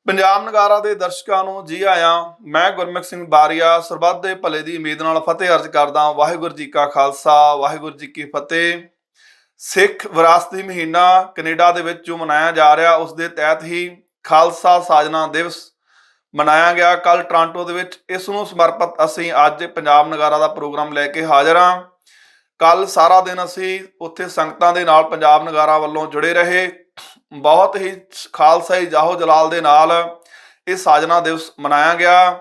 ਪੰਜਾਬ ਨਗਾਰਾ ਦੇ ਦਰਸ਼ਕਾਂ ਨੂੰ ਜੀ ਆਇਆਂ। ਮੈਂ ਗੁਰਮੁਖ ਸਿੰਘ ਬਾਰੀਆ ਸਰਬੱਤ ਦੇ ਭਲੇ ਦੀ ਉਮੀਦ ਨਾਲ ਫਤਿਹ ਅਰਜ਼ ਕਰਦਾ। ਵਾਹਿਗੁਰੂ ਜੀ ਕਾ ਖਾਲਸਾ, ਵਾਹਿਗੁਰੂ ਜੀ ਕੀ ਫਤਿਹ। ਸਿੱਖ ਵਿਰਾਸਤੀ ਮਹੀਨਾ ਕੈਨੇਡਾ ਦੇ ਵਿੱਚ ਜੋ ਮਨਾਇਆ ਜਾ ਰਿਹਾ, ਉਸ ਦੇ ਤਹਿਤ ਹੀ ਖਾਲਸਾ ਸਾਜਨਾ ਦਿਵਸ ਮਨਾਇਆ ਗਿਆ ਕੱਲ ਟੋਰਾਂਟੋ ਦੇ ਵਿੱਚ। ਇਸ ਨੂੰ ਸਮਰਪਿਤ ਅਸੀਂ ਅੱਜ ਪੰਜਾਬ ਨਗਾਰਾ ਦਾ ਪ੍ਰੋਗਰਾਮ ਲੈ ਕੇ ਹਾਜ਼ਰ ਹਾਂ। ਕੱਲ ਸਾਰਾ ਦਿਨ ਅਸੀਂ ਉੱਥੇ ਸੰਗਤਾਂ ਦੇ ਨਾਲ ਪੰਜਾਬ ਨਗਾਰਾ ਵੱਲੋਂ ਜੁੜੇ ਰਹੇ। ਬਹੁਤ ਹੀ ਖਾਲਸਾਈ ਜਾਹੋ ਜਲਾਲ ਦੇ ਨਾਲ ਇਹ ਸਾਜਨਾ ਦਿਵਸ ਮਨਾਇਆ ਗਿਆ।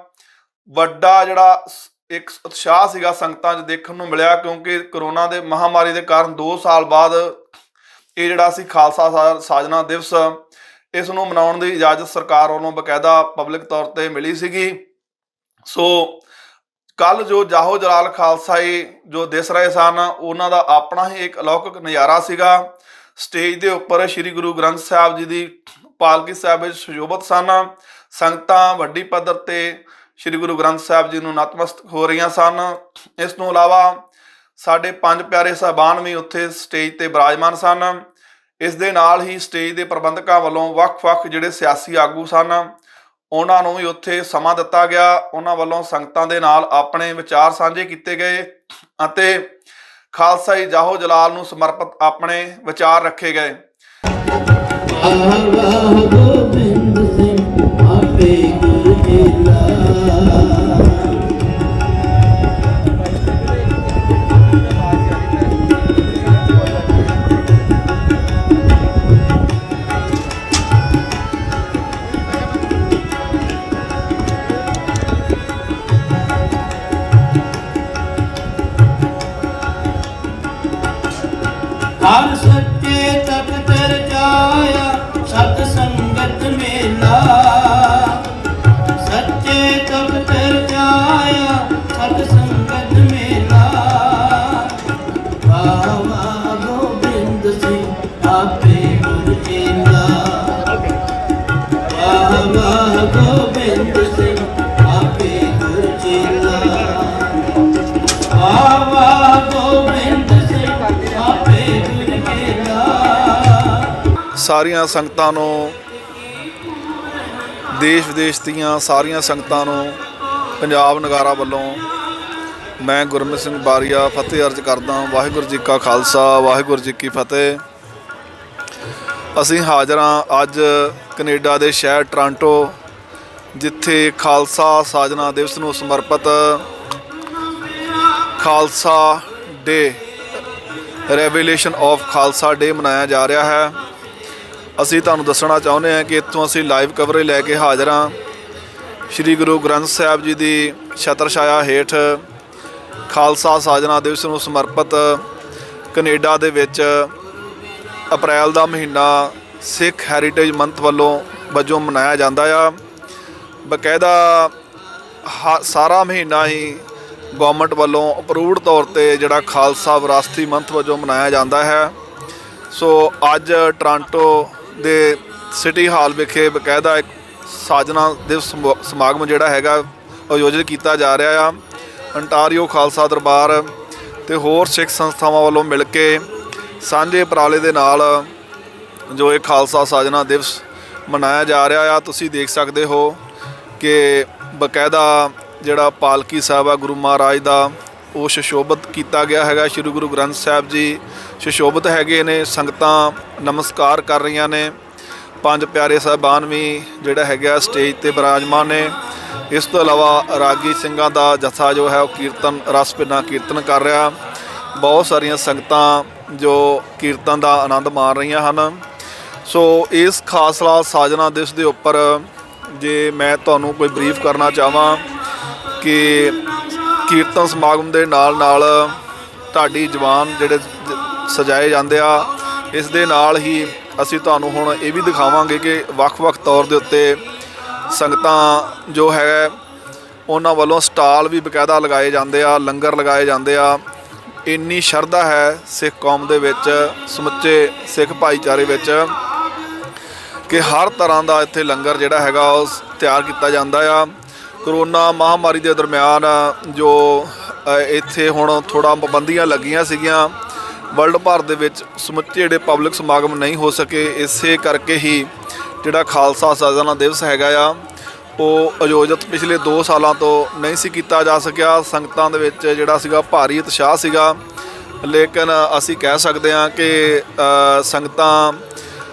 ਵੱਡਾ ਜਿਹੜਾ ਇੱਕ ਉਤਸ਼ਾਹ ਸੀਗਾ ਸੰਗਤਾਂ 'ਚ ਦੇਖਣ ਨੂੰ ਮਿਲਿਆ, ਕਿਉਂਕਿ ਕਰੋਨਾ ਦੇ ਮਹਾਮਾਰੀ ਦੇ ਕਾਰਨ 2 ਸਾਲ ਬਾਅਦ ਇਹ ਜਿਹੜਾ ਸੀ ਖਾਲਸਾ ਸਾਜਨਾ ਦਿਵਸ, ਇਸ ਨੂੰ ਮਨਾਉਣ ਦੀ ਇਜਾਜ਼ਤ ਸਰਕਾਰ ਵੱਲੋਂ ਬਕਾਇਦਾ ਪਬਲਿਕ ਤੌਰ ਤੇ ਮਿਲੀ ਸੀਗੀ। ਸੋ ਕੱਲ ਜੋ ਜਾਹੋ ਜਲਾਲ ਖਾਲਸਾਈ ਜੋ ਦਿਸ ਰਹੇ ਸਨ, ਉਹਨਾਂ ਦਾ ਆਪਣਾ ਹੀ ਇੱਕ ਅਲੌਕਿਕ ਨਜ਼ਾਰਾ ਸੀਗਾ। ਸਟੇਜ ਦੇ ਉੱਪਰ ਸ਼੍ਰੀ ਗੁਰੂ ਗ੍ਰੰਥ ਸਾਹਿਬ ਜੀ ਦੀ ਪਾਲਕੀ ਸਾਹਿਬ ਵਿੱਚ ਸੁਸ਼ੋਭਿਤ ਸਨ। ਸੰਗਤਾਂ ਵੱਡੀ ਪੱਧਰ ਤੇ ਸ਼੍ਰੀ ਗੁਰੂ ਗ੍ਰੰਥ ਸਾਹਿਬ ਜੀ ਨੂੰ ਨਤਮਸਤਕ ਹੋ ਰਹੀਆਂ ਸਨ। ਇਸ ਤੋਂ ਇਲਾਵਾ ਸਾਡੇ 5 ਪਿਆਰੇ ਸਾਹਿਬਾਨ ਵੀ ਉੱਥੇ ਸਟੇਜ ਤੇ ਬਿਰਾਜਮਾਨ ਸਨ। ਇਸ ਦੇ ਨਾਲ ਹੀ ਸਟੇਜ ਦੇ ਪ੍ਰਬੰਧਕਾਂ ਵੱਲੋਂ ਵੱਖ-ਵੱਖ ਜਿਹੜੇ ਸਿਆਸੀ ਆਗੂ ਸਨ, ਉਹਨਾਂ ਨੂੰ ਵੀ ਉੱਥੇ ਸਮਾਂ ਦਿੱਤਾ ਗਿਆ। ਉਹਨਾਂ ਵੱਲੋਂ ਸੰਗਤਾਂ ਦੇ ਨਾਲ ਆਪਣੇ ਵਿਚਾਰ ਸਾਂਝੇ ਕੀਤੇ ਗਏ ਅਤੇ ਖਾਲਸਾਈ ਜਾਹੋ ਜਲਾਲ ਨੂੰ ਸਮਰਪਿਤ ਆਪਣੇ ਵਿਚਾਰ ਰੱਖੇ ਗਏ। हर सच्चे तट तर जाया सत संगत मेला, सच्चे तट तर जाया सत संगत मेला। बाबा गोबिंद सिंह आपे गुर चेला, बाबा गोबिंद सिंह आपे गुर चेला, बाबा गोबिंद सिंह आपे ਸਾਰੀਆਂ ਸੰਗਤਾਂ ਨੂੰ, ਦੇਸ਼ ਵਿਦੇਸ਼ ਦੀਆਂ ਸਾਰੀਆਂ ਸੰਗਤਾਂ ਨੂੰ ਪੰਜਾਬ ਨਗਾਰਾ ਵੱਲੋਂ ਮੈਂ ਗੁਰਮੁਖ ਸਿੰਘ ਬਾਰੀਆ ਫਤਿਹ ਅਰਜ਼ ਕਰਦਾ। ਵਾਹਿਗੁਰੂ ਜੀ ਕਾ ਖਾਲਸਾ, ਵਾਹਿਗੁਰੂ ਜੀ ਕੀ ਫਤਿਹ। ਅਸੀਂ ਹਾਜ਼ਰ ਹਾਂ ਅੱਜ ਕੈਨੇਡਾ ਦੇ ਸ਼ਹਿਰ ਟੋਰਾਂਟੋ, ਜਿੱਥੇ ਖਾਲਸਾ ਸਾਜਨਾ ਦਿਵਸ ਨੂੰ ਸਮਰਪਿਤ ਖਾਲਸਾ ਡੇ, ਰੈਵੋਲੂਸ਼ਨ ਆਫ ਖਾਲਸਾ ਡੇ ਮਨਾਇਆ ਜਾ ਰਿਹਾ ਹੈ। ਅਸੀਂ ਤੁਹਾਨੂੰ ਦੱਸਣਾ ਚਾਹੁੰਦੇ ਹਾਂ ਕਿ ਇੱਥੋਂ ਅਸੀਂ ਲਾਈਵ ਕਵਰੇਜ ਲੈ ਕੇ ਹਾਜ਼ਰ ਹਾਂ। ਸ਼੍ਰੀ ਗੁਰੂ ਗ੍ਰੰਥ ਸਾਹਿਬ ਜੀ ਦੀ ਛਤਰ ਛਾਇਆ ਹੇਠ ਖਾਲਸਾ ਸਾਜਨਾ ਦਿਵਸ ਨੂੰ ਸਮਰਪਿਤ ਕੈਨੇਡਾ ਦੇ ਵਿੱਚ ਅਪ੍ਰੈਲ ਦਾ ਮਹੀਨਾ ਸਿੱਖ ਹੈਰੀਟੇਜ ਮੰਥ ਵਜੋਂ ਮਨਾਇਆ ਜਾਂਦਾ ਆ। ਬਕਾਇਦਾ ਸਾਰਾ ਮਹੀਨਾ ਹੀ ਗੌਰਮੈਂਟ ਵੱਲੋਂ ਅਪਰੂਵਡ ਤੌਰ 'ਤੇ ਜਿਹੜਾ ਖਾਲਸਾ ਵਿਰਾਸਤੀ ਮੰਥ ਵਜੋਂ ਮਨਾਇਆ ਜਾਂਦਾ ਹੈ। ਸੋ ਅੱਜ ਟੋਰਾਂਟੋ ਦੇ ਸਿਟੀ ਹਾਲ ਵਿਖੇ ਬਕਾਇਦਾ ਇੱਕ ਸਾਜਨਾ ਦਿਵਸ ਸਮਾਗਮ ਜਿਹੜਾ ਹੈਗਾ ਆਯੋਜਿਤ ਕੀਤਾ ਜਾ ਰਿਹਾ ਆ। ਅੰਟਾਰੀਓ ਖਾਲਸਾ ਦਰਬਾਰ ਅਤੇ ਹੋਰ ਸਿੱਖ ਸੰਸਥਾਵਾਂ ਵੱਲੋਂ ਮਿਲ ਕੇ ਸਾਂਝੇ ਉਪਰਾਲੇ ਦੇ ਨਾਲ ਜੋ ਇਹ ਖਾਲਸਾ ਸਾਜਨਾ ਦਿਵਸ ਮਨਾਇਆ ਜਾ ਰਿਹਾ ਆ। ਤੁਸੀਂ ਦੇਖ ਸਕਦੇ ਹੋ ਕਿ ਬਕਾਇਦਾ ਜਿਹੜਾ ਪਾਲਕੀ ਸਾਹਿਬ ਆ ਗੁਰੂ ਮਹਾਰਾਜ ਦਾ, ਉਹ ਸੁਸ਼ੋਭਿਤ ਕੀਤਾ ਗਿਆ ਹੈਗਾ। ਸ਼੍ਰੀ ਗੁਰੂ ਗ੍ਰੰਥ ਸਾਹਿਬ ਜੀ ਸੁਸ਼ੋਭਿਤ ਹੈਗੇ ਨੇ, ਸੰਗਤਾਂ ਨਮਸਕਾਰ ਕਰ ਰਹੀਆਂ ਨੇ। 5 ਪਿਆਰੇ ਸਾਹਿਬਾਨ ਵੀ ਜਿਹੜਾ ਹੈਗਾ ਸਟੇਜ 'ਤੇ ਬਿਰਾਜਮਾਨ ਨੇ। ਇਸ ਤੋਂ ਇਲਾਵਾ ਰਾਗੀ ਸਿੰਘਾਂ ਦਾ ਜਥਾ ਜੋ ਹੈ ਉਹ ਕੀਰਤਨ ਰਸ ਭਿੰਨਾ ਕੀਰਤਨ ਕਰ ਰਿਹਾ। ਬਹੁਤ ਸਾਰੀਆਂ ਸੰਗਤਾਂ ਜੋ ਕੀਰਤਨ ਦਾ ਆਨੰਦ ਮਾਣ ਰਹੀਆਂ ਹਨ। ਸੋ ਇਸ ਖਾਲਸਾ ਸਾਜਨਾ ਦਿਵਸ ਦੇ ਉੱਪਰ ਜੇ ਮੈਂ ਤੁਹਾਨੂੰ ਕੋਈ ਬਰੀਫ ਕਰਨਾ ਚਾਹਾਂ ਕਿ ਕੀਰਤਨ ਸਮਾਗਮ ਦੇ ਨਾਲ ਢਾਡੀ ਜਵਾਨ ਜਿਹੜੇ ਸਜਾਏ ਜਾਂਦੇ ਆ, ਇਸ ਦੇ ਨਾਲ ਹੀ ਅਸੀਂ ਤੁਹਾਨੂੰ ਹੁਣ ਇਹ ਵੀ ਦਿਖਾਵਾਂਗੇ ਕਿ ਵੱਖ-ਵੱਖ ਤੌਰ ਦੇ ਉੱਤੇ ਸੰਗਤਾਂ ਜੋ ਹੈ ਉਹਨਾਂ ਵੱਲੋਂ ਸਟਾਲ ਵੀ ਬਕਾਇਦਾ ਲਗਾਏ ਜਾਂਦੇ ਆ, ਲੰਗਰ ਲਗਾਏ ਜਾਂਦੇ ਆ। ਇੰਨੀ ਸ਼ਰਧਾ ਹੈ ਸਿੱਖ ਕੌਮ ਦੇ ਵਿੱਚ, ਸਮੁੱਚੇ ਸਿੱਖ ਭਾਈਚਾਰੇ ਵਿੱਚ, ਕਿ ਹਰ ਤਰ੍ਹਾਂ ਦਾ ਇੱਥੇ ਲੰਗਰ ਜਿਹੜਾ ਹੈਗਾ ਉਹ ਤਿਆਰ ਕੀਤਾ ਜਾਂਦਾ ਆ। ਕਰੋਨਾ ਮਹਾਮਾਰੀ ਦੇ ਦਰਮਿਆਨ ਜੋ ਇੱਥੇ ਹੁਣ ਥੋੜ੍ਹਾ ਪਾਬੰਦੀਆਂ ਲੱਗੀਆਂ ਸੀਗੀਆਂ, ਵਰਲਡ ਭਰ ਦੇ ਵਿੱਚ ਸਮੁੱਚੇ ਜਿਹੜੇ ਪਬਲਿਕ ਸਮਾਗਮ ਨਹੀਂ ਹੋ ਸਕੇ। ਇਸੇ ਕਰਕੇ ਹੀ ਜਿਹੜਾ ਖਾਲਸਾ ਸਾਜਨਾ ਦਿਵਸ ਹੈਗਾ ਆ ਉਹ ਆਯੋਜਿਤ ਪਿਛਲੇ 2 ਸਾਲਾਂ ਤੋਂ ਨਹੀਂ ਸੀ ਕੀਤਾ ਜਾ ਸਕਿਆ। ਸੰਗਤਾਂ ਦੇ ਵਿੱਚ ਜਿਹੜਾ ਸੀਗਾ ਭਾਰੀ ਉਤਸ਼ਾਹ ਸੀਗਾ, ਲੇਕਿਨ ਅਸੀਂ ਕਹਿ ਸਕਦੇ ਹਾਂ ਕਿ ਸੰਗਤਾਂ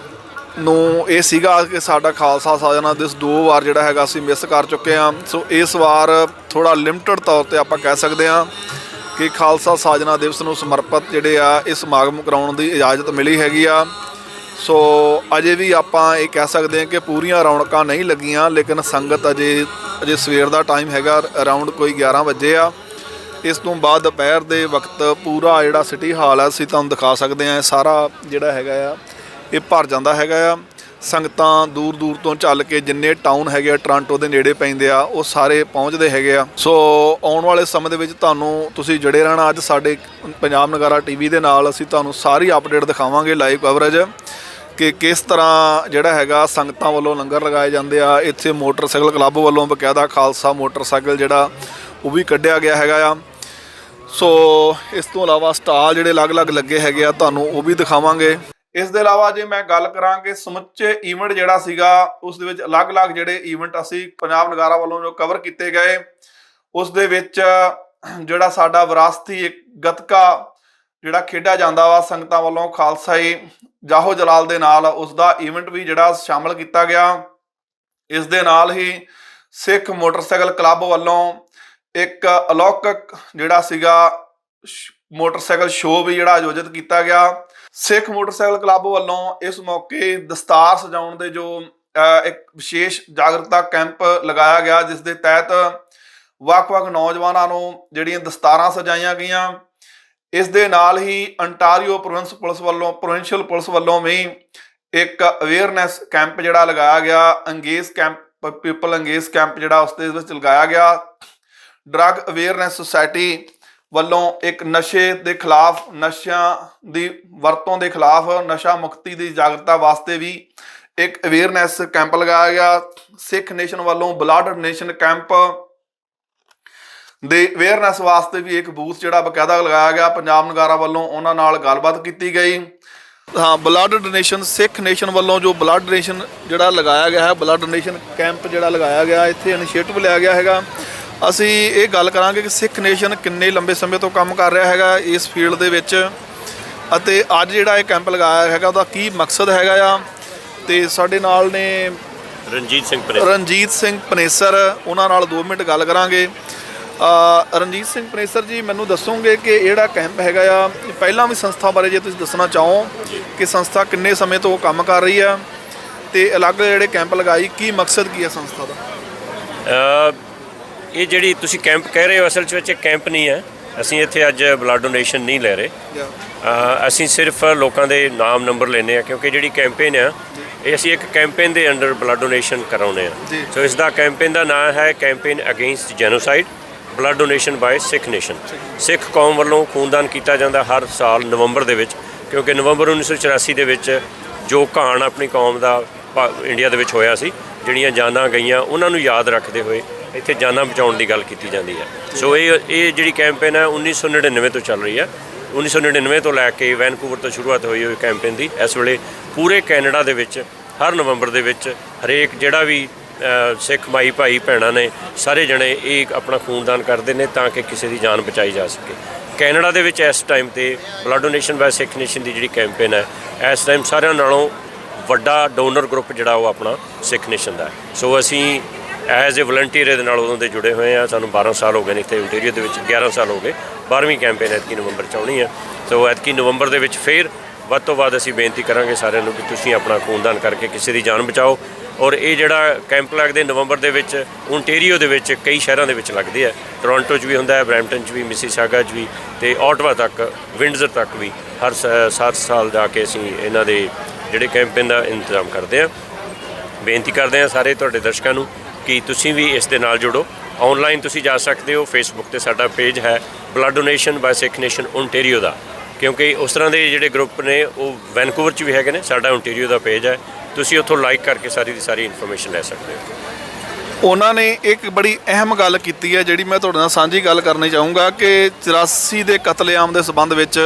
ਨੂੰ ਇਹ ਸੀਗਾ ਕਿ ਸਾਡਾ ਖਾਲਸਾ ਸਾਜਨਾ ਦਿਵਸ 2 ਵਾਰ ਜਿਹੜਾ ਹੈਗਾ ਅਸੀਂ ਮਿਸ ਕਰ ਚੁੱਕੇ ਹਾਂ। ਸੋ ਇਸ ਵਾਰ ਥੋੜ੍ਹਾ ਲਿਮਟਿਡ ਤੌਰ 'ਤੇ ਆਪਾਂ ਕਹਿ ਸਕਦੇ ਹਾਂ ਕਿ ਖਾਲਸਾ ਸਾਜਨਾ ਦਿਵਸ ਨੂੰ ਸਮਰਪਿਤ ਜਿਹੜੇ ਆ ਇਹ ਸਮਾਗਮ ਕਰਾਉਣ ਦੀ ਇਜਾਜ਼ਤ ਮਿਲੀ ਹੈਗੀ ਆ। ਸੋ ਅਜੇ ਵੀ ਆਪਾਂ ਇਹ ਕਹਿ ਸਕਦੇ ਹਾਂ ਕਿ ਪੂਰੀਆਂ ਰੌਣਕਾਂ ਨਹੀਂ ਲੱਗੀਆਂ, ਲੇਕਿਨ ਸੰਗਤ ਅਜੇ ਸਵੇਰ ਦਾ ਟਾਈਮ ਹੈਗਾ, ਅਰਾਊਂਡ ਕੋਈ 11 ਵਜੇ ਆ। ਇਸ ਤੋਂ ਬਾਅਦ ਦੁਪਹਿਰ ਦੇ ਵਕਤ ਪੂਰਾ ਜਿਹੜਾ ਸਿਟੀ ਹਾਲ ਆ ਅਸੀਂ ਤੁਹਾਨੂੰ ਦਿਖਾ ਸਕਦੇ ਹਾਂ, ਸਾਰਾ ਜਿਹੜਾ ਹੈਗਾ ਆ ਇਹ ਭਰ ਜਾਂਦਾ ਹੈਗਾ ਆ। ਸੰਗਤਾਂ ਦੂਰ ਦੂਰ ਤੋਂ ਚੱਲ ਕੇ ਜਿੰਨੇ ਟਾਊਨ ਹੈਗੇ ਆ ਟੋਰਾਂਟੋ ਦੇ ਨੇੜੇ ਪੈਂਦੇ ਆ ਉਹ ਸਾਰੇ ਪਹੁੰਚਦੇ ਹੈਗੇ ਆ। ਸੋ ਆਉਣ ਵਾਲੇ ਸਮੇਂ ਦੇ ਵਿੱਚ ਤੁਸੀਂ ਜੁੜੇ ਰਹਿਣਾ ਅੱਜ ਸਾਡੇ ਪੰਜਾਬ ਨਗਾਰਾ TV ਦੇ ਨਾਲ। ਅਸੀਂ ਤੁਹਾਨੂੰ ਸਾਰੀ ਅਪਡੇਟ ਦਿਖਾਵਾਂਗੇ, ਲਾਈਵ ਕਵਰੇਜ ਕਿ ਕਿਸ ਤਰ੍ਹਾਂ ਜਿਹੜਾ ਹੈਗਾ ਸੰਗਤਾਂ ਵੱਲੋਂ ਲੰਗਰ ਲਗਾਏ ਜਾਂਦੇ ਆ। ਇੱਥੇ ਮੋਟਰਸਾਈਕਲ ਕਲੱਬ ਵੱਲੋਂ ਬਕਾਇਦਾ ਖਾਲਸਾ ਮੋਟਰਸਾਈਕਲ ਜਿਹੜਾ ਉਹ ਵੀ ਕੱਢਿਆ ਗਿਆ ਹੈਗਾ ਆ। ਸੋ ਇਸ ਤੋਂ ਇਲਾਵਾ ਸਟਾਲ ਜਿਹੜੇ ਅਲੱਗ-ਅਲੱਗ ਲੱਗੇ ਹੈਗੇ ਆ ਤੁਹਾਨੂੰ ਉਹ ਵੀ ਦਿਖਾਵਾਂਗੇ। ਇਸ ਦੇ ਇਲਾਵਾ ਜੇ ਮੈਂ ਗੱਲ ਕਰਾਂ ਕਿ ਸਮੁੱਚੇ ਈਵੈਂਟ ਜਿਹੜਾ ਸੀਗਾ ਉਸ ਦੇ ਵਿੱਚ ਅਲੱਗ-ਅਲੱਗ ਜਿਹੜੇ ਈਵੈਂਟ ਅਸੀਂ ਪੰਜਾਬ ਨਗਾਰਾ ਵੱਲੋਂ ਜੋ ਕਵਰ ਕੀਤੇ ਗਏ, ਉਸ ਦੇ ਵਿੱਚ ਜਿਹੜਾ ਸਾਡਾ ਵਿਰਾਸਤੀ ਗੱਤਕਾ ਜਿਹੜਾ ਖੇਡਿਆ ਜਾਂਦਾ ਵਾ ਸੰਗਤਾਂ ਵੱਲੋਂ ਖਾਲਸਾਈ ਜਾਹੋ ਜਲਾਲ ਦੇ ਨਾਲ, ਉਸ ਦਾ ਈਵੈਂਟ ਵੀ ਜਿਹੜਾ ਸ਼ਾਮਲ ਕੀਤਾ ਗਿਆ। ਇਸ ਦੇ ਨਾਲ ਹੀ ਸਿੱਖ ਮੋਟਰਸਾਈਕਲ ਕਲੱਬ ਵੱਲੋਂ ਇੱਕ ਅਲੌਕਿਕ ਜਿਹੜਾ ਸੀਗਾ ਮੋਟਰਸਾਈਕਲ ਸ਼ੋਅ ਵੀ ਜਿਹੜਾ ਆਯੋਜਿਤ ਕੀਤਾ ਗਿਆ। ਸਿੱਖ ਮੋਟਰਸਾਈਕਲ ਕਲੱਬ ਵੱਲੋਂ ਇਸ ਮੌਕੇ ਦਸਤਾਰ ਸਜਾਉਣ ਦੇ ਜੋ ਇੱਕ ਵਿਸ਼ੇਸ਼ ਜਾਗਰੂਕਤਾ ਕੈਂਪ ਲਗਾਇਆ ਗਿਆ, ਜਿਸ ਦੇ ਤਹਿਤ ਵੱਖ-ਵੱਖ ਨੌਜਵਾਨਾਂ ਨੂੰ ਜਿਹੜੀਆਂ ਦਸਤਾਰਾਂ ਸਜਾਈਆਂ ਗਈਆਂ। ਇਸ ਦੇ ਨਾਲ ਹੀ ਅੰਟਾਰੀਓ ਪ੍ਰੋਵਿੰਸ਼ੀਅਲ ਪੁਲਿਸ ਵੱਲੋਂ ਵੀ ਇੱਕ ਅਵੇਅਰਨੈਸ ਕੈਂਪ ਜਿਹੜਾ ਲਗਾਇਆ ਗਿਆ, ਪੀਪਲ ਅੰਗੇਜ ਕੈਂਪ ਜਿਹੜਾ ਉਸ ਦੇ ਵਿੱਚ ਲਗਾਇਆ ਗਿਆ। ਡਰੱਗ ਅਵੇਅਰਨੈਸ ਸੁਸਾਇਟੀ ਵੱਲੋਂ ਇੱਕ ਨਸ਼ੇ ਦੇ ਖਿਲਾਫ, ਨਸ਼ਿਆਂ ਦੀ ਵਰਤੋਂ ਦੇ ਖਿਲਾਫ, ਨਸ਼ਾ ਮੁਕਤੀ ਦੀ ਜਾਗਰੂਕਤਾ ਵਾਸਤੇ ਵੀ ਇੱਕ ਅਵੇਅਰਨੈਸ ਕੈਂਪ ਲਗਾਇਆ ਗਿਆ। ਸਿੱਖ ਨੇਸ਼ਨ ਵੱਲੋਂ ਬਲੱਡ ਡੋਨੇਸ਼ਨ ਕੈਂਪ ਦੇ ਅਵੇਅਰਨੈਸ ਵਾਸਤੇ ਵੀ ਇੱਕ ਬੂਥ ਜਿਹੜਾ ਬਕਾਇਦਾ ਲਗਾਇਆ ਗਿਆ। ਪੰਜਾਬ ਨਗਾਰਾ ਵੱਲੋਂ ਉਹਨਾਂ ਨਾਲ ਗੱਲਬਾਤ ਕੀਤੀ ਗਈ। ਹਾਂ, ਬਲੱਡ ਡੋਨੇਸ਼ਨ ਸਿੱਖ ਨੇਸ਼ਨ ਵੱਲੋਂ ਜੋ ਬਲੱਡ ਡੋਨੇਸ਼ਨ ਜਿਹੜਾ ਲਗਾਇਆ ਗਿਆ ਹੈ, ਬਲੱਡ ਡੋਨੇਸ਼ਨ ਕੈਂਪ ਜਿਹੜਾ ਲਗਾਇਆ ਗਿਆ, ਇੱਥੇ ਇਨੀਸ਼ੀਏਟਿਵ ਲਿਆ ਗਿਆ ਹੈਗਾ। ਅਸੀਂ ਇਹ ਗੱਲ ਕਰਾਂਗੇ ਕਿ ਸਿੱਖ ਨੇਸ਼ਨ ਕਿੰਨੇ ਲੰਬੇ ਸਮੇਂ ਤੋਂ ਕੰਮ ਕਰ ਰਿਹਾ ਹੈਗਾ ਇਸ ਫੀਲਡ ਦੇ ਵਿੱਚ, ਅਤੇ ਅੱਜ ਜਿਹੜਾ ਇਹ ਕੈਂਪ ਲਗਾਇਆ ਹੈਗਾ ਉਹਦਾ ਕੀ ਮਕਸਦ ਹੈਗਾ ਆ। ਤੇ ਸਾਡੇ ਨਾਲ ਨੇ ਰਣਜੀਤ ਸਿੰਘ ਪਨੇਸਰ, ਉਹਨਾਂ ਨਾਲ 2 ਮਿੰਟ ਗੱਲ ਕਰਾਂਗੇ। ਰਣਜੀਤ ਸਿੰਘ ਪਨੇਸਰ ਜੀ, ਮੈਨੂੰ ਦੱਸੋਗੇ ਕਿ ਜਿਹੜਾ ਕੈਂਪ ਹੈਗਾ ਆ, ਪਹਿਲਾਂ ਵੀ ਸੰਸਥਾ ਬਾਰੇ ਜੇ ਤੁਸੀਂ ਦੱਸਣਾ ਚਾਹੋ ਕਿ ਸੰਸਥਾ ਕਿੰਨੇ ਸਮੇਂ ਤੋਂ ਕੰਮ ਕਰ ਰਹੀ ਆ ਤੇ ਅਲੱਗ ਜਿਹੜੇ ਕੈਂਪ ਲਗਾਈ, ਕੀ ਮਕਸਦ ਕੀ ਹੈ ਸੰਸਥਾ ਦਾ? ਇਹ ਜਿਹੜੀ ਤੁਸੀਂ ਕੈਂਪ ਕਹਿ ਰਹੇ ਹੋ, ਅਸਲ 'ਚ ਵਿੱਚ ਕੈਂਪ ਨਹੀਂ ਹੈ। ਅਸੀਂ ਇੱਥੇ ਅੱਜ ਬਲੱਡ ਡੋਨੇਸ਼ਨ ਨਹੀਂ ਲੈ ਰਹੇ। ਅਸੀਂ ਸਿਰਫ ਲੋਕਾਂ ਦੇ ਨਾਮ ਨੰਬਰ ਲੈਂਦੇ ਹਾਂ, ਕਿਉਂਕਿ ਜਿਹੜੀ ਕੈਂਪੇਨ ਆ ਇਹ ਅਸੀਂ ਇੱਕ ਕੈਂਪੇਨ ਦੇ ਅੰਡਰ ਬਲੱਡ ਡੋਨੇਸ਼ਨ ਕਰਾਉਂਦੇ ਹਾਂ। ਸੋ ਇਸ ਦਾ ਕੈਂਪੇਨ ਦਾ ਨਾਮ ਹੈ campaign against genocide blood donation by Sikh nation. Sikh ਕੌਮ ਵੱਲੋਂ ਖੂਨਦਾਨ ਕੀਤਾ ਜਾਂਦਾ ਹਰ ਸਾਲ ਨਵੰਬਰ ਦੇ ਵਿੱਚ, ਕਿਉਂਕਿ ਨਵੰਬਰ 1984 ਦੇ ਵਿੱਚ ਜੋ ਘਾਣ ਆਪਣੀ ਕੌਮ ਦਾ ਇੰਡੀਆ ਦੇ ਵਿੱਚ ਹੋਇਆ ਸੀ, ਜਿਹੜੀਆਂ ਜਾਨਾਂ ਗਈਆਂ ਉਹਨਾਂ ਨੂੰ ਯਾਦ ਰੱਖਦੇ ਹੋਏ ਇੱਥੇ ਜਾਨਾਂ ਬਚਾਉਣ ਦੀ ਗੱਲ ਕੀਤੀ ਜਾਂਦੀ ਹੈ। ਸੋ ਇਹ ਜਿਹੜੀ ਕੈਂਪੇਨ ਹੈ 1999 ਤੋਂ ਚੱਲ ਰਹੀ ਹੈ। 1999 ਤੋਂ ਲੈ ਕੇ ਵੈਨਕੂਵਰ ਤੋਂ ਸ਼ੁਰੂਆਤ ਹੋਈ ਹੋਈ ਕੈਂਪੇਨ ਦੀ। ਇਸ ਵੇਲੇ ਪੂਰੇ ਕੈਨੇਡਾ ਦੇ ਵਿੱਚ ਹਰ ਨਵੰਬਰ ਦੇ ਵਿੱਚ ਹਰੇਕ ਜਿਹੜਾ ਵੀ ਸਿੱਖ ਮਾਈ ਭਾਈ ਭੈਣਾਂ ਨੇ, ਸਾਰੇ ਜਣੇ ਇਹ ਆਪਣਾ ਖੂਨਦਾਨ ਕਰਦੇ ਨੇ ਤਾਂ ਕਿ ਕਿਸੇ ਦੀ ਜਾਨ ਬਚਾਈ ਜਾ ਸਕੇ। ਕੈਨੇਡਾ ਦੇ ਵਿੱਚ ਇਸ ਟਾਈਮ 'ਤੇ blood donation by Sikh nation ਦੀ ਜਿਹੜੀ ਕੈਂਪੇਨ ਹੈ, ਇਸ ਟਾਈਮ ਸਾਰਿਆਂ ਨਾਲੋਂ ਵੱਡਾ ਡੋਨਰ ਗਰੁੱਪ ਜਿਹੜਾ ਉਹ ਆਪਣਾ ਸਿੱਖ ਨੇਸ਼ਨ ਦਾ ਹੈ। ਸੋ ਅਸੀਂ ਐਜ਼ ਏ ਵਲੰਟੀਅਰ ਇਹਦੇ ਨਾਲ ਉਦੋਂ ਦੇ ਜੁੜੇ ਹੋਏ ਆ। ਸਾਨੂੰ 12 ਸਾਲ ਹੋ ਗਏ ਨੇ ਇੱਥੇ ਇੰਟੀਰੀਅਰ ਦੇ ਵਿੱਚ, 11 ਸਾਲ ਹੋ ਗਏ। 12ਵੀਂ ਕੈਂਪੇਨ ਐਤਕੀ ਨਵੰਬਰ 'ਚ ਆਉਣੀ ਹੈ। ਸੋ ਐਤਕੀ ਨਵੰਬਰ ਦੇ ਵਿੱਚ ਫਿਰ ਵੱਧ ਤੋਂ ਵੱਧ ਅਸੀਂ ਬੇਨਤੀ ਕਰਾਂਗੇ ਸਾਰਿਆਂ ਨੂੰ ਕਿ ਤੁਸੀਂ ਆਪਣਾ ਖੂਨਦਾਨ ਕਰਕੇ ਕਿਸੇ ਦੀ ਜਾਨ ਬਚਾਓ। ਔਰ ਇਹ ਜਿਹੜਾ ਕੈਂਪ ਲੱਗਦੇ ਨਵੰਬਰ ਦੇ ਵਿੱਚ ਓਨਟਾਰੀਓ ਦੇ ਵਿੱਚ ਕਈ ਸ਼ਹਿਰਾਂ ਦੇ ਵਿੱਚ ਲੱਗਦੇ ਆ। ਟੋਰਾਂਟੋ 'ਚ ਵੀ ਹੁੰਦਾ ਹੈ, ਬਰੈਂਪਟਨ 'ਚ ਵੀ, ਮਿਸੀਸਾਗਾ 'ਚ ਵੀ, ਅਤੇ ਓਟਵਾ ਤੱਕ, ਵਿੰਡਜ਼ਰ ਤੱਕ ਵੀ ਹਰ 7 ਸਾਲ ਜਾ ਕੇ ਅਸੀਂ ਇਹਨਾਂ ਦੇ ਜਿਹੜੇ ਕੈਂਪੇਨ ਦਾ ਇੰਤਜ਼ਾਮ ਕਰਦੇ ਹਾਂ। ਬੇਨਤੀ ਕਰਦੇ ਹਾਂ ਸਾਰੇ ਤੁਹਾਡੇ ਦਰਸ਼ਕਾਂ ਨੂੰ ਕਿ ਤੁਸੀਂ ਵੀ ਇਸ ਦੇ ਨਾਲ ਜੁੜੋ। ਆਨਲਾਈਨ ਤੁਸੀਂ ਜਾ ਸਕਦੇ ਹੋ, ਫੇਸਬੁੱਕ 'ਤੇ ਸਾਡਾ ਪੇਜ ਹੈ blood donation by Sikh nation Ontario ਦਾ, ਕਿਉਂਕਿ ਉਸ ਤਰ੍ਹਾਂ ਦੇ ਜਿਹੜੇ ਗਰੁੱਪ ਨੇ ਉਹ ਵੈਨਕੂਵਰ 'ਚ ਵੀ ਹੈਗੇ ਨੇ। ਸਾਡਾ ਓਨਟਾਰੀਓ ਦਾ ਪੇਜ ਹੈ, ਤੁਸੀਂ ਉੱਥੋਂ ਲਾਈਕ ਕਰਕੇ ਸਾਰੀ ਦੀ ਸਾਰੀ ਇਨਫੋਰਮੇਸ਼ਨ ਲੈ ਸਕਦੇ ਹੋ। ਉਹਨਾਂ ਨੇ ਇੱਕ ਬੜੀ ਅਹਿਮ ਗੱਲ ਕੀਤੀ ਹੈ ਜਿਹੜੀ ਮੈਂ ਤੁਹਾਡੇ ਨਾਲ ਸਾਂਝੀ ਗੱਲ ਕਰਨੀ ਚਾਹੂੰਗਾ ਕਿ 84 ਦੇ ਕਤਲੇਆਮ ਦੇ ਸਬੰਧ ਵਿੱਚ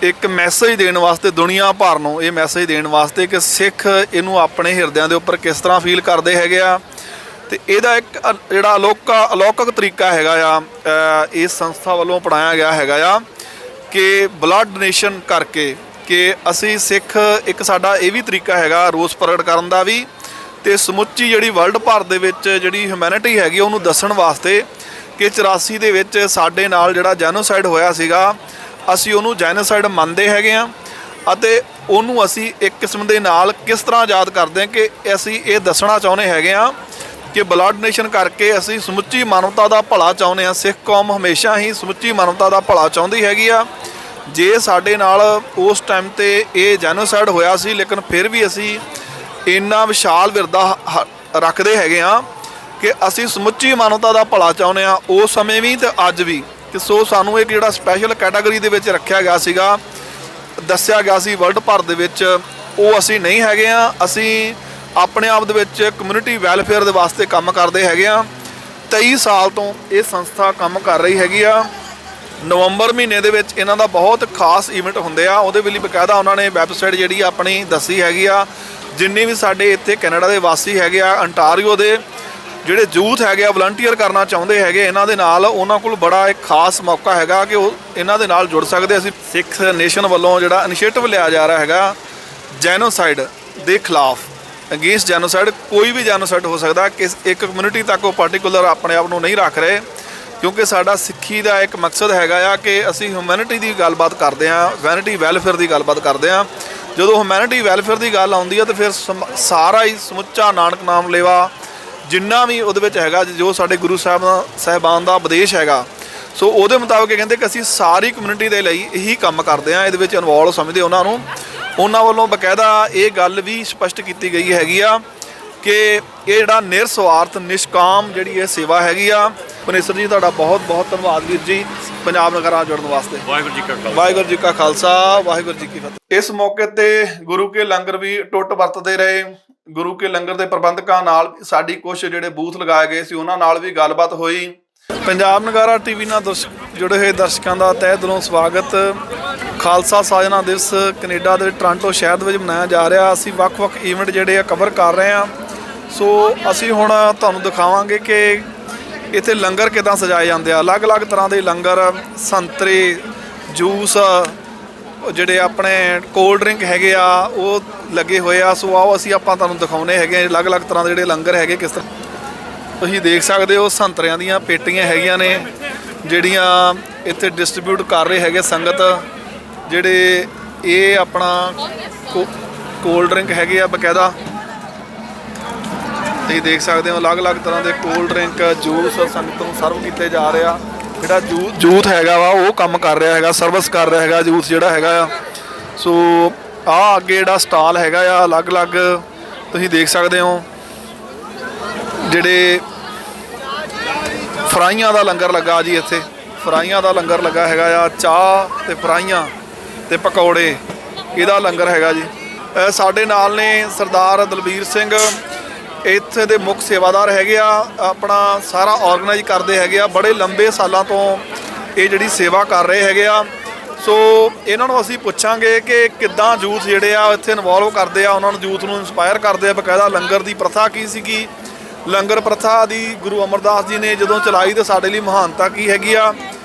ਇੱਕ ਮੈਸੇਜ ਦੇਣ ਵਾਸਤੇ ਦੁਨੀਆ ਭਰ ਨੂੰ ਇਹ ਮੈਸੇਜ ਦੇਣ ਵਾਸਤੇ ਕਿ ਸਿੱਖ ਇਹਨੂੰ ਆਪਣੇ ਹਿਰਦਿਆਂ ਦੇ ਉੱਪਰ ਕਿਸ ਤਰ੍ਹਾਂ ਫੀਲ ਕਰਦੇ ਹੈਗੇ ਆ। ਤੇ ਇਹਦਾ ਇੱਕ ਜਿਹੜਾ ਅਲੌਕਿਕ ਤਰੀਕਾ ਹੈਗਾ ਆ ਇਸ ਸੰਸਥਾ ਵੱਲੋਂ ਅਪਣਾਇਆ ਗਿਆ ਹੈਗਾ ਆ ਕਿ ਬਲੱਡ ਡੋਨੇਸ਼ਨ ਕਰਕੇ ਕਿ ਅਸੀਂ ਸਿੱਖ ਇੱਕ ਸਾਡਾ ਇਹ ਵੀ ਤਰੀਕਾ ਹੈਗਾ ਰੋਸ ਪ੍ਰਗਟ ਕਰਨ ਦਾ ਵੀ, ਤੇ ਸਮੁੱਚੀ ਜਿਹੜੀ ਵਰਲਡ ਭਰ ਦੇ ਵਿੱਚ ਜਿਹੜੀ ਹਿਊਮੈਨਿਟੀ ਹੈਗੀ ਉਹਨੂੰ ਦੱਸਣ ਵਾਸਤੇ ਕਿ 84 ਦੇ ਵਿੱਚ ਸਾਡੇ ਨਾਲ ਜਿਹੜਾ ਜੈਨੋਸਾਈਡ ਹੋਇਆ ਸੀਗਾ ਅਸੀਂ ਉਹਨੂੰ ਜੈਨੋਸਾਈਡ ਮੰਨਦੇ ਹੈਗੇ ਆ, ਅਤੇ ਉਹਨੂੰ ਅਸੀਂ ਇੱਕ ਕਿਸਮ ਦੇ ਨਾਲ ਕਿਸ ਤਰ੍ਹਾਂ ਯਾਦ ਕਰਦੇ ਹਾਂ ਕਿ ਅਸੀਂ ਇਹ ਦੱਸਣਾ ਚਾਹੁੰਦੇ ਹੈਗੇ ਆ ਕਿ ਬਲੱਡ ਡੋਨੇਸ਼ਨ ਕਰਕੇ ਅਸੀਂ ਸਮੁੱਚੀ ਮਾਨਵਤਾ ਦਾ ਭਲਾ ਚਾਹੁੰਦੇ ਹਾਂ। ਸਿੱਖ ਕੌਮ ਹਮੇਸ਼ਾ ਹੀ ਸਮੁੱਚੀ ਮਾਨਵਤਾ ਦਾ ਭਲਾ ਚਾਹੁੰਦੀ ਹੈਗੀ ਆ। ਜੇ ਸਾਡੇ ਨਾਲ ਉਸ ਟਾਈਮ ਤੇ ਇਹ ਜੈਨੋਸਾਈਡ ਹੋਇਆ ਸੀ ਲੇਕਿਨ ਫਿਰ ਵੀ ਅਸੀਂ ਇੰਨਾ ਵਿਸ਼ਾਲ ਵਿਰਦਾ ਰੱਖਦੇ ਹੈਗੇ ਆ ਕਿ ਅਸੀਂ ਸਮੁੱਚੀ ਮਾਨਵਤਾ ਦਾ ਭਲਾ ਚਾਹੁੰਦੇ ਆ, ਉਸ ਸਮੇਂ ਵੀ ਤੇ ਅੱਜ ਵੀ। ਕਿ ਸੋ ਸਾਨੂੰ ਇੱਕ ਜਿਹੜਾ ਸਪੈਸ਼ਲ ਕੈਟਾਗਰੀ ਦੇ ਵਿੱਚ ਰੱਖਿਆ ਗਿਆ ਸੀਗਾ, ਦੱਸਿਆ ਗਿਆ ਸੀ ਵਰਲਡ ਭਰ ਦੇ ਵਿੱਚ, ਉਹ ਅਸੀਂ ਨਹੀਂ ਹੈਗੇ ਆ। ਅਸੀਂ ਆਪਣੇ ਆਪ ਦੇ ਵਿੱਚ ਕਮਿਊਨਿਟੀ ਵੈਲਫੇਅਰ ਦੇ ਵਾਸਤੇ ਕੰਮ ਕਰਦੇ ਹੈਗੇ ਆ। 23 ਸਾਲ ਤੋਂ ਇਹ ਸੰਸਥਾ ਕੰਮ ਕਰ ਰਹੀ ਹੈਗੀ ਆ। ਨਵੰਬਰ ਮਹੀਨੇ ਦੇ ਵਿੱਚ ਇਹਨਾਂ ਦਾ ਬਹੁਤ ਖਾਸ ਇਵੈਂਟ ਹੁੰਦੇ ਆ, ਉਹਦੇ ਲਈ ਬਕਾਇਦਾ ਉਹਨਾਂ ਨੇ ਵੈਬਸਾਈਟ ਜਿਹੜੀ ਆਪਣੀ ਦੱਸੀ ਹੈਗੀ ਆ। ਜਿੰਨੇ ਵੀ ਸਾਡੇ ਇੱਥੇ ਕੈਨੇਡਾ ਦੇ ਵਾਸੀ ਹੈਗੇ ਆ, ਅੰਟਾਰੀਓ ਦੇ ਜਿਹੜੇ ਯੂਥ ਹੈਗੇ ਆ ਵਲੰਟੀਅਰ ਕਰਨਾ ਚਾਹੁੰਦੇ ਹੈਗੇ ਇਹਨਾਂ ਦੇ ਨਾਲ, ਉਹਨਾਂ ਕੋਲ ਬੜਾ ਇੱਕ ਖਾਸ ਮੌਕਾ ਹੈਗਾ ਕਿ ਉਹ ਇਹਨਾਂ ਦੇ ਨਾਲ ਜੁੜ ਸਕਦੇ। ਅਸੀਂ ਸਿੱਖ ਨੇਸ਼ਨ ਵੱਲੋਂ ਜਿਹੜਾ ਇਨੀਸ਼ੀਏਟਿਵ ਲਿਆ ਜਾ ਰਿਹਾ ਹੈਗਾ ਜੈਨੋਸਾਈਡ ਦੇ ਖਿਲਾਫ, ਅਗੇਂਸਟ ਜੈਨੋਸਾਈਡ। ਕੋਈ ਵੀ ਜੈਨੋਸਾਈਡ ਹੋ ਸਕਦਾ, ਕਿਸ ਇੱਕ ਕਮਿਊਨਿਟੀ ਤੱਕ ਉਹ ਪਾਰਟੀਕੂਲਰ ਆਪਣੇ ਆਪ ਨੂੰ ਨਹੀਂ ਰੱਖ ਰਹੇ, ਕਿਉਂਕਿ ਸਾਡਾ ਸਿੱਖੀ ਦਾ ਇੱਕ ਮਕਸਦ ਹੈਗਾ ਆ ਕਿ ਅਸੀਂ ਹਿਊਮੈਨਿਟੀ ਦੀ ਗੱਲਬਾਤ ਕਰਦੇ ਹਾਂ, ਹਿਊਮੈਨਿਟੀ ਵੈਲਫੇਅਰ ਦੀ ਗੱਲਬਾਤ ਕਰਦੇ ਹਾਂ। ਜਦੋਂ ਹਿਊਮੈਨਿਟੀ ਵੈਲਫੇਅਰ ਦੀ ਗੱਲ ਆਉਂਦੀ ਹੈ ਤਾਂ ਫਿਰ ਸਾਰਾ ਹੀ ਸਮੁੱਚਾ ਨਾਨਕ ਨਾਮ ਲੇਵਾ ਜਿੰਨਾ ਵੀ ਉਹਦੇ ਵਿੱਚ ਹੈਗਾ, ਜੋ ਸਾਡੇ ਗੁਰੂ ਸਾਹਿਬਾਨ ਦਾ ਉਪਦੇਸ਼ ਹੈਗਾ, ਸੋ ਉਹਦੇ ਮੁਤਾਬਕ ਇਹ ਕਹਿੰਦੇ ਕਿ ਅਸੀਂ ਸਾਰੀ ਕਮਿਊਨਿਟੀ ਦੇ ਲਈ ਇਹੀ ਕੰਮ ਕਰਦੇ ਹਾਂ, ਇਹਦੇ ਵਿੱਚ ਇਨਵੋਲਵ ਸਮਝਦੇ ਉਹਨਾਂ ਨੂੰ। ਉਹਨਾਂ ਵੱਲੋਂ ਬਕਾਇਦਾ ਇਹ ਗੱਲ ਵੀ ਸਪਸ਼ਟ ਕੀਤੀ ਗਈ ਹੈਗੀ ਆ ਕਿ ਇਹ ਜਿਹੜਾ ਨਿਰਸਵਾਰਥ ਨਿਸ਼ਕਾਮ ਜਿਹੜੀ ਇਹ ਸੇਵਾ ਹੈਗੀ ਆ। ਪਰਮੇਸ਼ਰ ਜੀ ਤੁਹਾਡਾ ਬਹੁਤ ਬਹੁਤ ਧੰਨਵਾਦ ਵੀਰ ਜੀ ਪੰਜਾਬ ਨਗਰ ਨਾਲ ਜੁੜਨ ਵਾਸਤੇ। ਵਾਹਿਗੁਰੂ ਜੀ ਕਾ ਖਾਲਸਾ, ਵਾਹਿਗੁਰੂ ਜੀ ਕਾ ਖਾਲਸਾ, ਵਾਹਿਗੁਰੂ ਜੀ ਕੀ ਫਤਿਹ। ਇਸ ਮੌਕੇ ਤੇ ਗੁਰੂ ਕੇ ਲੰਗਰ ਵੀ ਟੁੱਟ ਵਰਤਦੇ ਰਹੇ। ਗੁਰੂ ਕੇ ਲੰਗਰ ਦੇ ਪ੍ਰਬੰਧਕਾਂ ਨਾਲ ਸਾਡੀ ਕੁਝ ਜਿਹੜੇ ਬੂਥ ਲਗਾਏ ਗਏ ਸੀ ਉਹਨਾਂ ਨਾਲ ਵੀ ਗੱਲਬਾਤ ਹੋਈ। ਪੰਜਾਬ ਨਗਾਰਾ ਟੀਵੀ ਨਾਲ ਜੁੜੇ ਹੋਏ ਦਰਸ਼ਕਾਂ ਦਾ ਤਹਿ ਦਿਲੋਂ ਸਵਾਗਤ। ਖਾਲਸਾ ਸਾਜਨਾ ਦਿਵਸ ਕੈਨੇਡਾ ਦੇ ਟੋਰਾਂਟੋ ਸ਼ਹਿਰ ਦੇ ਵਿੱਚ ਮਨਾਇਆ ਜਾ ਰਿਹਾ। ਅਸੀਂ ਵੱਖ-ਵੱਖ ਈਵੈਂਟ ਜਿਹੜੇ ਆ ਕਵਰ ਕਰ ਰਹੇ ਹਾਂ। ਸੋ ਅਸੀਂ ਹੁਣ ਤੁਹਾਨੂੰ ਦਿਖਾਵਾਂਗੇ ਕਿ ਇੱਥੇ ਲੰਗਰ ਕਿੱਦਾਂ ਸਜਾਏ ਜਾਂਦੇ ਆ। ਅਲੱਗ-ਅਲੱਗ ਤਰ੍ਹਾਂ ਦੇ ਲੰਗਰ, ਸੰਤਰੇ, ਜੂਸ, ਜਿਹੜੇ ਆਪਣੇ ਕੋਲਡ ਡਰਿੰਕ ਹੈਗੇ ਆ ਉਹ ਲੱਗੇ ਹੋਏ ਆ। ਸੋ ਆਓ ਆਪਾਂ ਤੁਹਾਨੂੰ ਦਿਖਾਉਂਦੇ ਹੈਗੇ ਅਲੱਗ-ਅਲੱਗ ਤਰ੍ਹਾਂ ਦੇ ਜਿਹੜੇ ਲੰਗਰ ਹੈਗੇ ਕਿਸ ਤਰ੍ਹਾਂ। ਤੁਸੀਂ ਦੇਖ ਸਕਦੇ ਹੋ ਸੰਤਰਿਆਂ ਦੀਆਂ ਪੇਟੀਆਂ ਹੈਗੀਆਂ ਨੇ ਜਿਹੜੀਆਂ ਇੱਥੇ ਡਿਸਟ੍ਰੀਬਿਊਟ ਕਰ ਰਹੇ ਹੈਗੇ ਸੰਗਤ। ਜਿਹੜੇ ਇਹ ਆਪਣਾ ਕੋਲਡ ਡਰਿੰਕ ਹੈਗੇ ਆ ਬਕਾਇਦਾ, ਤੁਸੀਂ ਦੇਖ ਸਕਦੇ ਹੋ ਅਲੱਗ-ਅਲੱਗ ਤਰ੍ਹਾਂ ਦੇ ਕੋਲਡ ਡਰਿੰਕ, ਜੂਸ ਸੰਗਤ ਨੂੰ ਸਰਵ ਕੀਤੇ ਜਾ ਰਹੇ ਆ। ਜਿਹੜਾ ਯੂਥ ਹੈਗਾ ਵਾ ਉਹ ਕੰਮ ਕਰ ਰਿਹਾ ਹੈਗਾ, ਸਰਵਿਸ ਕਰ ਰਿਹਾ ਹੈਗਾ ਯੂਥ ਜਿਹੜਾ ਹੈਗਾ ਆ। ਸੋ ਆਹ ਅੱਗੇ ਜਿਹੜਾ ਸਟਾਲ ਹੈਗਾ ਆ ਅਲੱਗ-ਅਲੱਗ ਤੁਸੀਂ ਦੇਖ ਸਕਦੇ ਹੋ। ਜਿਹੜੇ ਫਰਾਈਆਂ ਦਾ ਲੰਗਰ ਲੱਗਾ ਜੀ, ਇੱਥੇ ਫਰਾਈਆਂ ਦਾ ਲੰਗਰ ਲੱਗਾ ਹੈਗਾ ਆ। ਚਾਹ ਤੇ ਫਰਾਈਆਂ ਤੇ ਪਕੌੜੇ, ਇਹਦਾ ਲੰਗਰ ਹੈਗਾ ਜੀ। ਸਾਡੇ ਨਾਲ ਨੇ ਸਰਦਾਰ ਦਲਬੀਰ ਸਿੰਘ, ਇੱਥੇ ਦੇ ਮੁੱਖ ਸੇਵਾਦਾਰ ਹੈਗੇ ਆ, ਆਪਣਾ ਸਾਰਾ ਆਰਗੇਨਾਈਜ਼ ਕਰਦੇ ਹੈਗੇ ਆ। ਬੜੇ ਲੰਬੇ ਸਾਲਾਂ ਤੋਂ ਇਹ ਜਿਹੜੀ ਸੇਵਾ ਕਰ ਰਹੇ ਹੈਗੇ ਆ। ਸੋ ਇਹਨਾਂ ਨੂੰ ਅਸੀਂ ਪੁੱਛਾਂਗੇ ਕਿ ਕਿੱਦਾਂ ਯੂਥ ਜਿਹੜੇ ਆ ਇੱਥੇ ਇਨਵੋਲਵ ਕਰਦੇ ਆ, ਉਹਨਾਂ ਨੂੰ ਯੂਥ ਨੂੰ ਇੰਸਪਾਇਰ ਕਰਦੇ ਆ। ਬਕਾਇਦਾ ਲੰਗਰ ਦੀ ਪ੍ਰਥਾ ਕੀ ਸੀਗੀ, ਲੰਗਰ ਪ੍ਰਥਾ ਦੀ ਗੁਰੂ ਅਮਰਦਾਸ ਜੀ ਨੇ ਜਦੋਂ ਚਲਾਈ ਤਾਂ ਸਾਡੇ ਲਈ ਮਹਾਨਤਾ ਕੀ ਹੈਗੀ ਆ।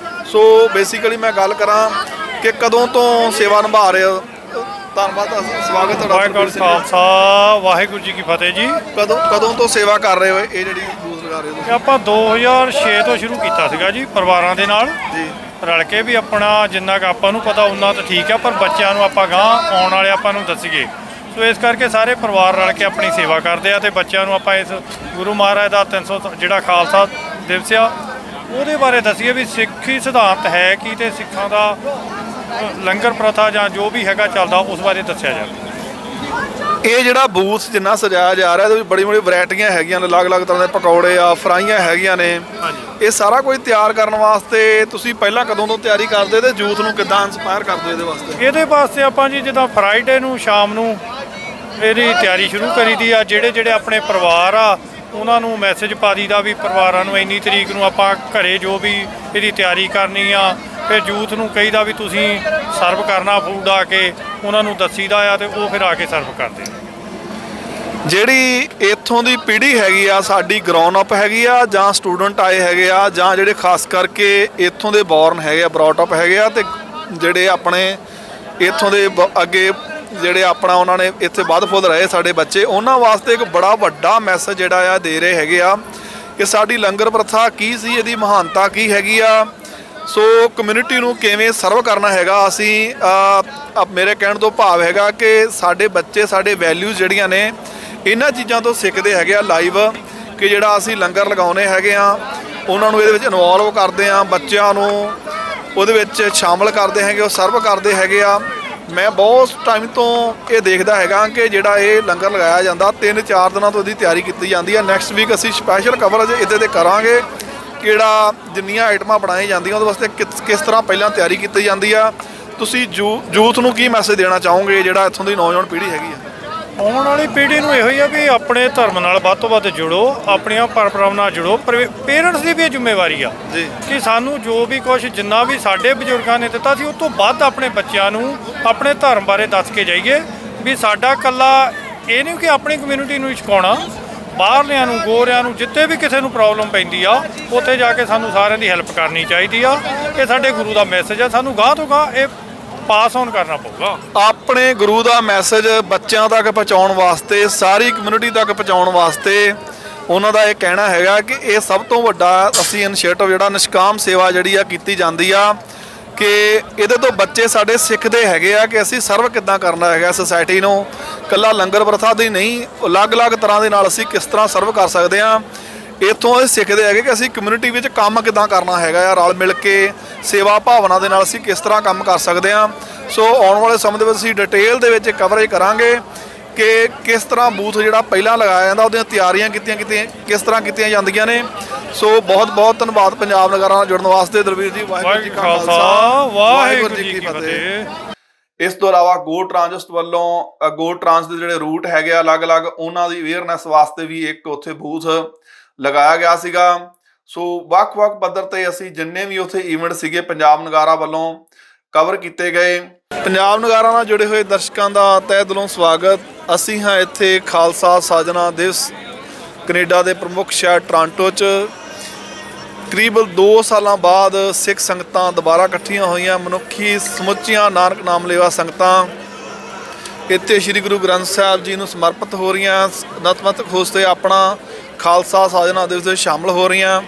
ਸੋ ਬੇਸਿਕਲੀ ਮੈਂ ਗੱਲ ਕਰਾਂ ਕਿ ਕਦੋਂ ਤੋਂ ਸੇਵਾ ਨਿਭਾ ਰਹੇ ਹੋ। ਧੰਨਵਾਦ, ਸਵਾਗਤ ਤੁਹਾਡਾ। ਵਾਹਿਗੁਰੂ ਖਾਲਸਾ, ਵਾਹਿਗੁਰੂ ਜੀ ਕੀ ਫਤਿਹ ਜੀ। ਕਦੋਂ ਤੋਂ ਸੇਵਾ ਕਰ ਰਹੇ ਹੋ ਇਹ ਜਿਹੜੀ ਬੂਥ ਲਗਾ ਰਹੇ ਹੋ? ਆਪਾਂ 2006 ਤੋਂ ਸ਼ੁਰੂ ਕੀਤਾ ਸੀਗਾ ਜੀ, ਪਰਿਵਾਰਾਂ ਦੇ ਨਾਲ ਜੀ ਰਲ ਕੇ। ਵੀ ਆਪਣਾ ਜਿੰਨਾ ਕੁ ਆਪਾਂ ਨੂੰ ਪਤਾ ਉਹਨਾਂ ਤਾਂ ਠੀਕ ਆ, ਪਰ ਬੱਚਿਆਂ ਨੂੰ ਆਪਾਂ ਗਾਂ ਆਉਣ ਵਾਲੇ ਆਪਾਂ ਨੂੰ ਦੱਸੀਏ। ਸੋ ਇਸ ਕਰਕੇ ਸਾਰੇ ਪਰਿਵਾਰ ਰਲ ਕੇ ਆਪਣੀ ਸੇਵਾ ਕਰਦੇ ਆ ਤੇ ਬੱਚਿਆਂ ਨੂੰ ਆਪਾਂ ਇਸ ਗੁਰੂ ਮਹਾਰਾਜ ਦਾ 300 ਜਿਹੜਾ ਖਾਲਸਾ ਦਿਵਸ ਆ ਉਹਦੇ ਬਾਰੇ ਦੱਸੀਏ ਵੀ ਸਿੱਖੀ ਸਿਧਾਂਤ ਹੈ ਕੀ, ਤੇ ਸਿੱਖਾਂ ਦਾ ਲੰਗਰ ਪ੍ਰਥਾ ਜਾਂ ਜੋ ਵੀ ਹੈਗਾ ਚੱਲਦਾ ਉਸ ਬਾਰੇ ਦੱਸਿਆ ਜਾਵੇ। ਇਹ ਜਿਹੜਾ ਬੂਥ ਜਿੰਨਾ ਸਜਾਇਆ ਜਾ ਰਿਹਾ ਇਹਦੇ ਵਿੱਚ ਬੜੀ ਬੜੀ ਵੈਰਾਈਟੀਆਂ ਹੈਗੀਆਂ ਨੇ, ਅਲੱਗ-ਅਲੱਗ ਤਰ੍ਹਾਂ ਦੇ ਪਕੌੜੇ ਆ, ਫਰਾਈਆਂ ਹੈਗੀਆਂ ਨੇ। ਇਹ ਸਾਰਾ ਕੁਝ ਤਿਆਰ ਕਰਨ ਵਾਸਤੇ ਤੁਸੀਂ ਪਹਿਲਾਂ ਕਦੋਂ ਤੋਂ ਤਿਆਰੀ ਕਰਦੇ ਤੇ ਯੂਥ ਨੂੰ ਕਿੱਦਾਂ ਇੰਸਪਾਇਰ ਕਰਦੇ ਇਹਦੇ ਵਾਸਤੇ? ਇਹਦੇ ਵਾਸਤੇ ਆਪਾਂ ਜੀ ਜਿੱਦਾਂ ਫਰਾਈਡੇ ਨੂੰ ਸ਼ਾਮ ਨੂੰ ਇਹਦੀ ਤਿਆਰੀ ਸ਼ੁਰੂ ਕਰੀਦੀ ਆ। ਜਿਹੜੇ ਆਪਣੇ ਪਰਿਵਾਰ ਆ ਉਹਨਾਂ ਨੂੰ ਮੈਸੇਜ ਪਾ ਦਈਦਾ ਵੀ ਪਰਿਵਾਰਾਂ ਨੂੰ ਇੰਨੀ ਤਰੀਕ ਨੂੰ ਆਪਾਂ ਘਰੇ ਜੋ ਵੀ ਇਹਦੀ ਤਿਆਰੀ ਕਰਨੀ ਆ, ਫਿਰ ਯੂਥ ਨੂੰ ਕਹੀਦਾ ਵੀ ਤੁਸੀਂ ਸਰਵ ਕਰਨਾ ਫੂਡ ਆ ਕੇ, ਉਹਨਾਂ ਨੂੰ ਦੱਸੀਦਾ ਆ ਤੇ ਉਹ ਫਿਰ ਆ ਕੇ ਸਰਵ ਕਰਦੇ ਆ। ਜਿਹੜੀ ਇੱਥੋਂ ਦੀ ਪੀੜ੍ਹੀ ਹੈਗੀ ਆ ਸਾਡੀ ਗਰਾਊਂਡ ਅਪ ਹੈਗੀ ਆ, ਜਾਂ ਸਟੂਡੈਂਟ ਆਏ ਹੈਗੇ ਆ, ਜਾਂ ਜਿਹੜੇ ਖਾਸ ਕਰਕੇ ਇੱਥੋਂ ਦੇ ਬੌਰਨ ਹੈਗੇ ਆ, ਬਰੌਟ ਅਪ ਹੈਗੇ ਆ, ਤੇ ਜਿਹੜੇ ਆਪਣੇ ਇੱਥੋਂ ਦੇ ਅੱਗੇ ਜਿਹੜੇ ਆਪਣਾ ਉਹਨਾਂ ਨੇ ਇੱਥੇ ਵੱਧ ਫੁੱਲ ਰਹੇ ਸਾਡੇ ਬੱਚੇ, ਉਹਨਾਂ ਵਾਸਤੇ ਇੱਕ ਬੜਾ ਵੱਡਾ ਮੈਸੇਜ ਜਿਹੜਾ ਆ ਦੇ ਰਹੇ ਹੈਗੇ ਆ ਕਿ ਸਾਡੀ ਲੰਗਰ ਪ੍ਰਥਾ ਕੀ ਸੀ, ਇਹਦੀ ਮਹਾਨਤਾ ਕੀ ਹੈਗੀ ਆ। ਸੋ ਕਮਿਊਨਿਟੀ ਨੂੰ ਕਿਵੇਂ ਸਰਵ ਕਰਨਾ ਹੈਗਾ। ਅਸੀਂ ਮੇਰੇ ਕਹਿਣ ਤੋਂ ਭਾਵ ਹੈਗਾ ਕਿ ਸਾਡੇ ਬੱਚੇ ਸਾਡੇ ਵੈਲਿਊਜ਼ ਜਿਹੜੀਆਂ ਨੇ ਇਹਨਾਂ ਚੀਜ਼ਾਂ ਤੋਂ ਸਿੱਖਦੇ ਹੈਗੇ ਆ ਲਾਈਵ, ਕਿ ਜਿਹੜਾ ਅਸੀਂ ਲੰਗਰ ਲਗਾਉਣੇ ਹੈਗੇ ਆ ਉਹਨਾਂ ਨੂੰ ਇਹਦੇ ਵਿੱਚ ਇਨਵੋਲਵ ਕਰਦੇ ਆ, ਬੱਚਿਆਂ ਨੂੰ ਉਹਦੇ ਵਿੱਚ ਸ਼ਾਮਲ ਕਰਦੇ ਹੈਗੇ, ਉਹ ਸਰਵ ਕਰਦੇ ਹੈਗੇ ਆ। ਮੈਂ ਬਹੁਤ ਟਾਈਮ ਤੋਂ ਇਹ ਦੇਖਦਾ ਹੈਗਾ ਕਿ ਜਿਹੜਾ ਇਹ ਲੰਗਰ ਲਗਾਇਆ ਜਾਂਦਾ 3-4 ਦਿਨਾਂ ਤੋਂ ਇਹਦੀ ਤਿਆਰੀ ਕੀਤੀ ਜਾਂਦੀ ਹੈ। ਨੈਕਸਟ ਵੀਕ ਅਸੀਂ ਸਪੈਸ਼ਲ ਕਵਰੇਜ ਇਹਦੇ 'ਤੇ ਕਰਾਂਗੇ, ਕਿਹੜਾ ਜਿੰਨੀਆਂ ਆਈਟਮਾਂ ਬਣਾਈਆਂ ਜਾਂਦੀਆਂ ਉਹਦੇ ਵਾਸਤੇ ਕਿਸ ਤਰ੍ਹਾਂ ਪਹਿਲਾਂ ਤਿਆਰੀ ਕੀਤੀ ਜਾਂਦੀ ਆ। ਤੁਸੀਂ ਯੂਥ ਨੂੰ ਕੀ ਮੈਸੇਜ ਦੇਣਾ ਚਾਹੋਗੇ, ਜਿਹੜਾ ਇੱਥੋਂ ਦੀ ਨੌਜਵਾਨ ਪੀੜ੍ਹੀ ਹੈਗੀ ਆ? ਆਉਣ ਵਾਲੀ ਪੀੜ੍ਹੀ ਨੂੰ ਇਹੋ ਹੀ ਆ ਵੀ ਆਪਣੇ ਧਰਮ ਨਾਲ ਵੱਧ ਤੋਂ ਵੱਧ ਜੁੜੋ, ਆਪਣੀਆਂ ਪਰੰਪਰਾਵਾਂ ਨਾਲ ਜੁੜੋ। ਪੇਰੈਂਟਸ ਦੀ ਵੀ ਇਹ ਜ਼ਿੰਮੇਵਾਰੀ ਆ ਜੀ ਕਿ ਸਾਨੂੰ ਜੋ ਵੀ ਕੁਝ ਜਿੰਨਾ ਵੀ ਸਾਡੇ ਬਜ਼ੁਰਗਾਂ ਨੇ ਦਿੱਤਾ ਸੀ, ਉਹ ਤੋਂ ਵੱਧ ਆਪਣੇ ਬੱਚਿਆਂ ਨੂੰ ਆਪਣੇ ਧਰਮ ਬਾਰੇ ਦੱਸ ਕੇ ਜਾਈਏ। ਵੀ ਸਾਡਾ ਇਕੱਲਾ ਇਹ ਨਹੀਂ ਕਿ ਆਪਣੀ ਕਮਿਊਨਿਟੀ ਨੂੰ ਹੀ ਸਿਖਾਉਣਾ, ਬਾਹਰਲਿਆਂ ਨੂੰ, ਗੋਰਿਆਂ ਨੂੰ, ਜਿੱਥੇ ਵੀ ਕਿਸੇ ਨੂੰ ਪ੍ਰੋਬਲਮ ਪੈਂਦੀ ਆ ਉੱਥੇ ਜਾ ਕੇ ਸਾਨੂੰ ਸਾਰਿਆਂ ਦੀ ਹੈਲਪ ਕਰਨੀ ਚਾਹੀਦੀ ਆ। ਇਹ ਸਾਡੇ ਗੁਰੂ ਦਾ ਮੈਸੇਜ ਆ, ਸਾਨੂੰ ਗਾਂਹ ਤੋਂ ਗਾਂਹ ਇਹ ਪਾਸ ਔਨ ਕਰਨਾ ਪਊਗਾ। ਆਪਣੇ ਗੁਰੂ ਦਾ ਮੈਸੇਜ ਬੱਚਿਆਂ ਤੱਕ ਪਹੁੰਚਾਉਣ ਵਾਸਤੇ, ਸਾਰੀ ਕਮਿਊਨਿਟੀ ਤੱਕ ਪਹੁੰਚਾਉਣ ਵਾਸਤੇ ਉਹਨਾਂ ਦਾ ਇਹ ਕਹਿਣਾ ਹੈਗਾ ਕਿ ਇਹ ਸਭ ਤੋਂ ਵੱਡਾ ਅਸੀਂ ਇਨੀਸ਼ੀਏਟਿਵ ਜਿਹੜਾ ਨਿਸ਼ਕਾਮ ਸੇਵਾ ਜਿਹੜੀ ਆ ਕੀਤੀ ਜਾਂਦੀ ਆ, ਕਿ ਇਹਦੇ ਤੋਂ ਬੱਚੇ ਸਾਡੇ ਸਿੱਖਦੇ ਹੈਗੇ ਆ ਕਿ ਅਸੀਂ ਸਰਵ ਕਿੱਦਾਂ ਕਰਨਾ ਹੈਗਾ ਸੁਸਾਇਟੀ ਨੂੰ। ਇਕੱਲਾ ਲੰਗਰ ਪ੍ਰਥਾ ਦੀ ਨਹੀਂ, ਅਲੱਗ-ਅਲੱਗ ਤਰ੍ਹਾਂ ਦੇ ਨਾਲ ਅਸੀਂ ਕਿਸ ਤਰ੍ਹਾਂ ਸਰਵ ਕਰ ਸਕਦੇ ਹਾਂ। ਇੱਥੋਂ ਇਹ ਸਿੱਖਦੇ ਹੈਗੇ ਕਿ ਅਸੀਂ ਕਮਿਊਨਿਟੀ ਵਿੱਚ ਕੰਮ ਕਿੱਦਾਂ ਕਰਨਾ ਹੈਗਾ ਆ, ਰਲ ਮਿਲ ਕੇ ਸੇਵਾ ਭਾਵਨਾ ਦੇ ਨਾਲ ਅਸੀਂ ਕਿਸ ਤਰ੍ਹਾਂ ਕੰਮ ਕਰ ਸਕਦੇ ਹਾਂ। ਸੋ ਆਉਣ ਵਾਲੇ ਸਮੇਂ ਦੇ ਵਿੱਚ ਅਸੀਂ ਡਿਟੇਲ ਦੇ ਵਿੱਚ ਕਵਰੇਜ ਕਰਾਂਗੇ ਕਿ ਕਿਸ ਤਰ੍ਹਾਂ ਬੂਥ ਜਿਹੜਾ ਪਹਿਲਾਂ ਲਗਾਇਆ ਜਾਂਦਾ ਉਹਦੀਆਂ ਤਿਆਰੀਆਂ ਕਿਸ ਤਰ੍ਹਾਂ ਕੀਤੀਆਂ ਜਾਂਦੀਆਂ ਨੇ। ਸੋ ਬਹੁਤ ਬਹੁਤ ਧੰਨਵਾਦ ਪੰਜਾਬ ਨਗਰਾਂ ਨਾਲ ਜੁੜਨ ਵਾਸਤੇ। ਦਲਵੀਰ ਜੀ, ਵਾਹਿਗੁਰੂ ਜੀ ਕਾ ਖਾਲਸਾ, ਵਾਹਿਗੁਰੂ ਜੀ ਕੀ ਫਤਿਹ। ਇਸ ਤੋਂ ਇਲਾਵਾ ਗੋ ਟ੍ਰਾਂਜਿਸਟ ਵੱਲੋਂ ਗੋ ਟ੍ਰਾਂਸ ਦੇ ਜਿਹੜੇ ਰੂਟ ਹੈਗੇ ਆ ਅਲੱਗ-ਅਲੱਗ, ਉਹਨਾਂ ਦੀ ਅਵੇਅਰਨੈਸ ਵਾਸਤੇ ਵੀ ਇੱਕ ਉੱਥੇ ਬੂਥ ਲਗਾਇਆ ਗਿਆ ਸੀਗਾ। ਸੋ ਵੱਖ-ਵੱਖ ਪੱਧਰ ਤੇ ਅਸੀਂ ਜਿੰਨੇ ਵੀ ਉੱਥੇ ਈਵੈਂਟ ਸੀਗੇ ਪੰਜਾਬ ਨਗਾਰਾ ਵੱਲੋਂ ਕਵਰ ਕੀਤੇ ਗਏ। ਪੰਜਾਬ ਨਗਾਰਾ ਨਾਲ ਜੁੜੇ ਹੋਏ ਦਰਸ਼ਕਾਂ ਦਾ ਤਹਿ ਦਿਲੋਂ ਸਵਾਗਤ। ਅਸੀਂ ਹਾਂ ਇੱਥੇ ਖਾਲਸਾ ਸਾਜਨਾ ਦਿਵਸ ਕੈਨੇਡਾ ਦੇ ਪ੍ਰਮੁੱਖ ਸ਼ਹਿਰ ਟੋਰਾਂਟੋ 'ਚ। ਕਰੀਬ 2 ਸਾਲਾਂ ਬਾਅਦ ਸਿੱਖ ਸੰਗਤਾਂ ਦੁਬਾਰਾ ਇਕੱਠੀਆਂ ਹੋਈਆਂ, ਮਨੁੱਖੀ ਸਮੁੱਚੀਆਂ ਨਾਨਕ ਨਾਮ ਲੇਵਾ ਸੰਗਤਾਂ ਇੱਥੇ ਸ੍ਰੀ ਗੁਰੂ ਗ੍ਰੰਥ ਸਾਹਿਬ ਜੀ ਨੂੰ ਸਮਰਪਿਤ ਹੋ ਰਹੀਆਂ, ਨਤਮਸਤਕ ਹੋਸਤੇ ਆਪਣਾ ਖਾਲਸਾ ਸਾਜਨਾ ਦਿਵਸ ਵਿੱਚ ਸ਼ਾਮਲ ਹੋ ਰਹੀਆਂ।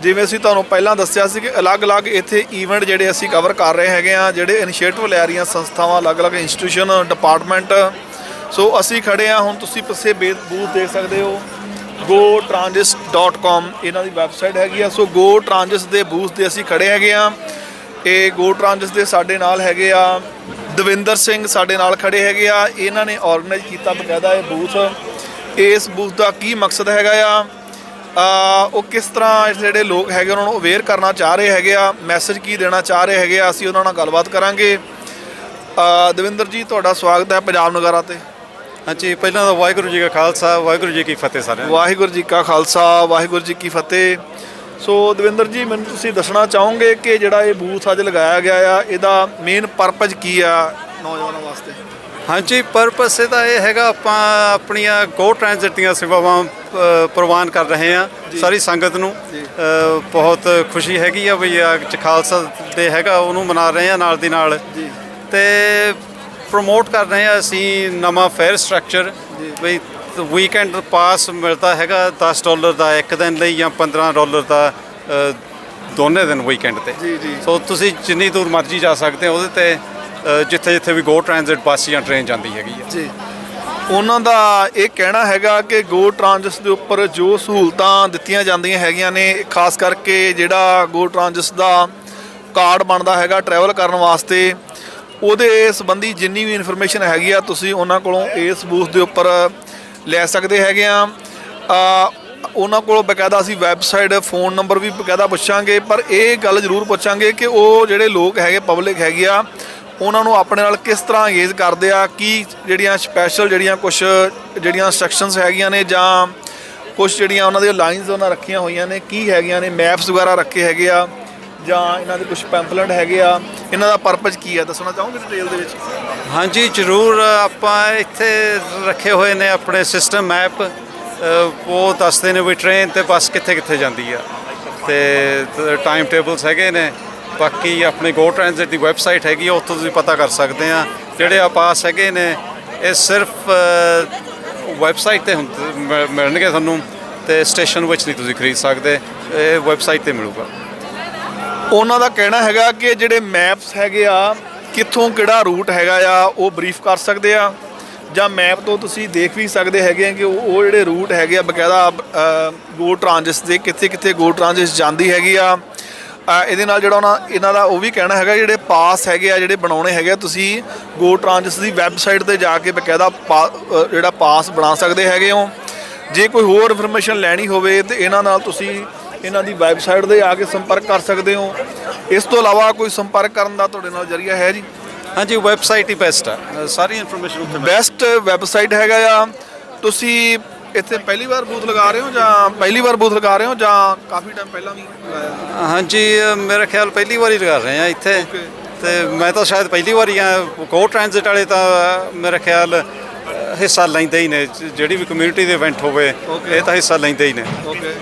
ਜਿਵੇਂ ਅਸੀਂ ਤੁਹਾਨੂੰ ਪਹਿਲਾਂ ਦੱਸਿਆ ਸੀ ਕਿ ਅਲੱਗ-ਅਲੱਗ ਇੱਥੇ ਈਵੈਂਟ ਜਿਹੜੇ ਅਸੀਂ ਕਵਰ ਕਰ ਰਹੇ ਹੈਗੇ ਆ, ਜਿਹੜੇ ਇਨੀਸ਼ੀਏਟਿਵ ਲੈ ਰਹੀਆਂ ਸੰਸਥਾਵਾਂ, ਅਲੱਗ-ਅਲੱਗ ਇੰਸਟੀਟਿਊਸ਼ਨ, ਡਿਪਾਰਟਮੈਂਟ। ਸੋ ਅਸੀਂ ਖੜੇ ਆ, ਹੁਣ ਤੁਸੀਂ ਪਿੱਛੇ ਬੂਥ ਦੇਖ ਸਕਦੇ ਹੋ, gotransit.com ਇਹਨਾਂ ਦੀ ਵੈਬਸਾਈਟ ਹੈਗੀ ਆ। ਸੋ ਗੋ ਟ੍ਰਾਂਜਿਸ ਦੇ ਬੂਥ ਤੇ ਅਸੀਂ ਖੜੇ ਹੈਗੇ ਆ। ਇਹ ਗੋ ਟ੍ਰਾਂਜਿਸ ਦੇ ਸਾਡੇ ਨਾਲ ਹੈਗੇ ਆ ਦਵਿੰਦਰ ਸਿੰਘ, ਸਾਡੇ ਨਾਲ ਖੜੇ ਹੈਗੇ ਆ। ਇਹਨਾਂ ਨੇ ਆਰਗੇਨਾਈਜ਼ ਕੀਤਾ ਬਕਾਇਦਾ ਇਹ ਬੂਥ। ਇਸ ਬੂਥ ਦਾ ਕੀ ਮਕਸਦ ਹੈਗਾ ਆ, ਉਹ ਕਿਸ ਤਰ੍ਹਾਂ ਜਿਹੜੇ ਲੋਕ ਹੈਗੇ ਉਹਨਾਂ ਨੂੰ ਅਵੇਅਰ ਕਰਨਾ ਚਾਹ ਰਹੇ ਹੈਗੇ ਆ, ਮੈਸੇਜ ਕੀ ਦੇਣਾ ਚਾਹ ਰਹੇ ਹੈਗੇ ਆ, ਅਸੀਂ ਉਹਨਾਂ ਨਾਲ ਗੱਲਬਾਤ ਕਰਾਂਗੇ। ਦਵਿੰਦਰ ਜੀ, ਤੁਹਾਡਾ ਸਵਾਗਤ ਹੈ ਪੰਜਾਬ ਨਗਾਰਾ ਤੇ। ਹਾਂਜੀ, ਪਹਿਲਾਂ ਤਾਂ ਵਾਹਿਗੁਰੂ ਜੀ ਕਾ ਖਾਲਸਾ, ਵਾਹਿਗੁਰੂ ਜੀ ਕੀ ਫਤਿਹ ਸਾਰਿਆਂ ਨੂੰ। ਵਾਹਿਗੁਰੂ ਜੀ ਕਾ ਖਾਲਸਾ, ਵਾਹਿਗੁਰੂ ਜੀ ਕੀ ਫਤਿਹ। ਸੋ ਦਵਿੰਦਰ ਜੀ, ਮੈਨੂੰ ਤੁਸੀਂ ਦੱਸਣਾ ਚਾਹੋਗੇ ਕਿ ਜਿਹੜਾ ਇਹ ਬੂਥ ਅੱਜ ਲਗਾਇਆ ਗਿਆ ਆ, ਇਹਦਾ ਮੇਨ ਪਰਪਸ ਕੀ ਆ ਨੌਜਵਾਨਾਂ ਵਾਸਤੇ? ਹਾਂਜੀ, ਪਰਪਸ ਇਹਦਾ ਇਹ ਹੈਗਾ, ਆਪਾਂ ਆਪਣੀਆਂ ਗੋ ਟ੍ਰਾਂਜ਼ਿਟ ਦੀਆਂ ਸੇਵਾਵਾਂ ਪ੍ਰਵਾਨ ਕਰ ਰਹੇ ਹਾਂ ਸਾਰੀ ਸੰਗਤ ਨੂੰ। ਬਹੁਤ ਖੁਸ਼ੀ ਹੈਗੀ ਆ ਵੀ ਅੱਜ ਖਾਲਸਾ ਡੇ ਹੈਗਾ, ਉਹਨੂੰ ਮਨਾ ਰਹੇ ਹਾਂ ਨਾਲ ਦੀ ਨਾਲ। ਤੇ ਪ੍ਰਮੋਟ ਕਰ ਰਹੇ ਹਾਂ ਅਸੀਂ ਨਵਾਂ ਫੇਅਰ ਸਟਰਕਚਰ, ਵੀ ਵੀਕਐਂਡ ਪਾਸ ਮਿਲਦਾ ਹੈਗਾ $10 ਦਾ ਇੱਕ ਦਿਨ ਲਈ, ਜਾਂ $15 ਦਾ ਦੋਨੇ ਦਿਨ ਵੀਕਐਂਡ ਤੇ। ਸੋ ਤੁਸੀਂ ਜਿੰਨੀ ਦੂਰ ਮਰਜ਼ੀ ਜਾ ਸਕਦੇ ਹੋ ਉਹਦੇ ਤੇ, ਜਿੱਥੇ ਜਿੱਥੇ ਵੀ ਗੋ ਟ੍ਰਾਂਜ਼ਿਟ ਬੱਸ ਜਾਂ ਟ੍ਰੇਨ ਜਾਂਦੀ ਹੈਗੀ ਆ ਜੀ। ਉਹਨਾਂ ਦਾ ਇਹ ਕਹਿਣਾ ਹੈਗਾ ਕਿ ਗੋ ਟ੍ਰਾਂਜਿਸ ਦੇ ਉੱਪਰ ਜੋ ਸਹੂਲਤਾਂ ਦਿੱਤੀਆਂ ਜਾਂਦੀਆਂ ਹੈਗੀਆਂ ਨੇ, ਖਾਸ ਕਰਕੇ ਜਿਹੜਾ ਗੋ ਟ੍ਰਾਂਜਿਸ ਦਾ ਕਾਰਡ ਬਣਦਾ ਹੈਗਾ ਟਰੈਵਲ ਕਰਨ ਵਾਸਤੇ, ਉਹਦੇ ਸੰਬੰਧੀ ਜਿੰਨੀ ਵੀ ਇਨਫੋਰਮੇਸ਼ਨ ਹੈਗੀ ਆ ਤੁਸੀਂ ਉਹਨਾਂ ਕੋਲੋਂ ਇਸ ਬੂਥ ਦੇ ਉੱਪਰ ਲੈ ਸਕਦੇ ਹੈਗੇ ਆ। ਉਹਨਾਂ ਕੋਲੋਂ ਬਕਾਇਦਾ ਅਸੀਂ ਵੈਬਸਾਈਟ, ਫੋਨ ਨੰਬਰ ਵੀ ਬਕਾਇਦਾ ਪੁੱਛਾਂਗੇ, ਪਰ ਇਹ ਗੱਲ ਜ਼ਰੂਰ ਪੁੱਛਾਂਗੇ ਕਿ ਉਹ ਜਿਹੜੇ ਲੋਕ ਹੈਗੇ, ਪਬਲਿਕ ਹੈਗੀ ਆ, ਉਹਨਾਂ ਨੂੰ ਆਪਣੇ ਨਾਲ ਕਿਸ ਤਰ੍ਹਾਂ ਅੰਗੇਜ ਕਰਦੇ ਆ, ਕੀ ਜਿਹੜੀਆਂ ਸਪੈਸ਼ਲ ਜਿਹੜੀਆਂ ਕੁਛ ਜਿਹੜੀਆਂ ਇੰਸਟਰਕਸ਼ਨਸ ਹੈਗੀਆਂ ਨੇ, ਜਾਂ ਕੁਛ ਜਿਹੜੀਆਂ ਉਹਨਾਂ ਦੀਆਂ ਲਾਈਨਸ ਉਹਨਾਂ ਰੱਖੀਆਂ ਹੋਈਆਂ ਨੇ ਕੀ ਹੈਗੀਆਂ ਨੇ, ਮੈਪਸ ਵਗੈਰਾ ਰੱਖੇ ਹੈਗੇ ਆ, ਜਾਂ ਇਹਨਾਂ ਦੇ ਕੁਝ ਪੈਂਪਲੇਟ ਹੈਗੇ ਆ, ਇਹਨਾਂ ਦਾ ਪਰਪਸ ਕੀ ਹੈ, ਦੱਸਣਾ ਚਾਹੋਗੇ ਡਿਟੇਲ ਦੇ ਵਿੱਚ? ਹਾਂਜੀ ਜ਼ਰੂਰ। ਆਪਾਂ ਇੱਥੇ ਰੱਖੇ ਹੋਏ ਨੇ ਆਪਣੇ ਸਿਸਟਮ ਮੈਪ, ਉਹ ਦੱਸਦੇ ਨੇ ਵੀ ਟ੍ਰੇਨ ਤੇ ਬੱਸ ਕਿੱਥੇ ਕਿੱਥੇ ਜਾਂਦੀ ਆ, ਤੇ ਟਾਈਮ ਟੇਬਲਸ ਹੈਗੇ ਨੇ। ਬਾਕੀ ਆਪਣੇ ਗੋ ਟ੍ਰਾਂਜ਼ਿਟ ਦੀ ਵੈਬਸਾਈਟ ਹੈਗੀ ਆ, ਉੱਥੋਂ ਤੁਸੀਂ ਪਤਾ ਕਰ ਸਕਦੇ ਆ। ਜਿਹੜੇ ਆ ਪਾਸ ਹੈਗੇ ਨੇ ਇਹ ਸਿਰਫ ਵੈਬਸਾਈਟ ਤੇ ਮਿਲਣਗੇ ਤੁਹਾਨੂੰ, ਤੇ ਸਟੇਸ਼ਨ ਵਿੱਚ ਨਹੀਂ ਤੁਸੀਂ ਖਰੀਦ ਸਕਦੇ, ਇਹ ਵੈਬਸਾਈਟ ਤੇ ਮਿਲੂਗਾ। ਉਹਨਾਂ ਦਾ ਕਹਿਣਾ ਹੈਗਾ ਕਿ ਜਿਹੜੇ ਮੈਪਸ ਹੈਗੇ ਆ, ਕਿੱਥੋਂ ਕਿਹੜਾ ਰੂਟ ਹੈਗਾ ਆ, ਉਹ ਬਰੀਫ ਕਰ ਸਕਦੇ ਆ, ਜਾਂ ਮੈਪ ਤੋਂ ਤੁਸੀਂ ਦੇਖ ਵੀ ਸਕਦੇ ਹੈਗੇ ਆ ਕਿ ਉਹ ਜਿਹੜੇ ਰੂਟ ਹੈਗੇ ਆ ਬਕਾਇਦਾ ਗੋ ਟ੍ਰਾਂਜ਼ਿਟ ਦੇ ਕਿੱਥੇ ਕਿੱਥੇ ਗੋ ਟ੍ਰਾਂਜ਼ਿਟ ਜਾਂਦੀ ਹੈਗੀ ਆ। ਇਹਦੇ ਨਾਲ ਜਿਹੜਾ ਇਹਨਾਂ ਦਾ ਉਹ ਵੀ ਕਹਿਣਾ ਹੈਗਾ ਜਿਹੜੇ ਪਾਸ ਹੈਗੇ ਆ, ਜਿਹੜੇ ਬਣਾਉਣੇ ਹੈਗੇ ਆ, ਤੁਸੀਂ ਗੋ ਟ੍ਰਾਂਜ਼ਿਟ ਦੀ ਵੈਬਸਾਈਟ 'ਤੇ ਜਾ ਕੇ ਬਕਾਇਦਾ ਜਿਹੜਾ ਪਾਸ ਬਣਾ ਸਕਦੇ ਹੈਗੇ ਹੋ। ਜੇ ਕੋਈ ਹੋਰ ਇਨਫੋਰਮੇਸ਼ਨ ਲੈਣੀ ਹੋਵੇ ਤਾਂ ਇਹਨਾਂ ਨਾਲ ਤੁਸੀਂ ਇਹਨਾਂ ਦੀ ਵੈਬਸਾਈਟ 'ਤੇ ਆ ਕੇ ਸੰਪਰਕ ਕਰ ਸਕਦੇ ਹੋ। ਇਸ ਤੋਂ ਇਲਾਵਾ ਕੋਈ ਸੰਪਰਕ ਕਰਨ ਦਾ ਤੁਹਾਡੇ ਨਾਲ ਜ਼ਰੀਆ ਹੈ ਜੀ? ਹਾਂਜੀ, ਵੈਬਸਾਈਟ ਹੀ ਬੈਸਟ ਆ, ਸਾਰੀ ਇਨਫੋਰਮੇਸ਼ਨ ਉੱਥੇ ਬੈਸਟ ਵੈਬਸਾਈਟ ਹੈਗਾ ਆ। ਤੁਸੀਂ ਇੱਥੇ ਪਹਿਲੀ ਵਾਰ ਬੂਥ ਲਗਾ ਰਹੇ ਹੋ ਜਾਂ ਕਾਫੀ ਟਾਈਮ ਪਹਿਲਾਂ ਵੀ ਲਗਾਇਆ? ਹਾਂਜੀ, ਮੇਰਾ ਖਿਆਲ ਪਹਿਲੀ ਵਾਰੀ ਲਗਾ ਰਹੇ ਆ ਇੱਥੇ, ਤੇ ਮੈਂ ਤਾਂ ਸ਼ਾਇਦ ਪਹਿਲੀ ਵਾਰੀ ਆ। ਗੋ ਟ੍ਰਾਂਜ਼ਿਟ ਵਾਲੇ ਤਾਂ ਮੇਰਾ ਖਿਆਲ ਹਿੱਸਾ ਲੈਂਦੇ ਹੀ ਨੇ, ਜਿਹੜੀ ਵੀ ਕਮਿਊਨਿਟੀ ਦੇ ਇਵੈਂਟ ਹੋਵੇ ਇਹ ਤਾਂ ਹਿੱਸਾ ਲੈਂਦੇ ਹੀ ਨੇ। ਓਕੇ,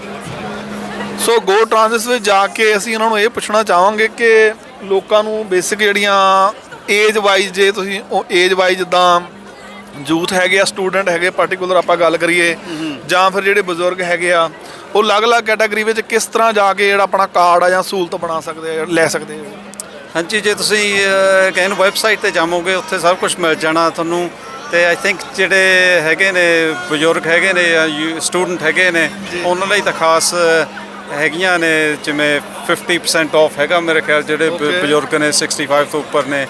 ਸੋ ਗੋ ਟ੍ਰਾਂਜ਼ਿਟ ਵਿੱਚ ਜਾ ਕੇ ਅਸੀਂ ਇਹਨਾਂ ਨੂੰ ਇਹ ਪੁੱਛਣਾ ਚਾਹਾਂਗੇ ਕਿ ਲੋਕਾਂ ਨੂੰ ਬੇਸਿਕ ਜਿਹੜੀਆਂ ਏਜ ਵਾਈਜ਼, ਜੇ ਤੁਸੀਂ ਉਹ ਏਜ ਵਾਈਜ਼ ਜਿੱਦਾਂ ਯੂਥ ਹੈਗੇ ਆ, ਸਟੂਡੈਂਟ ਹੈਗੇ ਪਾਰਟੀਕੂਲਰ ਆਪਾਂ ਗੱਲ ਕਰੀਏ, ਜਾਂ ਫਿਰ ਜਿਹੜੇ ਬਜ਼ੁਰਗ ਹੈਗੇ ਆ, ਉਹ ਅਲੱਗ-ਅਲੱਗ ਕੈਟਾਗਰੀ ਵਿੱਚ ਕਿਸ ਤਰ੍ਹਾਂ ਜਾ ਕੇ ਜਿਹੜਾ ਆਪਣਾ ਕਾਰਡ ਆ ਜਾਂ ਸਹੂਲਤ ਬਣਾ ਸਕਦੇ ਆ, ਲੈ ਸਕਦੇ ਆ? ਹਾਂਜੀ, ਜੇ ਤੁਸੀਂ ਕਿਸੇ ਨੂੰ ਵੈਬਸਾਈਟ ਤੇ ਜਾਵੋਗੇ ਉੱਥੇ ਸਭ ਕੁਝ ਮਿਲ ਜਾਣਾ ਤੁਹਾਨੂੰ। ਤੇ ਆਈ ਥਿੰਕ ਜਿਹੜੇ ਹੈਗੇ ਨੇ ਬਜ਼ੁਰਗ ਹੈਗੇ ਨੇ ਜਾਂ ਸਟੂਡੈਂਟ ਹੈਗੇ ਨੇ, ਉਹਨਾਂ ਲਈ ਤਾਂ ਖਾਸ ਹੈਗੀਆਂ ਨੇ, ਜਿਵੇਂ 50% ਆਫ ਹੈਗਾ ਮੇਰੇ ਖਿਆਲ, ਜਿਹੜੇ ਬਜ਼ੁਰਗ ਨੇ 65 ਤੋਂ ਉੱਪਰ ਨੇ,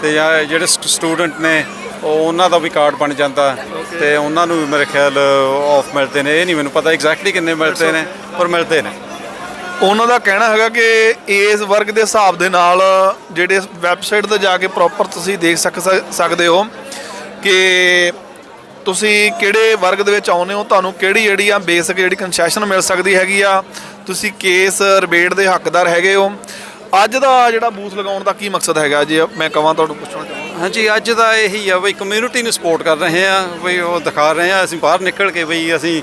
ਤੇ ਜਾਂ ਜਿਹੜੇ ਸਟੂਡੈਂਟ ਨੇ ਉਹਨਾਂ ਦਾ ਵੀ ਕਾਰਡ ਬਣ ਜਾਂਦਾ, ਤੇ ਉਹਨਾਂ ਨੂੰ ਵੀ ਮੇਰੇ ਖਿਆਲ ਆਫ ਮਿਲਦੇ ਨੇ। ਇਹ ਨਹੀਂ ਮੈਨੂੰ ਪਤਾ ਐਗਜ਼ੈਕਟਲੀ ਕਿੰਨੇ ਮਿਲਦੇ ਨੇ, ਪਰ ਮਿਲਦੇ ਨੇ। ਉਹਨਾਂ ਦਾ ਕਹਿਣਾ ਹੈਗਾ ਕਿ ਇਸ ਵਰਗ ਦੇ ਹਿਸਾਬ ਦੇ ਨਾਲ ਜਿਹੜੇ ਵੈਬਸਾਈਟ 'ਤੇ ਜਾ ਕੇ ਪ੍ਰੋਪਰ ਤੁਸੀਂ ਦੇਖ ਸਕਦੇ ਹੋ ਕਿ ਤੁਸੀਂ ਕਿਹੜੇ ਵਰਗ ਦੇ ਵਿੱਚ ਆਉਂਦੇ ਹੋ, ਤੁਹਾਨੂੰ ਕਿਹੜੀ ਜਿਹੜੀ ਆ ਬੇਸਿਕ ਜਿਹੜੀ ਕੰਸੈਸ਼ਨ ਮਿਲ ਸਕਦੀ ਹੈਗੀ ਆ, ਤੁਸੀਂ ਕੇਸ ਰਿਬੇਟ ਦੇ ਹੱਕਦਾਰ ਹੈਗੇ ਹੋ। ਅੱਜ ਦਾ ਜਿਹੜਾ ਬੂਥ ਲਗਾਉਣ ਦਾ ਕੀ ਮਕਸਦ ਹੈਗਾ, ਜੇ ਮੈਂ ਕਹਾਂ ਤੁਹਾਨੂੰ ਪੁੱਛਣਾ ਚਾਹੁੰਦਾ? ਹਾਂਜੀ, ਅੱਜ ਦਾ ਇਹੀ ਆ ਬਈ ਕਮਿਊਨਿਟੀ ਨੂੰ ਸਪੋਰਟ ਕਰ ਰਹੇ ਆ, ਬਈ ਉਹ ਦਿਖਾ ਰਹੇ ਆ ਅਸੀਂ ਬਾਹਰ ਨਿਕਲ ਕੇ ਬਈ ਅਸੀਂ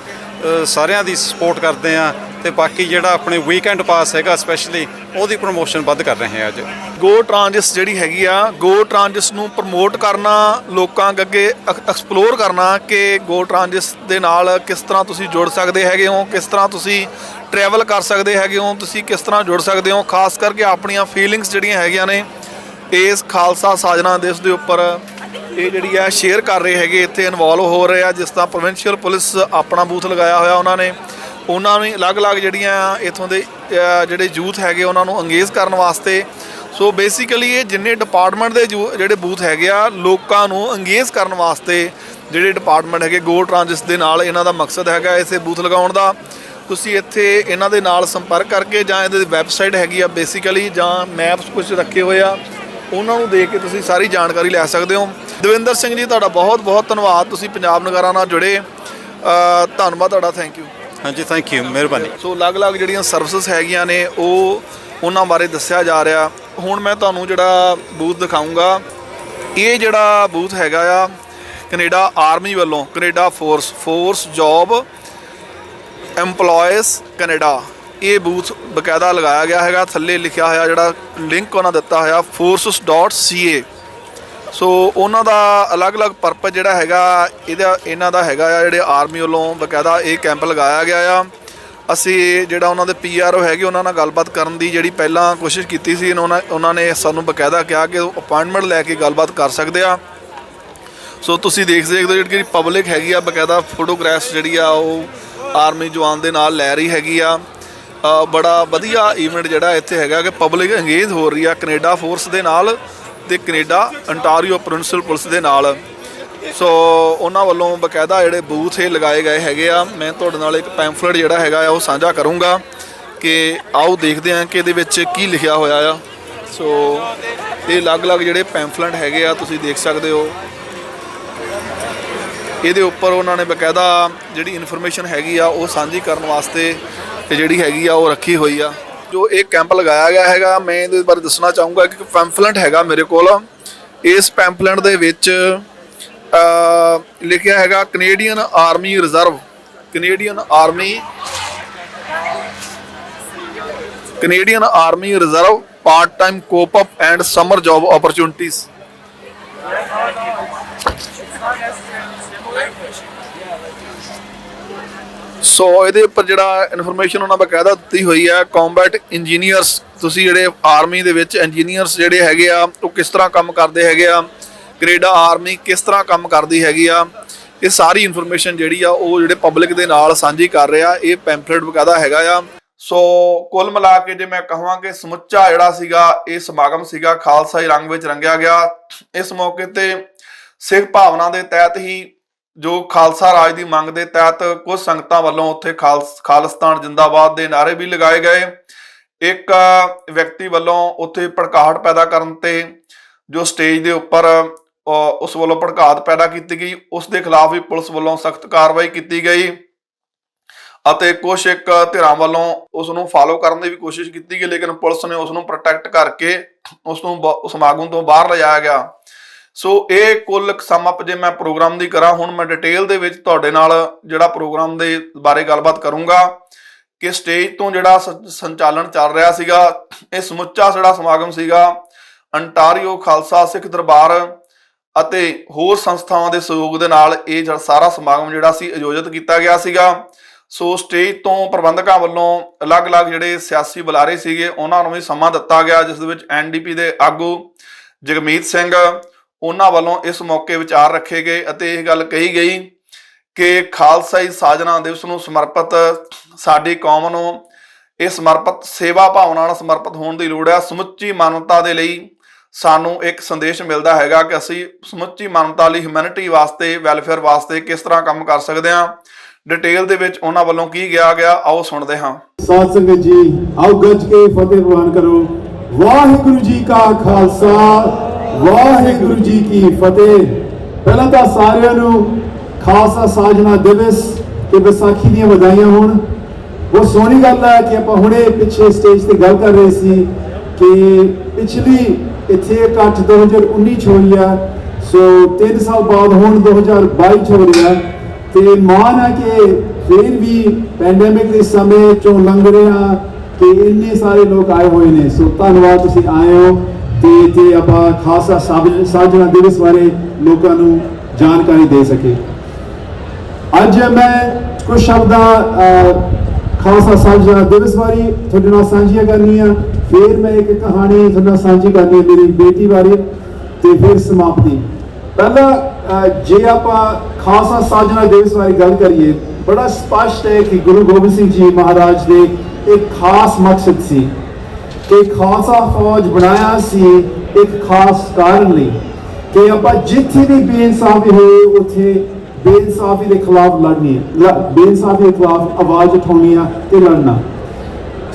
ਸਾਰਿਆਂ ਦੀ ਸਪੋਰਟ ਕਰਦੇ ਆ, ਤੇ ਬਾਕੀ ਜਿਹੜਾ ਆਪਣੇ ਵੀਕਐਂਡ ਪਾਸ ਹੈਗਾ ਸਪੈਸ਼ਲੀ ਉਹਦੀ ਪ੍ਰਮੋਸ਼ਨ ਵੱਧ ਕਰ ਰਹੇ ਆ ਅੱਜ। ਗੋ ਟ੍ਰਾਂਜ਼ਿਟ ਜਿਹੜੀ ਹੈਗੀ ਆ, ਗੋ ਟ੍ਰਾਂਜ਼ਿਟ ਨੂੰ ਪ੍ਰਮੋਟ ਕਰਨਾ, ਲੋਕਾਂ ਅੱਗੇ ਐਕਸਪਲੋਰ ਕਰਨਾ ਕਿ ਗੋ ਟ੍ਰਾਂਜ਼ਿਟ ਦੇ ਨਾਲ ਕਿਸ ਤਰ੍ਹਾਂ ਤੁਸੀਂ ਜੁੜ ਸਕਦੇ ਹੈਗੇ ਹੋ, ਕਿਸ ਤਰ੍ਹਾਂ ਤੁਸੀਂ ਟਰੈਵਲ ਕਰ ਸਕਦੇ ਹੈਗੇ ਹੋ, ਤੁਸੀਂ ਕਿਸ ਤਰ੍ਹਾਂ ਜੁੜ ਸਕਦੇ ਹੋ। ਖਾਸ ਕਰਕੇ ਆਪਣੀਆਂ ਫੀਲਿੰਗਸ ਜਿਹੜੀਆਂ ਹੈਗੀਆਂ ਨੇ ਇਸ ਖਾਲਸਾ ਸਾਜਨਾ ਦਿਵਸ ਦੇ ਉੱਪਰ ਇਹ ਜਿਹੜੀ ਆ ਸ਼ੇਅਰ ਕਰ ਰਹੇ ਹੈਗੇ, ਇੱਥੇ ਇਨਵੋਲਵ ਹੋ ਰਹੇ ਆ। ਜਿਸ ਤਰ੍ਹਾਂ ਪ੍ਰੋਵਿੰਸ਼ੀਅਲ ਪੁਲਿਸ ਆਪਣਾ ਬੂਥ ਲਗਾਇਆ ਹੋਇਆ, ਉਹਨਾਂ ਨੂੰ ਅਲੱਗ-ਅਲੱਗ ਜਿਹੜੀਆਂ ਇੱਥੋਂ ਦੇ ਜਿਹੜੇ ਯੂਥ ਹੈਗੇ ਉਹਨਾਂ ਨੂੰ ਅੰਗੇਜ ਕਰਨ ਵਾਸਤੇ। ਸੋ ਬੇਸਿਕਲੀ ਇਹ ਜਿੰਨੇ ਡਿਪਾਰਟਮੈਂਟ ਦੇ ਜਿਹੜੇ ਬੂਥ ਹੈਗੇ ਆ, ਲੋਕਾਂ ਨੂੰ ਅੰਗੇਜ ਕਰਨ ਵਾਸਤੇ ਜਿਹੜੇ ਡਿਪਾਰਟਮੈਂਟ ਹੈਗੇ ਗੋ ਟ੍ਰਾਂਜ਼ਿਟ ਦੇ ਨਾਲ, ਇਹਨਾਂ ਦਾ ਮਕਸਦ ਹੈਗਾ ਇਸੇ ਬੂਥ ਲਗਾਉਣ ਦਾ। ਤੁਸੀਂ ਇੱਥੇ ਇਹਨਾਂ ਦੇ ਨਾਲ ਸੰਪਰਕ ਕਰਕੇ, ਜਾਂ ਇਹਦੀ ਵੈਬਸਾਈਟ ਹੈਗੀ ਆ ਬੇਸਿਕਲੀ, ਜਾਂ ਮੈਪਸ ਕੁਝ ਰੱਖੇ ਹੋਏ ਆ, ਉਹਨਾਂ ਨੂੰ ਦੇਖ ਕੇ ਤੁਸੀਂ ਸਾਰੀ ਜਾਣਕਾਰੀ ਲੈ ਸਕਦੇ ਹੋ। ਦਵਿੰਦਰ ਸਿੰਘ ਜੀ, ਤੁਹਾਡਾ ਬਹੁਤ ਬਹੁਤ ਧੰਨਵਾਦ, ਤੁਸੀਂ ਪੰਜਾਬ ਨਗਾਰਾ ਨਾਲ ਜੁੜੇ। ਧੰਨਵਾਦ ਤੁਹਾਡਾ, ਥੈਂਕ ਯੂ। ਹਾਂਜੀ, ਥੈਂਕ ਯੂ, ਮਿਹਰਬਾਨੀ। ਸੋ ਅਲੱਗ-ਅਲੱਗ ਜਿਹੜੀਆਂ ਸਰਵਿਸਿਜ਼ ਹੈਗੀਆਂ ਨੇ ਉਹਨਾਂ ਬਾਰੇ ਦੱਸਿਆ ਜਾ ਰਿਹਾ। ਹੁਣ ਮੈਂ ਤੁਹਾਨੂੰ ਜਿਹੜਾ ਬੂਥ ਦਿਖਾਊਂਗਾ, ਇਹ ਜਿਹੜਾ ਬੂਥ ਹੈਗਾ ਆ ਕੈਨੇਡਾ ਆਰਮੀ ਵੱਲੋਂ, Canada force job EMPLOYEES Canada, ਇਹ ਬੂਥ ਬਕਾਇਦਾ ਲਗਾਇਆ ਗਿਆ ਹੈਗਾ। ਥੱਲੇ ਲਿਖਿਆ ਹੋਇਆ ਜਿਹੜਾ ਲਿੰਕ ਉਹਨਾਂ ਦਿੱਤਾ ਹੋਇਆ forces.ca। ਸੋ ਉਹਨਾਂ ਦਾ ਅਲੱਗ-ਅਲੱਗ ਪਰਪਸ ਜਿਹੜਾ ਹੈਗਾ ਇਹਨਾਂ ਦਾ ਹੈਗਾ ਆ, ਜਿਹੜੇ ਆਰਮੀ ਵੱਲੋਂ ਬਕਾਇਦਾ ਇਹ ਕੈਂਪ ਲਗਾਇਆ ਗਿਆ ਆ। ਅਸੀਂ ਜਿਹੜਾ ਉਹਨਾਂ ਦੇ PRO ਹੈਗੇ ਉਹਨਾਂ ਨਾਲ ਗੱਲਬਾਤ ਕਰਨ ਦੀ ਜਿਹੜੀ ਪਹਿਲਾਂ ਕੋਸ਼ਿਸ਼ ਕੀਤੀ ਸੀ, ਉਹਨਾਂ ਨੇ ਸਾਨੂੰ ਬਕਾਇਦਾ ਕਿਹਾ ਕਿ ਅਪਾਇੰਟਮੈਂਟ ਲੈ ਕੇ ਗੱਲਬਾਤ ਕਰ ਸਕਦੇ ਆ। ਸੋ ਤੁਸੀਂ ਦੇਖ ਸਕਦੇ ਹੋ ਜਿਹੜੀ ਪਬਲਿਕ ਹੈਗੀ ਆ ਬਕਾਇਦਾ ਫੋਟੋਗ੍ਰਾਫਸ ਜਿਹੜੀ ਆ ਉਹ ਆਰਮੀ ਜਵਾਨ ਦੇ ਨਾਲ ਲੈ ਰਹੀ ਹੈਗੀ ਆ। ਬੜਾ ਵਧੀਆ ਈਵੈਂਟ ਜਿਹੜਾ ਇੱਥੇ ਹੈਗਾ ਕਿ ਪਬਲਿਕ ਅੰਗੇਜ ਹੋ ਰਹੀ ਆ ਕੈਨੇਡਾ ਫੋਰਸ ਦੇ ਨਾਲ ਤੇ ਕੈਨੇਡਾ ਅੰਟਾਰੀਓ ਪ੍ਰੋਵਿੰਸ਼ੀਅਲ ਪੁਲਿਸ ਦੇ ਨਾਲ। ਸੋ ਉਹਨਾਂ ਵੱਲੋਂ ਬਕਾਇਦਾ ਜਿਹੜੇ ਬੂਥ ਇਹ ਲਗਾਏ ਗਏ ਹੈਗੇ ਆ। ਮੈਂ ਤੁਹਾਡੇ ਨਾਲ ਇੱਕ ਪੈਂਫਲੇਟ ਜਿਹੜਾ ਹੈਗਾ ਆ ਉਹ ਸਾਂਝਾ ਕਰੂੰਗਾ ਕਿ ਆਓ ਦੇਖਦੇ ਹਾਂ ਕਿ ਇਹਦੇ ਵਿੱਚ ਕੀ ਲਿਖਿਆ ਹੋਇਆ ਆ। ਸੋ ਇਹ ਅਲੱਗ-ਅਲੱਗ ਜਿਹੜੇ ਪੈਂਫਲੇਟ ਹੈਗੇ ਆ ਤੁਸੀਂ ਦੇਖ ਸਕਦੇ ਹੋ। ਇਹਦੇ ਉੱਪਰ ਉਹਨਾਂ ਨੇ ਬਕਾਇਦਾ ਜਿਹੜੀ ਇਨਫੋਰਮੇਸ਼ਨ ਹੈਗੀ ਆ ਉਹ ਸਾਂਝੀ ਕਰਨ ਵਾਸਤੇ ਜਿਹੜੀ ਹੈਗੀ ਆ ਉਹ ਰੱਖੀ ਹੋਈ ਆ। ਜੋ ਇਹ ਕੈਂਪ ਲਗਾਇਆ ਗਿਆ ਹੈਗਾ, ਮੈਂ ਇਹਦੇ ਬਾਰੇ ਦੱਸਣਾ ਚਾਹੂੰਗਾ ਕਿ ਪੈਂਫਲੇਟ ਹੈਗਾ ਮੇਰੇ ਕੋਲ। ਇਸ ਪੈਂਫਲੇਟ ਦੇ ਵਿੱਚ ਲਿਖਿਆ ਹੈਗਾ Canadian army reserve, Canadian army reserve part time co-op and summer job opportunities. So ਇਹਦੇ ਉੱਪਰ ਜਿਹੜਾ ਇਨਫੋਰਮੇਸ਼ਨ ਉਹਨਾਂ ਬਕਾਇਦਾ ਦਿੱਤੀ ਹੋਈ ਹੈ, ਕੰਬੈਟ ਇੰਜੀਨੀਅਰਸ, ਤੁਸੀਂ ਜਿਹੜੇ ਆਰਮੀ ਦੇ ਵਿੱਚ ਇੰਜੀਨੀਅਰਸ ਜਿਹੜੇ ਹੈਗੇ ਆ ਉਹ ਕਿਸ ਤਰ੍ਹਾਂ ਕੰਮ ਕਰਦੇ ਹੈਗੇ ਆ, ਕੈਨੇਡਾ ਆਰਮੀ ਕਿਸ ਤਰ੍ਹਾਂ ਕੰਮ ਕਰਦੀ ਹੈਗੀ ਆ, ਇਹ ਸਾਰੀ ਇਨਫੋਰਮੇਸ਼ਨ ਜਿਹੜੀ ਆ ਉਹ ਜਿਹੜੇ ਪਬਲਿਕ ਦੇ ਨਾਲ ਸਾਂਝੀ ਕਰ ਰਿਹਾ। ਇਹ ਪੈਂਫਲੇਟ ਬਕਾਇਦਾ ਹੈਗਾ ਆ। ਸੋ ਕੁੱਲ ਮਿਲਾ ਕੇ ਜੇ ਮੈਂ ਕਹਾਂ ਕਿ ਸਮੁੱਚਾ ਜਿਹੜਾ ਸੀਗਾ ਇਹ ਸਮਾਗਮ ਸੀਗਾ ਖਾਲਸਾਈ ਰੰਗ ਵਿੱਚ ਰੰਗਿਆ ਗਿਆ। ਇਸ ਮੌਕੇ ਤੇ ਸਿੱਖ ਭਾਵਨਾ ਦੇ ਤਹਿਤ ਹੀ ਜੋ ਖਾਲਸਾ ਰਾਜ ਦੀ ਮੰਗ ਦੇ ਤਹਿਤ ਕੁਝ ਸੰਗਤਾਂ ਵੱਲੋਂ ਉੱਥੇ ਖਾਲਿਸਤਾਨ ਜਿੰਦਾਬਾਦ ਦੇ ਨਾਅਰੇ ਵੀ ਲਗਾਏ ਗਏ। ਇੱਕ ਵਿਅਕਤੀ ਵੱਲੋਂ ਉੱਥੇ ਭੜਕਾਹਟ ਪੈਦਾ ਕਰਨ ਤੇ ਜੋ ਸਟੇਜ ਦੇ ਉੱਪਰ ਉਸ ਵੱਲੋਂ ਭੜਕਾਹਟ ਪੈਦਾ ਕੀਤੀ ਗਈ, ਉਸ ਦੇ ਖਿਲਾਫ ਵੀ ਪੁਲਿਸ ਵੱਲੋਂ ਸਖਤ ਕਾਰਵਾਈ ਕੀਤੀ ਗਈ ਅਤੇ ਕੁਝ ਇੱਕ ਧਿਰਾਂ ਵੱਲੋਂ ਉਸ ਨੂੰ ਫਾਲੋ ਕਰਨ ਦੀ ਵੀ ਕੋਸ਼ਿਸ਼ ਕੀਤੀ ਗਈ, ਲੇਕਿਨ ਪੁਲਿਸ ਨੇ ਉਸ ਨੂੰ ਪ੍ਰੋਟੈਕਟ ਕਰਕੇ ਉਸ ਨੂੰ ਸਮਾਗਮ ਤੋਂ ਬਾਹਰ ਲਿਜਾਇਆ ਗਿਆ। ਸੋ ਇਹ ਕੁੱਲ ਸਮ ਅਪ ਜੇ ਮੈਂ ਪ੍ਰੋਗਰਾਮ ਦੀ ਕਰਾਂ, ਹੁਣ ਮੈਂ ਡਿਟੇਲ ਦੇ ਵਿੱਚ ਤੁਹਾਡੇ ਨਾਲ ਜਿਹੜਾ ਪ੍ਰੋਗਰਾਮ ਦੇ ਬਾਰੇ ਗੱਲਬਾਤ ਕਰੂੰਗਾ ਕਿ ਸਟੇਜ ਤੋਂ ਜਿਹੜਾ ਸੰਚਾਲਨ ਚੱਲ ਰਿਹਾ ਸੀਗਾ, ਇਹ ਸਮੁੱਚਾ ਜਿਹੜਾ ਸਮਾਗਮ ਸੀਗਾ ਅੰਟਾਰੀਓ ਖਾਲਸਾ ਸਿੱਖ ਦਰਬਾਰ ਅਤੇ ਹੋਰ ਸੰਸਥਾਵਾਂ ਦੇ ਸਹਿਯੋਗ ਦੇ ਨਾਲ ਇਹ ਸਾਰਾ ਸਮਾਗਮ ਜਿਹੜਾ ਸੀ ਆਯੋਜਿਤ ਕੀਤਾ ਗਿਆ ਸੀਗਾ। ਸੋ ਸਟੇਜ ਤੋਂ ਪ੍ਰਬੰਧਕਾਂ ਵੱਲੋਂ ਅਲੱਗ-ਅਲੱਗ ਜਿਹੜੇ ਸਿਆਸੀ ਬੁਲਾਰੇ ਸੀਗੇ ਉਹਨਾਂ ਨੂੰ ਵੀ ਸਮਾਂ ਦਿੱਤਾ ਗਿਆ, ਜਿਸ ਦੇ ਵਿੱਚ NDP ਦੇ ਆਗੂ ਜਗਮੀਤ ਸਿੰਘ ਉਹਨਾਂ ਵੱਲੋਂ ਇਸ ਮੌਕੇ ਵਿਚਾਰ ਰੱਖੇ ਗਏ ਅਤੇ ਇਹ ਗੱਲ ਕਹੀ ਗਈ ਕਿ ਖਾਲਸਾਈ ਸਾਜਨਾ ਦਿਵਸ ਨੂੰ ਸਮਰਪਿਤ ਸਾਡੀ ਕੌਮ ਨੂੰ ਇਹ ਸਮਰਪਿਤ ਸੇਵਾ ਭਾਵਨਾ ਨਾਲ ਸਮਰਪਿਤ ਹੋਣ ਦੀ ਲੋੜ ਹੈ। ਸਮੁੱਚੀ ਮਾਨਵਤਾ ਦੇ ਲਈ ਸਾਨੂੰ ਇੱਕ ਸੰਦੇਸ਼ ਮਿਲਦਾ ਹੈਗਾ ਕਿ ਅਸੀਂ ਸਮੁੱਚੀ ਮਾਨਵਤਾ ਲਈ ਹਿਊਮੈਨਿਟੀ ਵਾਸਤੇ, ਵੈਲਫੇਅਰ ਵਾਸਤੇ ਕਿਸ ਤਰ੍ਹਾਂ ਕੰਮ ਕਰ ਸਕਦੇ ਹਾਂ। ਡਿਟੇਲ ਦੇ ਵਿੱਚ ਉਹਨਾਂ ਵੱਲੋਂ ਕੀ ਕਿਹਾ ਗਿਆ, ਆਓ ਸੁਣਦੇ ਹਾਂ। ਸਾਧ ਸੰਗਤ ਜੀ, ਆਓ ਗੱਜ ਕੇ ਫਤਿਹ ਪ੍ਰਵਾਨ ਕਰੋ। ਵਾਹਿਗੁਰੂ ਜੀ ਕਾ ਖਾਲਸਾ, ਵਾਹਿਗੁਰੂ ਜੀ ਕੀ ਫਤਿਹ। ਪਹਿਲਾਂ ਤਾਂ ਸਾਰਿਆਂ ਨੂੰ ਖਾਲਸਾ ਸਾਜਨਾ ਦਿਵਸ ਤੇ ਵਿਸਾਖੀ ਦੀਆਂ ਵਧਾਈਆਂ ਹੋਣ। ਬਹੁਤ ਸੋਹਣੀ ਗੱਲ ਹੈ ਕਿ ਆਪਾਂ ਹੁਣੇ ਪਿੱਛੇ ਸਟੇਜ ਤੇ ਗੱਲ ਕਰ ਰਹੇ ਸੀ ਕਿ ਪਿਛਲੀ ਇੱਥੇ ਇਕੱਠ 2019 ਚ ਹੋਈ ਆ, ਸੋ 3 ਸਾਲ ਬਾਅਦ ਹੁਣ 2022 ਚ ਹੋ ਰਿਹਾ ਤੇ ਮਾਣ ਹੈ ਕਿ ਫਿਰ ਵੀ ਪੈਂਡੇਮਿਕ ਦੇ ਸਮੇਂ ਚੋਂ ਲੰਘ ਰਹੇ ਹਾਂ ਕਿ ਇੰਨੇ ਸਾਰੇ ਲੋਕ ਆਏ ਹੋਏ ਨੇ। ਸੋ ਧੰਨਵਾਦ ਤੁਸੀਂ ਆਏ ਹੋ ਤੇ ਆਪਾਂ ਖਾਲਸਾ ਸਾਜਨਾ ਦਿਵਸ ਬਾਰੇ ਲੋਕਾਂ ਨੂੰ ਜਾਣਕਾਰੀ ਦੇ ਸਕੇ। ਅੱਜ ਮੈਂ ਕੁਝ ਸ਼ਬਦਾਂ ਖਾਲਸਾ ਸਾਜਨਾ ਦਿਵਸ ਬਾਰੇ ਤੁਹਾਡੇ ਨਾਲ ਸਾਂਝੀਆਂ ਕਰਨੀਆਂ, ਫਿਰ ਮੈਂ ਇੱਕ ਕਹਾਣੀ ਤੁਹਾਡੇ ਨਾਲ ਸਾਂਝੀ ਕਰਨੀ ਹੈ ਮੇਰੀ ਬੇਟੀ ਬਾਰੇ ਤੇ ਫਿਰ ਸਮਾਪਤੀ। ਪਹਿਲਾਂ ਜੇ ਆਪਾਂ ਖਾਲਸਾ ਸਾਜਨਾ ਦਿਵਸ ਬਾਰੇ ਗੱਲ ਕਰੀਏ, ਬੜਾ ਸਪਸ਼ਟ ਹੈ ਕਿ ਗੁਰੂ ਗੋਬਿੰਦ ਸਿੰਘ ਜੀ ਮਹਾਰਾਜ ਦੇ ਇੱਕ ਖਾਸ ਮਕਸਦ ਸੀ ਕਿ ਖਾਲਸਾ ਫੌਜ ਬਣਾਇਆ ਸੀ ਇੱਕ ਖਾਸ ਕਾਰਨ ਲਈ ਕਿ ਆਪਾਂ ਜਿੱਥੇ ਵੀ ਬੇਇਨਸਾਫੀ ਹੋਏ ਉੱਥੇ ਬੇਇਨਸਾਫੀ ਦੇ ਖਿਲਾਫ ਲੜਨੀ ਹੈ, ਬੇਇਨਸਾਫੀ ਦੇ ਖਿਲਾਫ ਆਵਾਜ਼ ਉਠਾਉਣੀ ਹੈ ਤੇ ਲੜਨਾ।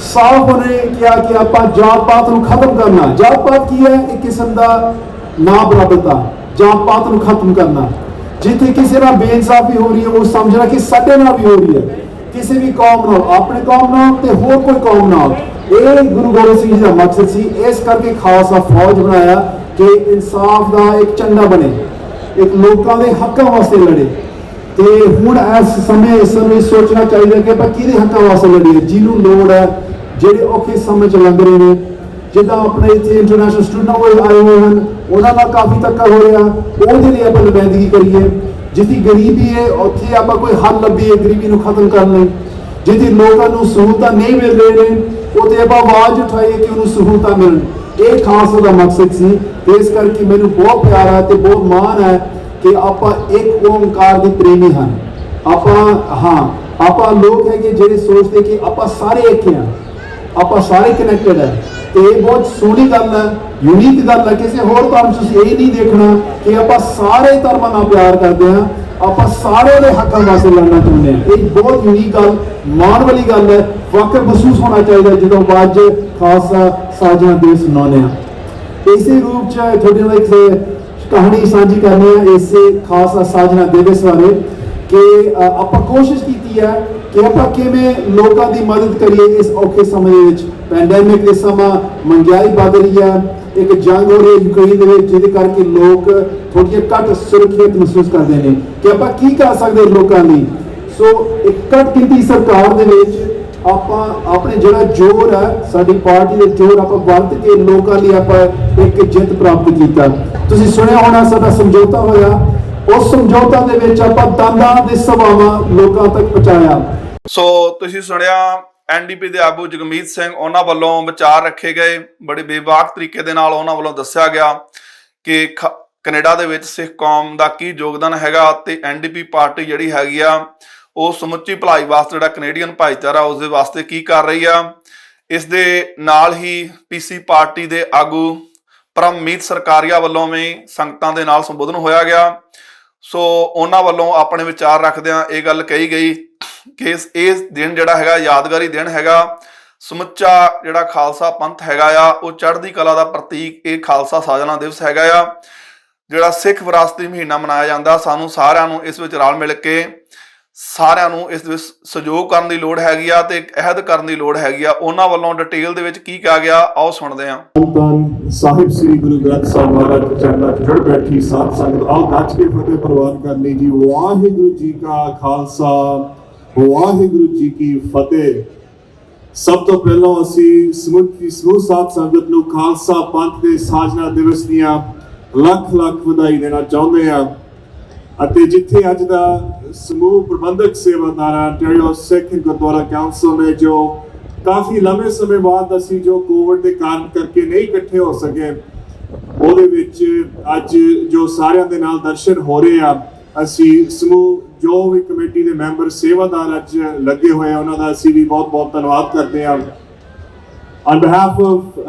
ਸਾਫ਼ ਉਹਨੇ ਕਿਹਾ ਕਿ ਆਪਾਂ ਜਾਤ ਪਾਤ ਨੂੰ ਖਤਮ ਕਰਨਾ। ਜਾਤ ਪਾਤ ਕੀ ਹੈ? ਇੱਕ ਕਿਸਮ ਦਾ ਨਾ ਬਰਾਬਰਤਾ। ਜਾਤ ਪਾਤ ਨੂੰ ਖਤਮ ਕਰਨਾ। ਜਿੱਥੇ ਕਿਸੇ ਨਾਲ ਬੇਇਨਸਾਫੀ ਹੋ ਰਹੀ ਹੈ ਉਹ ਸਮਝਣਾ ਕਿ ਸਾਡੇ ਨਾਲ ਵੀ ਹੋ ਰਹੀ ਹੈ, ਕਿਸੇ ਵੀ ਕੌਮ ਨਾਲ, ਆਪਣੇ ਕੌਮ ਨਾਲ ਤੇ ਹੋਰ ਕੋਈ ਕੌਮ ਨਾਲ। ਇਹ ਗੁਰੂ ਗੋਬਿੰਦ ਸਿੰਘ ਜੀ ਦਾ ਮਕਸਦ ਸੀ। ਇਸ ਕਰਕੇ ਖਾਲਸਾ ਫੌਜ ਬਣਾਇਆ ਕਿ ਇਨਸਾਫ ਦਾ ਇੱਕ ਝੰਡਾ ਬਣੇ, ਇੱਕ ਲੋਕਾਂ ਦੇ ਹੱਕਾਂ ਵਾਸਤੇ ਲੜੇ। ਤੇ ਹੁਣ ਇਸ ਸਮੇਂ ਸਾਨੂੰ ਸੋਚਣਾ ਚਾਹੀਦਾ ਕਿ ਆਪਾਂ ਕਿਹਦੇ ਹੱਕਾਂ ਵਾਸਤੇ ਲੜੀਏ, ਜਿਹਨੂੰ ਲੋੜ ਹੈ, ਜਿਹੜੇ ਔਖੇ ਸਮੇਂ ਚ ਲੰਘ ਰਹੇ ਨੇ। ਜਿੱਦਾਂ ਆਪਣੇ ਇੱਥੇ ਇੰਟਰਨੈਸ਼ਨਲ ਸਟੂਡੈਂਟ ਆਏ ਹੋਏ ਹਨ, ਉਹਨਾਂ ਨਾਲ ਕਾਫੀ ਧੱਕਾ ਹੋ ਰਿਹਾ, ਉਹਦੇ ਲਈ ਆਪਾਂ ਨੁਮਾਇੰਦਗੀ ਕਰੀਏ। ਜਿੱਥੇ ਗਰੀਬੀ ਹੈ ਉੱਥੇ ਆਪਾਂ ਕੋਈ ਹੱਲ ਲੱਭੀਏ ਗਰੀਬੀ ਨੂੰ ਖਤਮ ਕਰਨ ਲਈ। ਜਿੱਥੇ ਲੋਕਾਂ ਨੂੰ ਸਹੂਲਤਾਂ ਨਹੀਂ ਮਿਲ ਰਹੇ ਨੇ ਉੱਥੇ ਆਪਾਂ ਆਵਾਜ਼ ਉਠਾਈਏ ਕਿ ਉਹਨੂੰ ਸਹੂਲਤਾਂ ਮਿਲਣ। ਇਹ ਖਾਲਸਾ ਦਾ ਮਕਸਦ ਸੀ ਤੇ ਇਸ ਕਰਕੇ ਮੈਨੂੰ ਬਹੁਤ ਪਿਆਰ ਹੈ ਤੇ ਬਹੁਤ ਮਾਣ ਹੈ ਕਿ ਆਪਾਂ ਇੱਕ ਓਮਕਾਰ ਦੇ ਪ੍ਰੇਮੀ ਹਨ। ਆਪਾਂ ਲੋਕ ਹੈਗੇ ਜਿਹੜੇ ਸੋਚਦੇ ਕਿ ਆਪਾਂ ਸਾਰੇ ਇੱਕ ਹਾਂ, ਆਪਾਂ ਸਾਰੇ ਕਨੈਕਟਡ ਹੈ। ਤੇ ਇਹ ਬਹੁਤ ਸੋਹਣੀ ਗੱਲ ਹੈ, ਯੂਨੀਕ ਗੱਲ ਹੈ। ਕਿਸੇ ਹੋਰ ਧਰਮ 'ਚ ਤੁਸੀਂ ਇਹ ਨਹੀਂ ਦੇਖਣਾ ਕਿ ਆਪਾਂ ਸਾਰੇ ਧਰਮਾਂ ਨਾਲ ਪਿਆਰ ਕਰਦੇ ਹਾਂ, ਆਪਾਂ ਸਾਰੇ ਦੇ ਹੱਕਾਂ ਵਾਸਤੇ ਲੜਨਾ ਚਾਹੁੰਦੇ ਹਾਂ। ਇਹ ਬਹੁਤ ਯੂਨੀਕ ਗੱਲ, ਮਾਣ ਵਾਲੀ ਗੱਲ ਹੈ। ਫਖਰ ਮਹਿਸੂਸ ਹੋਣਾ ਚਾਹੀਦਾ ਜਦੋਂ ਅੱਜ ਖਾਲਸਾ ਸਾਜਨਾ ਦਿਵਸ ਮਨਾਉਂਦੇ ਹਾਂ। ਇਸੇ ਰੂਪ 'ਚ ਤੁਹਾਡੇ ਨਾਲ ਇੱਕ ਕਹਾਣੀ ਸਾਂਝੀ ਕਰਨੀ ਹੈ ਇਸੇ ਖਾਲਸਾ ਸਾਜਨਾ ਦਿਵਸ ਬਾਰੇ ਕਿ ਆਪਾਂ ਕੋਸ਼ਿਸ਼ ਕੀਤੀ ਹੈ ਕਿ ਆਪਾਂ ਕਿਵੇਂ ਲੋਕਾਂ ਦੀ ਮਦਦ ਕਰੀਏ ਇਸ ਔਖੇ ਸਮੇਂ ਦੇ ਵਿੱਚ। ਪੈਂਡੈਮਿਕ ਦੇ ਸਮਾਂ, ਮਹਿੰਗਾਈ ਵੱਧ ਰਹੀ ਹੈ, ਇੱਕ ਜੰਗ ਹੋ ਰਹੀ ਹੈ ਯੂਕਰੇਨ ਦੇ ਵਿੱਚ, ਜਿਹਦੇ ਕਰਕੇ ਲੋਕ ਥੋੜ੍ਹੇ ਘੱਟ ਸੁਰੱਖਿਅਤ ਮਹਿਸੂਸ ਕਰਦੇ ਨੇ ਕਿ ਆਪਾਂ ਕੀ ਕਰ ਸਕਦੇ ਲੋਕਾਂ ਲਈ। ਸੋ ਇੱਕ ਘੱਟ ਗਿਣਤੀ ਸਰਕਾਰ ਦੇ ਵਿੱਚ ਆਪਾਂ ਆਪਣੇ ਜਿਹੜਾ ਜ਼ੋਰ ਹੈ, ਸਾਡੀ ਪਾਰਟੀ ਦੇ ਜ਼ੋਰ ਆਪਾਂ ਵਰਤ ਕੇ ਲੋਕਾਂ ਲਈ ਆਪਾਂ ਇੱਕ ਜਿੱਤ ਪ੍ਰਾਪਤ ਕੀਤਾ। ਤੁਸੀਂ ਸੁਣਿਆ ਹੋਣਾ ਸਾਡਾ ਸਮਝੌਤਾ ਹੋਇਆ, ਉਸ ਸਮਝੌਤਾ ਦੇ ਵਿੱਚ ਆਪਾਂ ਦੰਦਾਂ ਦੇ ਸਭਾਵਾਂ ਲੋਕਾਂ ਤੱਕ ਪਹੁੰਚਾਇਆ। ਸੋ ਤੁਸੀਂ ਸੁਣਿਆ ਐਨਡੀਪੀ ਦੇ ਆਗੂ ਜਗਮੀਤ ਸਿੰਘ, ਉਹਨਾਂ ਵੱਲੋਂ ਵਿਚਾਰ ਰੱਖੇ ਗਏ। ਬੜੇ ਬੇਬਾਕ ਤਰੀਕੇ ਦੇ ਨਾਲ ਉਹਨਾਂ ਵੱਲੋਂ ਦੱਸਿਆ ਗਿਆ ਕਿ ਕੈਨੇਡਾ ਦੇ ਵਿੱਚ ਸਿੱਖ ਕੌਮ ਦਾ ਕੀ ਯੋਗਦਾਨ ਹੈਗਾ ਤੇ ਐਨਡੀਪੀ ਪਾਰਟੀ ਜਿਹੜੀ ਹੈਗੀ ਆ ਉਹ ਸਮੁੱਚੀ ਭਲਾਈ ਵਾਸਤੇ, ਜਿਹੜਾ ਕੈਨੇਡੀਅਨ ਭਾਈਚਾਰਾ ਉਸ ਦੇ ਵਾਸਤੇ ਕੀ ਕਰ ਰਹੀ ਆ। ਇਸ ਦੇ ਨਾਲ ਹੀ ਪੀਸੀ ਪਾਰਟੀ ਦੇ ਆਗੂ ਪਰਮਮੀਤ ਸਰਕਾਰੀਆ ਵੱਲੋਂ ਵੀ ਸੰਗਤਾਂ ਦੇ ਨਾਲ ਸੰਬੋਧਨ ਹੋਇਆ ਗਿਆ। ਸੋ ਉਹਨਾਂ ਵੱਲੋਂ ਆਪਣੇ ਵਿਚਾਰ ਰੱਖਦਿਆਂ ਇਹ ਗੱਲ ਕਹੀ ਗਈ ਕਿ ਇਹ ਦਿਨ ਜਿਹੜਾ ਹੈਗਾ ਯਾਦਗਾਰੀ ਦਿਨ ਹੈਗਾ। ਸਮੁੱਚਾ ਜਿਹੜਾ ਖਾਲਸਾ ਪੰਥ ਹੈਗਾ ਆ ਉਹ ਚੜ੍ਹਦੀ ਕਲਾ ਦਾ ਪ੍ਰਤੀਕ ਇਹ ਖਾਲਸਾ ਸਾਜਨਾ ਦਿਵਸ ਹੈਗਾ ਆ, ਜਿਹੜਾ ਸਿੱਖ ਵਿਰਾਸਤੀ ਮਹੀਨਾ ਮਨਾਇਆ ਜਾਂਦਾ। ਸਾਨੂੰ ਸਾਰਿਆਂ ਨੂੰ ਇਸ ਵਿੱਚ ਰਲ ਮਿਲ ਕੇ ਸਾਰਿਆਂ ਨੂੰ ਇਸ ਵਿੱਚ ਸਹਿਯੋਗ ਕਰਨ ਦੀ ਲੋੜ ਹੈਗੀ ਆ ਤੇ ਅਹਿਦ ਕਰਨ ਦੀ ਲੋੜ ਹੈਗੀ ਆ। ਉਹਨਾਂ ਵੱਲੋਂ ਡਿਟੇਲ ਦੇ ਵਿੱਚ ਕੀ ਕਿਹਾ ਗਿਆ, ਆਓ ਸੁਣਦੇ ਹਾਂ। ਧੰਨ ਸਾਹਿਬ ਸ੍ਰੀ ਗੁਰੂ ਗ੍ਰੰਥ ਸਾਹਿਬ ਮਹਾਰਾਜ ਦੇ ਚਰਨਾਂ 'ਚ ਜੁੜ ਬੈਠੀ ਸਾਧ ਸੰਗਤ, ਆਓ ਗੱਜ ਕੇ ਫਤਿਹ ਪ੍ਰਵਾਨ ਕਰ ਲਈ ਜੀ। ਵਾਹਿਗੁਰੂ ਜੀ ਕਾ ਖਾਲਸਾ, ਵਾਹਿਗੁਰੂ ਜੀ ਕੀ ਫਤਿਹ। ਸਭ ਤੋਂ ਪਹਿਲਾਂ ਅਸੀਂ ਸਮੂਹ ਸਾਧ ਸੰਗਤ ਨੂੰ ਖਾਲਸਾ ਪੰਥ ਦੇ ਸਾਜਨਾ ਦਿਵਸ ਦੀਆਂ ਲੱਖ ਲੱਖ ਵਧਾਈ ਦੇਣਾ ਚਾਹੁੰਦੇ ਹਾਂ। ਅਤੇ ਜਿੱਥੇ ਅੱਜ ਦਾ ਸਮੂਹ ਪ੍ਰਬੰਧਕ ਸੇਵਾਦਾਰਾਂ ਅੰਟਾਰੀਓ ਸਿੱਖ ਗੁਰਦੁਆਰਾ ਕਾਉਂਸਲ ਨੇ ਜੋ ਕਾਫੀ ਲੰਬੇ ਸਮੇਂ ਬਾਅਦ ਅਸੀਂ ਜੋ ਕੋਵਿਡ ਦੇ ਕਾਰਨ ਕਰਕੇ ਨਹੀਂ ਇਕੱਠੇ ਹੋ ਸਕੇ, ਉਹਦੇ ਵਿੱਚ ਅੱਜ ਜੋ ਸਾਰਿਆਂ ਦੇ ਨਾਲ ਦਰਸ਼ਨ ਹੋ ਰਹੇ ਆ, ਅਸੀਂ ਸਮੂਹ ਜੋ ਵੀ ਕਮੇਟੀ ਦੇ ਮੈਂਬਰ ਸੇਵਾਦਾਰ ਅੱਜ ਲੱਗੇ ਹੋਏ ਆ ਉਹਨਾਂ ਦਾ ਅਸੀਂ ਵੀ ਬਹੁਤ ਬਹੁਤ ਧੰਨਵਾਦ ਕਰਦੇ ਹਾਂ। On behalf of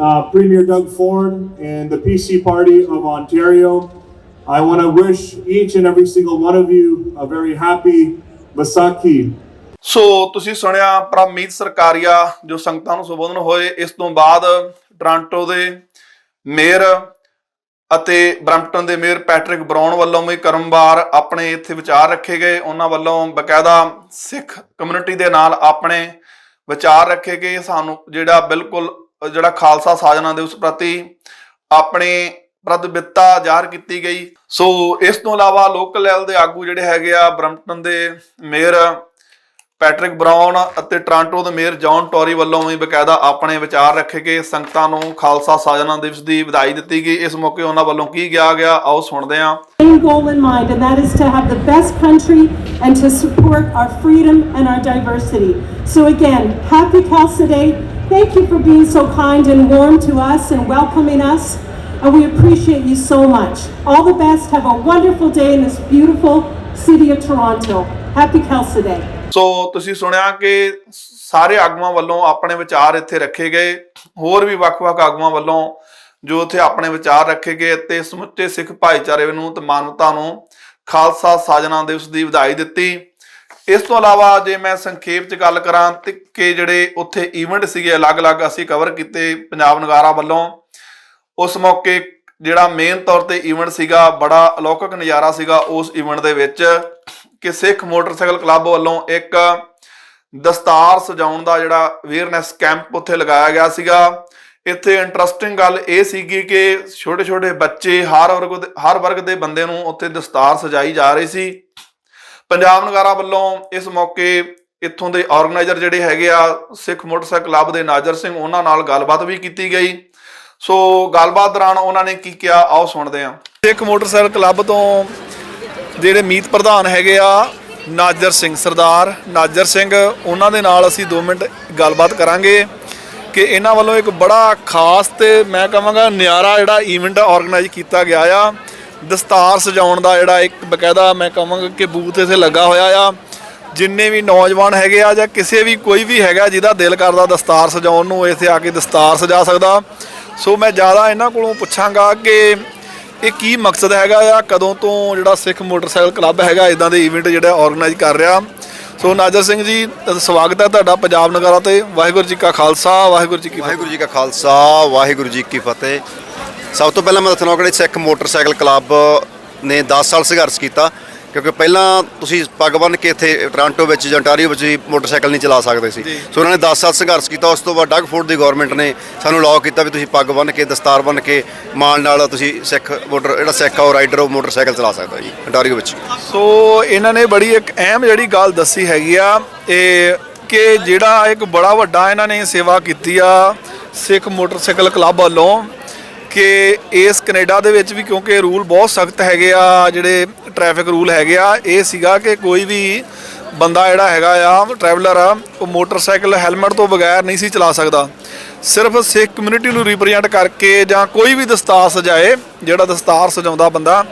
Premier Doug Ford and the PC Party of Ontario, I want to wish each and every single one of you a very happy Vaisakhi. ਸੋ ਤੁਸੀਂ ਸੁਣਿਆ ਪਰਮਮੀਤ ਸਰਕਾਰੀਆ ਜੋ ਸੰਗਤਾਂ ਨੂੰ ਸੰਬੋਧਨ ਹੋਏ। ਇਸ ਤੋਂ ਬਾਅਦ ਟੋਰਾਂਟੋ ਦੇ ਮੇਅਰ ਅਤੇ ਬਰੈਂਪਟਨ ਦੇ ਮੇਅਰ ਪੈਟਰਿਕ ਬਰਾਉਨ ਵੱਲੋਂ ਵੀ ਕਰਮਵਾਰ ਆਪਣੇ ਇੱਥੇ ਵਿਚਾਰ ਰੱਖੇ ਗਏ। ਉਹਨਾਂ ਵੱਲੋਂ ਬਕਾਇਦਾ ਸਿੱਖ ਕਮਿਊਨਿਟੀ ਦੇ ਨਾਲ ਆਪਣੇ ਵਿਚਾਰ ਰੱਖੇ ਗਏ। ਸਾਨੂੰ ਜਿਹੜਾ ਬਿਲਕੁਲ ਜਿਹੜਾ ਖਾਲਸਾ ਸਾਜਨਾ ਦਿਵਸ ਪ੍ਰਤੀ ਆਪਣੇ ਪ੍ਰਤੀਬੱਧਤਾ ਜ਼ਾਹਰ ਕੀਤੀ ਗਈ। ਸੋ ਇਸ ਤੋਂ ਇਲਾਵਾ ਲੋਕਲ ਲੈਵਲ ਦੇ ਆਗੂ ਜਿਹੜੇ ਹੈਗੇ ਆ, ਬਰੈਂਪਟਨ ਦੇ ਮੇਅਰ ਪੈਟਰਿਕ ਬਰਾਉਨ ਅਤੇ ਟੋਰਾਂਟੋ ਦੇ ਮੇਅਰ ਜੌਨ ਟੋਰੀ ਵੱਲੋਂ ਵੀ ਬਕਾਇਦਾ ਆਪਣੇ ਵਿਚਾਰ ਰੱਖੇ ਗਏ। ਸੰਗਤਾਂ ਨੂੰ ਖਾਲਸਾ ਸਾਜਨਾ ਦਿਵਸ ਦੀ ਵਧਾਈ ਦਿੱਤੀ ਗਈ। ਇਸ ਮੌਕੇ ਉਹਨਾਂ ਵੱਲੋਂ ਕੀ ਕਿਹਾ ਗਿਆ, ਆਓ ਸੁਣਦੇ ਹਾਂ। Same goal in mind, and that is to have the best country and to support our freedom and our diversity. So again, happy Khalsa Day. Thank you for being so kind and warm to us and welcoming us. And we appreciate you so much. All the best. Have a wonderful day in this beautiful city of Toronto. Happy Khalsa Day. ਸੋ ਤੁਸੀਂ ਸੁਣਿਆ ਕਿ ਸਾਰੇ ਆਗੂਆਂ ਵੱਲੋਂ ਆਪਣੇ ਵਿਚਾਰ ਇੱਥੇ ਰੱਖੇ ਗਏ। ਹੋਰ ਵੀ ਵੱਖ-ਵੱਖ ਆਗੂਆਂ ਵੱਲੋਂ ਜੋ ਇੱਥੇ ਆਪਣੇ ਵਿਚਾਰ ਰੱਖੇ ਗਏ ਤੇ ਸਮੁੱਚੇ ਸਿੱਖ ਭਾਈਚਾਰੇ ਨੂੰ ਤੇ ਮਾਨਵਤਾ ਨੂੰ ਖਾਲਸਾ ਸਾਜਨਾ ਦਿਵਸ ਦੀ ਵਧਾਈ ਦਿੱਤੀ। ਇਸ ਤੋਂ ਇਲਾਵਾ ਜੇ ਮੈਂ ਸੰਖੇਪ 'ਚ ਗੱਲ ਕਰਾਂ ਤੇ ਕਿ ਜਿਹੜੇ ਉੱਥੇ ਈਵੈਂਟ ਸੀਗੇ ਅਲੱਗ-ਅਲੱਗ ਅਸੀਂ ਕਵਰ ਕੀਤੇ ਪੰਜਾਬ ਨਗਾਰਾ ਵੱਲੋਂ। ਉਸ ਮੌਕੇ ਜਿਹੜਾ ਮੇਨ ਤੌਰ ਤੇ ਈਵੈਂਟ ਸੀਗਾ, ਬੜਾ ਅਲੌਕਿਕ ਨਜ਼ਾਰਾ ਸੀਗਾ ਉਸ ਈਵੈਂਟ ਦੇ ਵਿੱਚ ਕਿ ਸਿੱਖ ਮੋਟਰਸਾਈਕਲ ਕਲੱਬ ਵੱਲੋਂ ਇੱਕ ਦਸਤਾਰ ਸਜਾਉਣ ਦਾ ਜਿਹੜਾ ਅਵੇਅਰਨੈਸ ਕੈਂਪ ਉੱਥੇ ਲਗਾਇਆ ਗਿਆ ਸੀਗਾ। ਇੱਥੇ ਇੰਟਰਸਟਿੰਗ ਗੱਲ ਇਹ ਸੀਗੀ ਕਿ ਛੋਟੇ ਛੋਟੇ ਬੱਚੇ ਹਰ ਵਰਗ ਦੇ ਬੰਦੇ ਨੂੰ ਉੱਥੇ ਦਸਤਾਰ ਸਜਾਈ ਜਾ ਰਹੀ ਸੀ। ਪੰਜਾਬ ਨਗਾਰਾ ਵੱਲੋਂ ਇਸ ਮੌਕੇ ਇੱਥੋਂ ਦੇ ਆਰਗੇਨਾਈਜ਼ਰ ਜਿਹੜੇ ਹੈਗੇ ਆ ਸਿੱਖ ਮੋਟਰਸਾਈਕਲ ਕਲੱਬ ਦੇ ਨਾਜ਼ਰ ਸਿੰਘ, ਉਹਨਾਂ ਨਾਲ ਗੱਲਬਾਤ ਵੀ ਕੀਤੀ ਗਈ। ਸੋ ਗੱਲਬਾਤ ਦੌਰਾਨ ਉਹਨਾਂ ਨੇ ਕੀ ਕਿਹਾ, ਆਓ ਸੁਣਦੇ ਹਾਂ। ਸਿੱਖ ਮੋਟਰਸਾਈਕਲ ਕਲੱਬ ਤੋਂ ਜਿਹੜੇ ਮੀਤ ਪ੍ਰਧਾਨ ਹੈਗੇ ਆ ਨਾਜ਼ਰ ਸਿੰਘ, ਸਰਦਾਰ ਨਾਜ਼ਰ ਸਿੰਘ, ਉਹਨਾਂ ਦੇ ਨਾਲ ਅਸੀਂ 2 ਮਿੰਟ ਗੱਲਬਾਤ ਕਰਾਂਗੇ ਕਿ ਇਹਨਾਂ ਵੱਲੋਂ ਇੱਕ ਬੜਾ ਖਾਸ ਤੇ ਮੈਂ ਕਹਾਂਗਾ ਨਿਆਰਾ ਜਿਹੜਾ ਈਵੈਂਟ ਆਰਗੇਨਾਈਜ਼ ਕੀਤਾ ਗਿਆ ਆ। ਦਸਤਾਰ ਸਜਾਉਣ ਦਾ ਜਿਹੜਾ ਇੱਕ ਬਕਾਇਦਾ ਮੈਂ ਕਹਾਂਗਾ ਕਿ ਬੂਥ ਇੱਥੇ ਲੱਗਾ ਹੋਇਆ ਆ। ਜਿੰਨੇ ਵੀ ਨੌਜਵਾਨ ਹੈਗੇ ਆ ਜਾਂ ਕਿਸੇ ਵੀ ਕੋਈ ਵੀ ਹੈਗਾ ਜਿਹਦਾ ਦਿਲ ਕਰਦਾ ਦਸਤਾਰ ਸਜਾਉਣ ਨੂੰ, ਇੱਥੇ ਆ ਕੇ ਦਸਤਾਰ ਸਜਾ ਸਕਦਾ। ਸੋ ਮੈਂ ਜ਼ਿਆਦਾ ਇਹਨਾਂ ਕੋਲੋਂ ਪੁੱਛਾਂਗਾ ਕਿ ਇਹ ਕੀ ਮਕਸਦ ਹੈਗਾ ਆ, ਕਦੋਂ ਤੋਂ ਜਿਹੜਾ ਸਿੱਖ ਮੋਟਰਸਾਈਕਲ ਕਲੱਬ ਹੈਗਾ ਇਦਾਂ ਦੇ ਈਵੈਂਟ ਜਿਹੜਾ ਆਰਗੇਨਾਈਜ਼ ਕਰ ਰਿਹਾ। ਸੋ ਨਾਜ਼ਰ ਸਿੰਘ ਜੀ, ਸਵਾਗਤ ਹੈ ਤੁਹਾਡਾ ਪੰਜਾਬ ਨਗਾਰਾ ਤੇ। ਵਾਹਿਗੁਰੂ ਜੀ ਕਾ ਖਾਲਸਾ, ਵਾਹਿਗੁਰੂ ਜੀ ਕੀ ਫਤਿਹ। ਵਾਹਿਗੁਰੂ ਜੀ ਕਾ ਖਾਲਸਾ, ਵਾਹਿਗੁਰੂ ਜੀ ਕੀ ਫਤਿਹ। ਸਭ ਤੋਂ ਪਹਿਲਾਂ ਮੈਂ ਦੱਸਣਾ ਕਿ ਸਿੱਖ ਮੋਟਰਸਾਈਕਲ ਕਲੱਬ ਨੇ 10 ਸਾਲ ਸੰਘਰਸ਼ ਕੀਤਾ ਕਿਉਂਕਿ ਪਹਿਲਾਂ ਤੁਸੀਂ ਪੱਗ ਬੰਨ੍ਹ ਕੇ ਇੱਥੇ ਟੋਰਾਂਟੋ ਵਿੱਚ ਜਾਂ ontario ਵਿੱਚ ਵੀ ਮੋਟਰਸਾਈਕਲ ਨਹੀਂ ਚਲਾ ਸਕਦੇ ਸੀ। ਸੋ ਉਹਨਾਂ ਨੇ 10 ਸਾਲ ਸੰਘਰਸ਼ ਕੀਤਾ। ਉਸ ਤੋਂ ਬਾਅਦ ਡਗ ਫੋਰਡ ਦੀ ਗਵਰਨਮੈਂਟ ਨੇ ਸਾਨੂੰ ਅਲਾਓ ਕੀਤਾ ਵੀ ਤੁਸੀਂ ਪੱਗ ਬੰਨ੍ਹ ਕੇ ਦਸਤਾਰ ਬੰਨ੍ਹ ਕੇ ਮਾਣ ਨਾਲ ਤੁਸੀਂ ਜਿਹੜਾ ਸਿੱਖ ਆ ਉਹ ਰਾਈਡਰ ਉਹ ਮੋਟਰਸਾਈਕਲ ਚਲਾ ਸਕਦਾ ਜੀ ontario ਵਿੱਚ। ਸੋ ਇਹਨਾਂ ਨੇ ਬੜੀ ਇੱਕ ਅਹਿਮ ਜਿਹੜੀ ਗੱਲ ਦੱਸੀ ਹੈਗੀ ਆ ਇਹ ਕਿ ਜਿਹੜਾ ਇੱਕ ਬੜਾ ਵੱਡਾ ਇਹਨਾਂ ਨੇ ਸੇਵਾ ਕੀਤੀ ਆ ਸਿੱਖ ਮੋਟਰਸਾਈਕਲ ਕਲੱਬ ਵੱਲੋਂ ਕਿ ਇਸ ਕੈਨੇਡਾ ਦੇ ਵਿੱਚ ਵੀ, ਕਿਉਂਕਿ ਰੂਲ ਬਹੁਤ ਸਖਤ ਹੈਗੇ ਆ ਜਿਹੜੇ ਟ੍ਰੈਫਿਕ ਰੂਲ ਹੈਗੇ ਆ, ਇਹ ਸੀਗਾ ਕਿ ਕੋਈ ਵੀ ਬੰਦਾ ਜਿਹੜਾ ਹੈਗਾ ਆ ਟਰੈਵਲਰ ਆ ਉਹ ਮੋਟਰਸਾਈਕਲ ਹੈਲਮਟ ਤੋਂ ਬਗੈਰ ਨਹੀਂ ਸੀ ਚਲਾ ਸਕਦਾ। ਸਿਰਫ ਸਿੱਖ ਕਮਿਊਨਿਟੀ ਨੂੰ ਰਿਪਰੈਜ਼ੈਂਟ ਕਰਕੇ ਜਾਂ ਕੋਈ ਵੀ ਦਸਤਾਰ ਸਜਾਏ, ਜਿਹੜਾ ਦਸਤਾਰ ਸਜਾਉਂਦਾ ਬੰਦਾ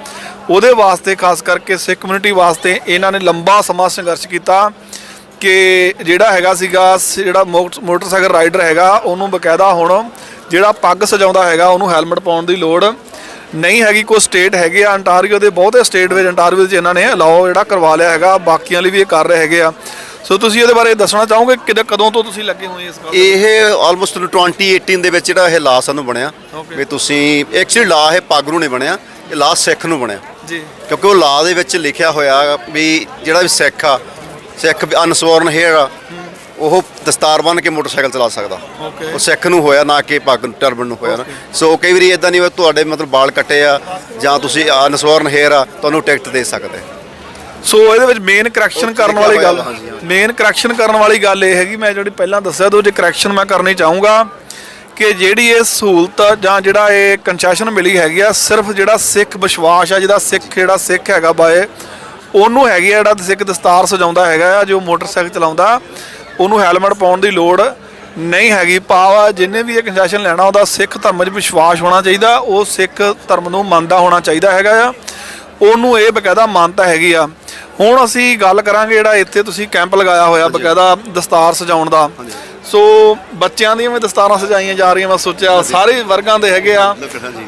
ਉਹਦੇ ਵਾਸਤੇ, ਖਾਸ ਕਰਕੇ ਸਿੱਖ ਕਮਿਊਨਿਟੀ ਵਾਸਤੇ ਇਹਨਾਂ ਨੇ ਲੰਬਾ ਸਮਾਂ ਸੰਘਰਸ਼ ਕੀਤਾ ਕਿ ਜਿਹੜਾ ਹੈਗਾ ਸੀਗਾ ਜਿਹੜਾ ਮੋਟਰਸਾਈਕਲ ਰਾਈਡਰ ਹੈਗਾ ਉਹਨੂੰ ਬਕਾਇਦਾ ਹੁਣ ਜਿਹੜਾ ਪੱਗ ਸਜਾਉਂਦਾ ਹੈਗਾ ਉਹਨੂੰ ਹੈਲਮਟ ਪਾਉਣ ਦੀ ਲੋੜ ਨਹੀਂ ਹੈਗੀ। ਕੋਈ ਸਟੇਟ ਹੈਗੇ ਆ ontario ਦੇ, ਬਹੁਤੇ ਸਟੇਟ ਵਿੱਚ ontario ਵਿੱਚ ਇਹਨਾਂ ਨੇ ਅਲਾਓ ਜਿਹੜਾ ਕਰਵਾ ਲਿਆ ਹੈਗਾ, ਬਾਕੀਆਂ ਲਈ ਵੀ ਇਹ ਕਰ ਰਹੇ ਹੈਗੇ ਆ। ਸੋ ਤੁਸੀਂ ਇਹਦੇ ਬਾਰੇ ਦੱਸਣਾ ਚਾਹੋਗੇ ਕਿ ਕਦੋਂ ਤੋਂ ਤੁਸੀਂ ਲੱਗੇ ਹੋਏ ਇਸ ਗੱਲ? ਇਹ ਆਲਮੋਸਟ 2018 ਦੇ ਵਿੱਚ ਜਿਹੜਾ ਇਹ ਲਾ ਸਾਨੂੰ ਬਣਿਆ ਵੀ ਤੁਸੀਂ ਐਕਚੁਅਲੀ ਲਾ ਇਹ ਪੱਗ ਨੂੰ ਨਹੀਂ ਬਣਿਆ, ਇਹ ਲਾ ਸਿੱਖ ਨੂੰ ਬਣਿਆ ਜੀ, ਕਿਉਂਕਿ ਉਹ ਲਾ ਦੇ ਵਿੱਚ ਲਿਖਿਆ ਹੋਇਆ ਵੀ ਜਿਹੜਾ ਵੀ ਸਿੱਖ ਆ, ਸਿੱਖ ਅਨਸਵਰਨ ਹੇਅਰ ਆ, ਉਹ ਦਸਤਾਰ ਬੰਨ੍ਹ ਕੇ ਮੋਟਰਸਾਈਕਲ ਚਲਾ ਸਕਦਾ। ਉਹ ਸਿੱਖ ਨੂੰ ਹੋਇਆ, ਨਾ ਕਿ ਪੱਗ ਟਰਬਨ ਨੂੰ ਹੋਇਆ ਨਾ। ਸੋ ਕਈ ਵਾਰੀ ਇਦਾਂ ਨਹੀਂ ਤੁਹਾਡੇ ਮਤਲਬ ਬਾਲ ਕੱਟੇ ਆ ਜਾਂ ਤੁਸੀਂ ਅਨਸਵਰਨ ਹੇਅਰ ਆ, ਤੁਹਾਨੂੰ ਟਿਕਟ ਦੇ ਸਕਦੇ। ਸੋ ਇਹਦੇ ਵਿੱਚ ਮੇਨ ਕਰੈਕਸ਼ਨ ਕਰਨ ਵਾਲੀ ਗੱਲ ਇਹ ਹੈਗੀ, ਮੈਂ ਜਿਹੜੀ ਪਹਿਲਾਂ ਦੱਸਿਆ ਦੋ ਜੇ ਕਰੈਕਸ਼ਨ ਮੈਂ ਕਰਨੀ ਚਾਹੂੰਗਾ ਕਿ ਜਿਹੜੀ ਇਹ ਸਹੂਲਤ ਜਾਂ ਜਿਹੜਾ ਇਹ ਕੰਸੈਸ਼ਨ ਮਿਲੀ ਹੈਗੀ ਆ ਸਿਰਫ ਜਿਹੜਾ ਸਿੱਖ ਵਿਸ਼ਵਾਸ ਆ, ਜਿਹੜਾ ਸਿੱਖ ਹੈਗਾ ਬਾਏ ਉਹਨੂੰ ਹੈਗੀ ਆ, ਜਿਹੜਾ ਸਿੱਖ ਦਸਤਾਰ ਸਜਾਉਂਦਾ ਹੈਗਾ ਆ ਜੋ ਮੋਟਰਸਾਈਕਲ ਚਲਾਉਂਦਾ ਉਹਨੂੰ ਹੈਲਮਟ ਪਾਉਣ ਦੀ ਲੋੜ ਨਹੀਂ ਹੈਗੀ। ਭਾਵ ਜਿਹਨੇ ਵੀ ਇਹ ਕੰਸੈਸ਼ਨ ਲੈਣਾ ਉਹਦਾ ਸਿੱਖ ਧਰਮ 'ਚ ਵਿਸ਼ਵਾਸ ਹੋਣਾ ਚਾਹੀਦਾ, ਉਹ ਸਿੱਖ ਧਰਮ ਨੂੰ ਮੰਨਦਾ ਹੋਣਾ ਚਾਹੀਦਾ ਹੈਗਾ ਆ, ਉਹਨੂੰ ਇਹ ਬਕਾਇਦਾ ਮਾਨਤਾ ਹੈਗੀ ਆ। ਹੁਣ ਅਸੀਂ ਗੱਲ ਕਰਾਂਗੇ ਜਿਹੜਾ ਇੱਥੇ ਤੁਸੀਂ ਕੈਂਪ ਲਗਾਇਆ ਹੋਇਆ ਬਕਾਇਦਾ ਦਸਤਾਰ ਸਜਾਉਣ ਦਾ। ਸੋ ਬੱਚਿਆਂ ਦੀਆਂ ਵੀ ਦਸਤਾਰਾਂ ਸਜਾਈਆਂ ਜਾ ਰਹੀਆਂ, ਮੈਂ ਸੋਚਿਆ ਸਾਰੇ ਵਰਗਾਂ ਦੇ ਹੈਗੇ ਆ।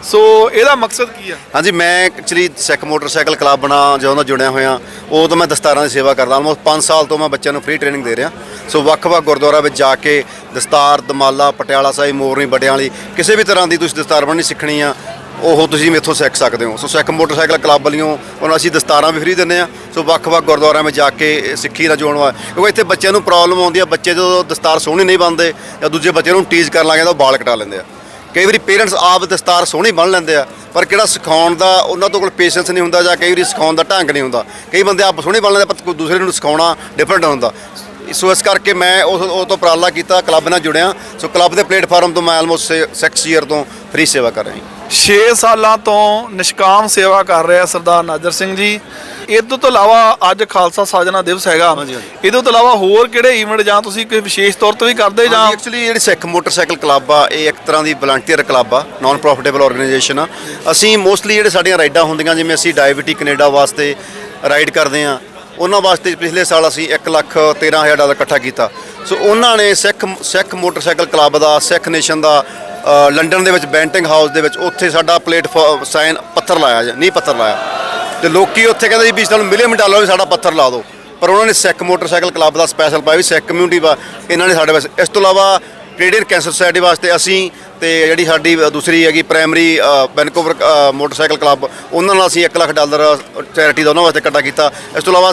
ਸੋ ਇਹਦਾ ਮਕਸਦ ਕੀ ਆ? ਹਾਂਜੀ, ਮੈਂ ਐਕਚੁਅਲੀ ਸਿੱਖ ਮੋਟਰਸਾਈਕਲ ਕਲੱਬ ਨਾਲ ਜਦੋਂ ਦਾ ਜੁੜਿਆ ਹੋਇਆ ਉਹ ਤੋਂ ਮੈਂ ਦਸਤਾਰਾਂ ਦੀ ਸੇਵਾ ਕਰਦਾ। ਆਲਮੋਸਟ 5 ਸਾਲ ਤੋਂ ਮੈਂ ਬੱਚਿਆਂ ਨੂੰ ਫ੍ਰੀ ਟ੍ਰੇਨਿੰਗ ਦੇ ਰਿਹਾ। ਸੋ ਵੱਖ-ਵੱਖ ਗੁਰਦੁਆਰਾ ਵਿੱਚ ਜਾ ਕੇ ਦਸਤਾਰ, ਦਮਾਲਾ, ਪਟਿਆਲਾ ਸਾਹਿਬ, ਮੋਰਨੀ, ਬਟਿਆਂ ਵਾਲੀ ਕਿਸੇ ਵੀ ਤਰ੍ਹਾਂ ਦੀ ਤੁਸੀਂ ਦਸਤਾਰ ਬੰਨ੍ਹਣੀ ਸਿੱਖਣੀ ਆ ਉਹ ਤੁਸੀਂ ਮੇਥੋਂ ਸਿੱਖ ਸਕਦੇ ਹੋ। ਸੋ ਸਿੱਖ ਮੋਟਰਸਾਈਕਲ ਕਲੱਬ ਵੱਲੋਂ ਉਹਨਾਂ ਅਸੀਂ ਦਸਤਾਰਾਂ ਵੀ ਫ੍ਰੀ ਦਿੰਦੇ ਹਾਂ। ਸੋ ਵੱਖ-ਵੱਖ ਗੁਰਦੁਆਰਿਆਂ ਵਿੱਚ ਜਾ ਕੇ ਸਿੱਖੀ ਨਾਲ ਜੋੜਨ ਵਾਲਾ, ਕਿਉਂਕਿ ਇੱਥੇ ਬੱਚਿਆਂ ਨੂੰ ਪ੍ਰੋਬਲਮ ਆਉਂਦੀ ਆ, ਬੱਚੇ ਜਦੋਂ ਦਸਤਾਰ ਸੋਹਣੀ ਨਹੀਂ ਬੰਨ੍ਹਦੇ ਜਾਂ ਦੂਜੇ ਬੱਚੇ ਨੂੰ ਟੀਜ਼ ਕਰਨ ਲੱਗ ਜਾਂਦੇ ਉਹ ਵਾਲ ਕਟਾ ਲੈਂਦੇ ਆ। ਕਈ ਵਾਰੀ ਪੇਰੈਂਟਸ ਆਪ ਦਸਤਾਰ ਸੋਹਣੀ ਬੰਨ੍ਹ ਲੈਂਦੇ ਆ ਪਰ ਕਿਹੜਾ ਸਿਖਾਉਣ ਦਾ ਉਹਨਾਂ ਤੋਂ ਕੋਲ ਪੇਸ਼ੈਂਸ ਨਹੀਂ ਹੁੰਦਾ ਜਾਂ ਕਈ ਵਾਰੀ ਸਿਖਾਉਣ ਦਾ ਢੰਗ ਨਹੀਂ ਹੁੰਦਾ। ਕਈ ਬੰਦੇ ਆਪ ਸੋਹਣੀ ਬੰਨ੍ਹ ਲੈਂਦੇ ਪਰ ਕੋਈ ਦੂਸਰੇ ਨੂੰ ਸਿਖਾਉਣਾ ਡਿਫਰੈਂਟ ਹੁੰਦਾ। ਸੋ ਇਸ ਕਰਕੇ ਮੈਂ ਉਹ ਤੋਂ ਉਪਰਾਲਾ ਕੀਤਾ, ਕਲੱਬ ਨਾਲ ਜੁੜਿਆ। ਸੋ ਕਲੱਬ ਦੇ ਪਲੇਟਫਾਰਮ ਤੋਂ ਮੈਂ ਆਲਮੋਸਟ 6 ਈਅਰ ਤੋਂ ਫ੍ਰੀ ਸੇਵਾ ਕਰ ਰਿਹਾ। 6 ਸਾਲਾਂ ਤੋਂ ਨਿਸ਼ਕਾਮ ਸੇਵਾ ਕਰ ਰਿਹਾ ਸਰਦਾਰ ਨਾਜਰ ਸਿੰਘ ਜੀ। ਇਹਦੇ ਤੋਂ ਇਲਾਵਾ ਅੱਜ ਖਾਲਸਾ ਸਾਜਨਾ ਦਿਵਸ ਹੈਗਾ, ਇਹਦੇ ਤੋਂ ਇਲਾਵਾ ਹੋਰ ਕਿਹੜੇ ਈਵੈਂਟ ਜਾਂ ਤੁਸੀਂ ਕੋਈ ਵਿਸ਼ੇਸ਼ ਤੌਰ ਤੇ ਵੀ ਕਰਦੇ ਜਾਂ? ਐਕਚੁਅਲੀ ਜਿਹੜੀ ਸਿੱਖ ਮੋਟਰਸਾਈਕਲ ਕਲੱਬ ਆ ਇਹ ਇੱਕ ਤਰ੍ਹਾਂ ਦੀ ਵਲੰਟੀਅਰ ਕਲੱਬ ਆ, ਨਾਨ ਪ੍ਰੋਫਿਟੇਬਲ ਆਰਗੇਨਾਈਜੇਸ਼ਨ ਆ। ਅਸੀਂ ਮੋਸਟਲੀ ਜਿਹੜੇ ਸਾਡੀਆਂ ਰਾਈਡਾਂ ਹੁੰਦੀਆਂ, ਜਿਵੇਂ ਅਸੀਂ ਡਾਇਬਟਿਕ ਕੈਨੇਡਾ ਵਾਸਤੇ ਰਾਈਡ ਕਰਦੇ ਹਾਂ, ਉਹਨਾਂ ਵਾਸਤੇ ਪਿਛਲੇ ਸਾਲ ਅਸੀਂ $1,13,000 ਇਕੱਠਾ ਕੀਤਾ। ਸੋ ਉਹਨਾਂ ਨੇ ਸਿੱਖ ਮੋਟਰਸਾਈਕਲ ਕਲੱਬ ਦਾ, ਸਿੱਖ ਨੇਸ਼ਨ ਦਾ ਲੰਡਨ ਦੇ ਵਿੱਚ ਬੈਂਟਿੰਗ ਹਾਊਸ ਦੇ ਵਿੱਚ ਉੱਥੇ ਸਾਡਾ ਪਲੇਟਫਾਰਮ ਸਾਈਨ ਪੱਥਰ ਲਾਇਆ, ਨਹੀਂ ਪੱਥਰ ਲਾਇਆ, ਤੇ ਲੋਕੀ ਉੱਥੇ ਕਹਿੰਦੇ ਵੀ ਸਾਨੂੰ $1 ਮਿਲੀਅਨ ਵੀ ਸਾਡਾ ਪੱਥਰ ਲਾ ਦਿਓ। ਪਰ ਉਹਨਾਂ ਨੇ ਸਿੱਖ ਮੋਟਰਸਾਈਕਲ ਕਲੱਬ ਦਾ ਸਪੈਸ਼ਲ ਪਾਇਆ ਵੀ ਸਿੱਖ ਕਮਿਊਨਿਟੀ ਵਾ ਇਹਨਾਂ ਨੇ ਸਾਡੇ ਵਾਸਤੇ। ਇਸ ਤੋਂ ਇਲਾਵਾ ਕੈਨੇਡੀਅਨ ਕੈਂਸਰ ਸੁਸਾਇਟੀ ਵਾਸਤੇ ਅਸੀਂ ਤੇ ਜਿਹੜੀ ਸਾਡੀ ਦੂਸਰੀ ਹੈਗੀ ਪ੍ਰਾਇਮਰੀ ਵੈਨਕੂਵਰ ਮੋਟਰਸਾਈਕਲ ਕਲੱਬ, ਉਹਨਾਂ ਨਾਲ ਅਸੀਂ $1,00,000 ਚੈਰਿਟੀ ਦਾ ਉਹਨਾਂ ਵਾਸਤੇ ਇਕੱਠਾ ਕੀਤਾ। ਇਸ ਤੋਂ ਇਲਾਵਾ